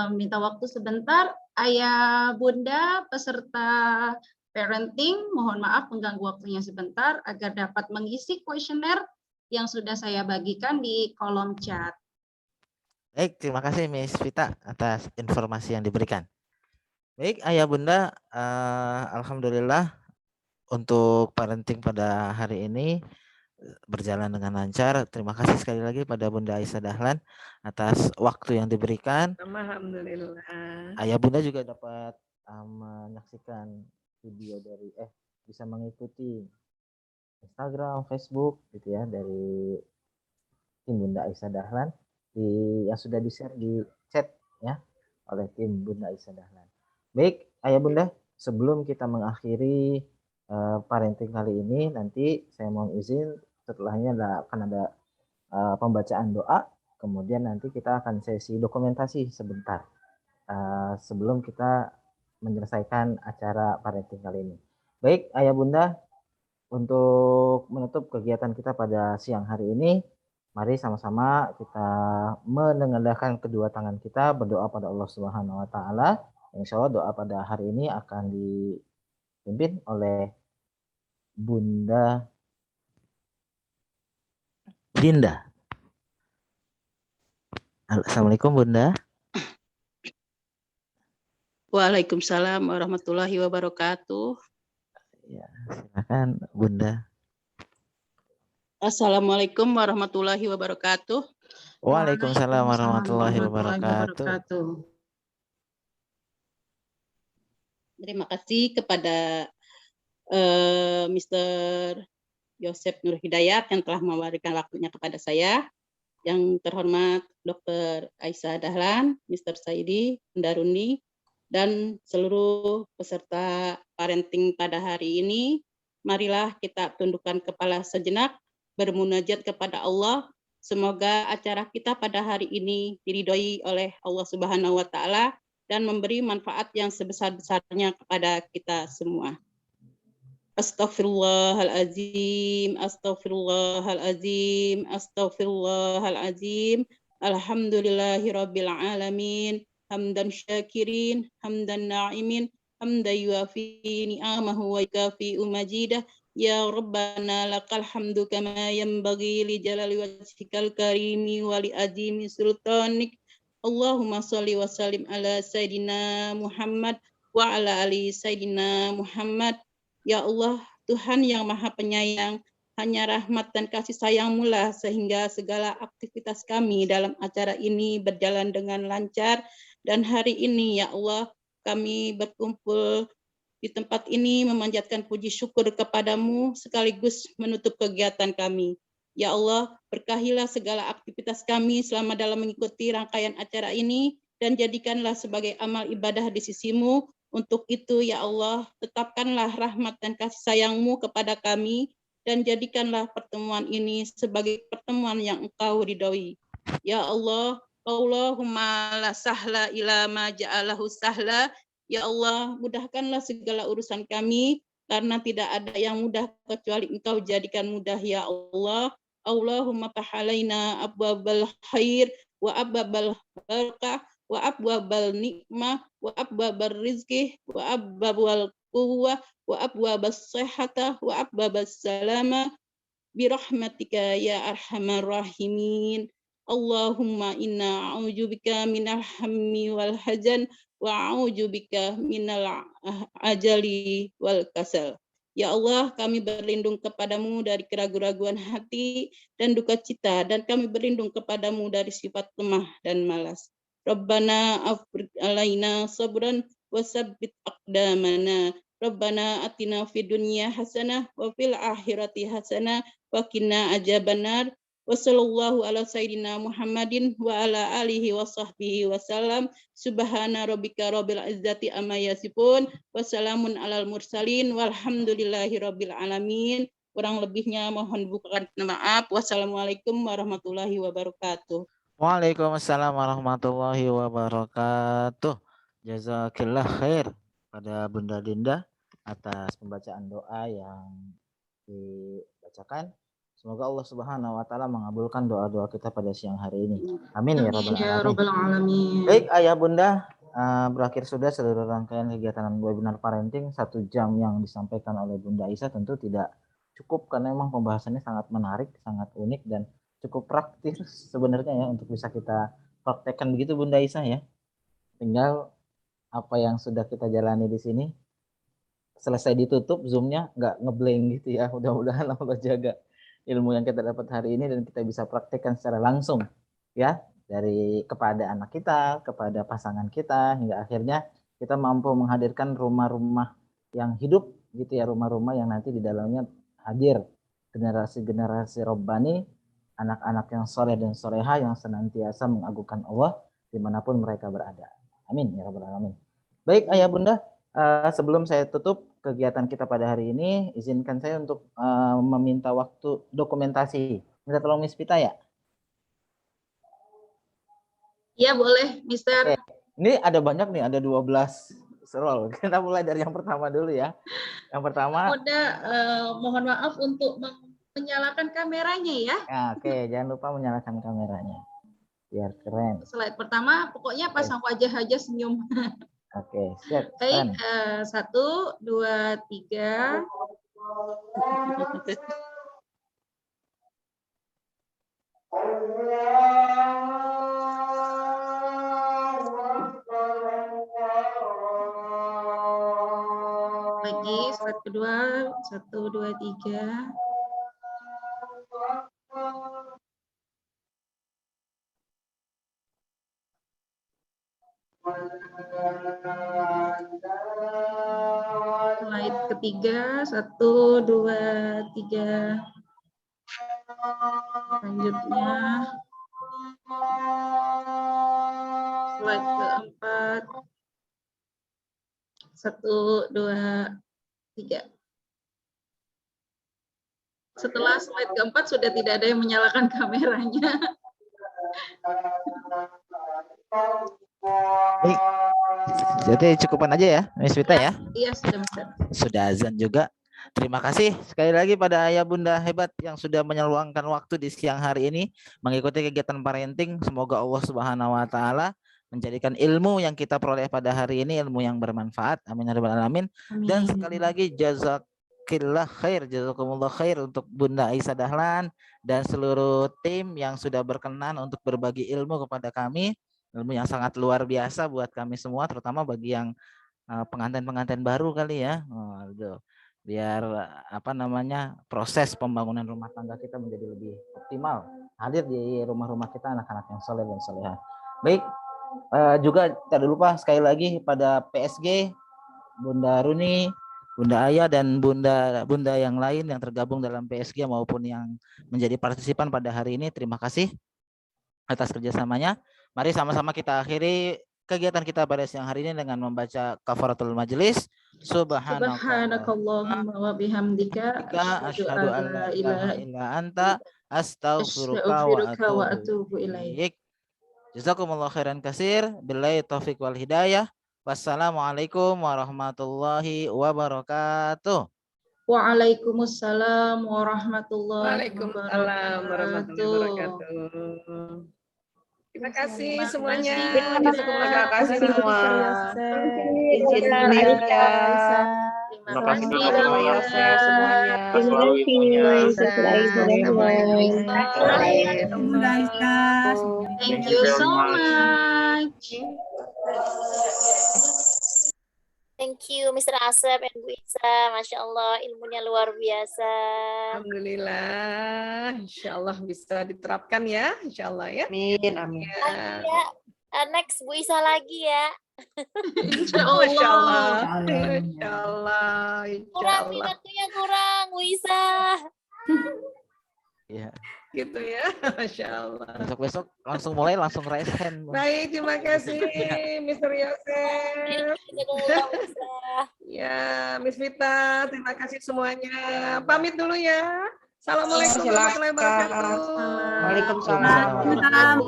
F: Minta waktu sebentar. Ayah Bunda peserta parenting, mohon maaf mengganggu waktunya sebentar agar dapat mengisi kuesioner yang sudah saya bagikan di kolom chat.
A: Baik, terima kasih Miss Vita atas informasi yang diberikan. Baik, Ayah Bunda, alhamdulillah untuk parenting pada hari ini berjalan dengan lancar. Terima kasih sekali lagi pada Bunda Aisyah Dahlan atas waktu yang diberikan.
B: Alhamdulillah.
A: Ayah Bunda juga dapat menyaksikan video dari bisa mengikuti Instagram, Facebook gitu ya dari tim Bunda Aisyah Dahlan yang sudah di-share di chat ya oleh tim Bunda Aisyah Dahlan. Baik, Ayah Bunda, sebelum kita mengakhiri parenting kali ini, nanti saya mohon izin setelahnya akan ada pembacaan doa, kemudian nanti kita akan sesi dokumentasi sebentar sebelum kita menyelesaikan acara parenting kali ini. Baik, Ayah Bunda, untuk menutup kegiatan kita pada siang hari ini, mari sama-sama kita menengadahkan kedua tangan kita berdoa pada Allah Subhanahu wa taala. Insya Allah doa pada hari ini akan dipimpin oleh Bunda Dinda. Assalamualaikum Bunda.
F: Waalaikumsalam warahmatullahi wabarakatuh.
A: Ya, silakan Bunda.
F: Assalamualaikum warahmatullahi wabarakatuh.
A: Waalaikumsalam warahmatullahi wabarakatuh.
F: Terima kasih kepada Mr. Yosef Nur Hidayat yang telah memberikan waktunya kepada saya. Yang terhormat Dr. Aisyah Dahlan, Mr. Saidi, Bunda Runi, dan seluruh peserta parenting pada hari ini. Marilah kita tundukkan kepala sejenak, bermunajat kepada Allah. Semoga acara kita pada hari ini diridhoi oleh Allah Subhanahu wa taala dan memberi manfaat yang sebesar-besarnya kepada kita semua. Astaghfirullahalazim, astaghfirullahalazim, astaghfirullahalazim. Alhamdulillahirabbil alamin. Hamdan syakirin, hamdan na'imin, hamdan yuafi ni'amahu wa yukafi majidah. Ya Rabbana lakal hamdu kama yanbaghi li jalali wajhikal karimi wa li azimi sultanik. Allahumma sholli wa sallim ala Sayyidina Muhammad wa ala ali Sayyidina Muhammad. Ya Allah, Tuhan yang Maha Penyayang, hanya rahmat dan kasih sayang-Mu lah sehingga segala aktivitas kami dalam acara ini berjalan dengan lancar. Dan hari ini ya Allah, kami berkumpul di tempat ini memanjatkan puji syukur kepadamu sekaligus menutup kegiatan kami. Ya Allah, berkahilah segala aktivitas kami selama dalam mengikuti rangkaian acara ini dan jadikanlah sebagai amal ibadah di sisimu. Untuk itu ya Allah, tetapkanlah rahmat dan kasih sayang-Mu kepada kami dan jadikanlah pertemuan ini sebagai pertemuan yang Engkau ridhoi. Ya Allah, Allahumma la sahla ila ma ja'alahu sahla. Ya Allah, mudahkanlah segala urusan kami karena tidak ada yang mudah kecuali Engkau jadikan mudah ya Allah. Allahumma tahalaina abwabal khair wa abwabal barakah wa abwabal nikmah wa abwabal rizki wa abwabal quwwah wa abwabas sihhatah wa abwabas salama birahmatika ya arhamar rahimin. Allahumma inna a'udzubika minal hammi wal hazan wa a'udzubika minal ajali wal kasal. Ya Allah, kami berlindung kepadamu dari keraguan-raguan hati dan duka cita, dan kami berlindung kepadamu dari sifat lemah dan malas. Rabbana afriq alaina sabran wa sabbit aqdamana. Rabbana atina fid dunya hasanah wa fil akhirati hasanah wa qina adzabannar. Wa sallallahu ala sayyidina Muhammadin wa ala alihi wa sahbihi wa salam. Subhana rabbika rabbil izzati amma yasifun wa salamun alal mursalin walhamdulillahi rabbil alamin. Kurang lebihnya mohon bukakan maaf. Wassalamualaikum warahmatullahi wabarakatuh.
A: Waalaikumsalam warahmatullahi wabarakatuh. Jazakillah khair pada Bunda Dinda atas pembacaan doa yang dibacakan. Semoga Allah Subhanahu wa taala mengabulkan doa-doa kita pada siang hari ini. Amin ya rabbal alamin. Baik Ayah Bunda, berakhir sudah seluruh rangkaian kegiatan webinar parenting 1 jam yang disampaikan oleh Bunda Aisyah. Tentu tidak cukup karena memang pembahasannya sangat menarik, sangat unik dan cukup praktis sebenarnya ya untuk bisa kita praktekkan begitu Bunda Aisyah ya. Tinggal apa yang sudah kita jalani di sini selesai ditutup Zoom-nya nggak ngeblank gitu ya. Mudah-mudahan Allah jaga ilmu yang kita dapat hari ini dan kita bisa praktekkan secara langsung ya, dari kepada anak kita, kepada pasangan kita, hingga akhirnya kita mampu menghadirkan rumah-rumah yang hidup gitu ya, rumah-rumah yang nanti di dalamnya hadir generasi-generasi Rabbani, anak-anak yang soleh dan soleha yang senantiasa mengagungkan Allah dimanapun mereka berada. Amin ya rabbal alamin. Baik Ayah Bunda, sebelum saya tutup kegiatan kita pada hari ini, izinkan saya untuk meminta waktu dokumentasi. Minta tolong Miss Pita ya?
J: Iya boleh, Mister.
A: Oke. Ini ada banyak nih, ada 12 scroll. Kita mulai dari yang pertama dulu ya. Yang pertama.
J: Mohon maaf untuk menyalakan kameranya ya.
A: Oke, jangan lupa menyalakan kameranya. Biar keren.
J: Slide pertama, pokoknya pasang wajah aja senyum.
A: Oke, siap.
J: Baik, 1, 2, 3. Lagi, slide kedua, 1, 2, 3. Slide ketiga, 1, 2, 3. Selanjutnya slide keempat, 1, 2, 3. Setelah slide keempat sudah tidak ada yang menyalakan kameranya.
A: Baik. Jadi cukupan aja ya, Miss Vita ya?
J: Iya, sudah Mister.
A: Sudah azan juga. Terima kasih sekali lagi pada Ayah Bunda hebat yang sudah meluangkan waktu di siang hari ini mengikuti kegiatan parenting. Semoga Allah Subhanahu wa taala menjadikan ilmu yang kita peroleh pada hari ini ilmu yang bermanfaat. Amin ya rabbal alamin. Dan sekali lagi jazakillah khair, jazakumullah khair untuk Bunda Aisyah Dahlan dan seluruh tim yang sudah berkenan untuk berbagi ilmu kepada kami. Ilmu yang sangat luar biasa buat kami semua, terutama bagi yang pengantin-pengantin baru kali ya. Waduh. biar proses pembangunan rumah tangga kita menjadi lebih optimal. Hadir di rumah-rumah kita anak-anak yang soleh dan solehah. Baik, juga tidak lupa sekali lagi pada PSG, Bunda Runi, Bunda Aya dan bunda yang lain yang tergabung dalam PSG maupun yang menjadi partisipan pada hari ini, terima kasih atas kerjasamanya. Mari sama-sama kita akhiri kegiatan kita pada siang hari ini dengan membaca kafaratul majelis.
J: Subhanakallahumma wa bihamdika
A: asyhadu an la ilaha illa anta astaghfiruka wa atubu ilaik. Jazakumullah khairan katsir. Billahi taufik wal hidayah. Wassalamualaikum warahmatullahi wabarakatuh.
J: Waalaikumsalam warahmatullahi
B: wabarakatuh. Terima kasih semuanya.
C: Terima kasih semua. Izin
K: Terima kasih
C: Pak Yosef semuanya.
J: Thank you so much.
K: Thank you Mr. Asep dan Bu Isa. Masya Allah ilmunya luar biasa.
B: Alhamdulillah. Insya Allah bisa diterapkan ya. Insya Allah ya.
C: Amin. Amin.
K: Ya. Next Bu Isa lagi ya.
J: Insya Allah.
B: Insya Allah. Insya Allah.
K: Kurang waktunya kurang Bu Isa.
A: Ya.
B: Gitu ya. Masya Allah.
A: Besok langsung mulai langsung raise hand.
B: Baik, terima kasih Mr. Yosef. Ya, Miss Vita, terima kasih semuanya. Pamit dulu ya. Assalamualaikum warahmatullahi wabarakatuh.
C: Waalaikumsalam.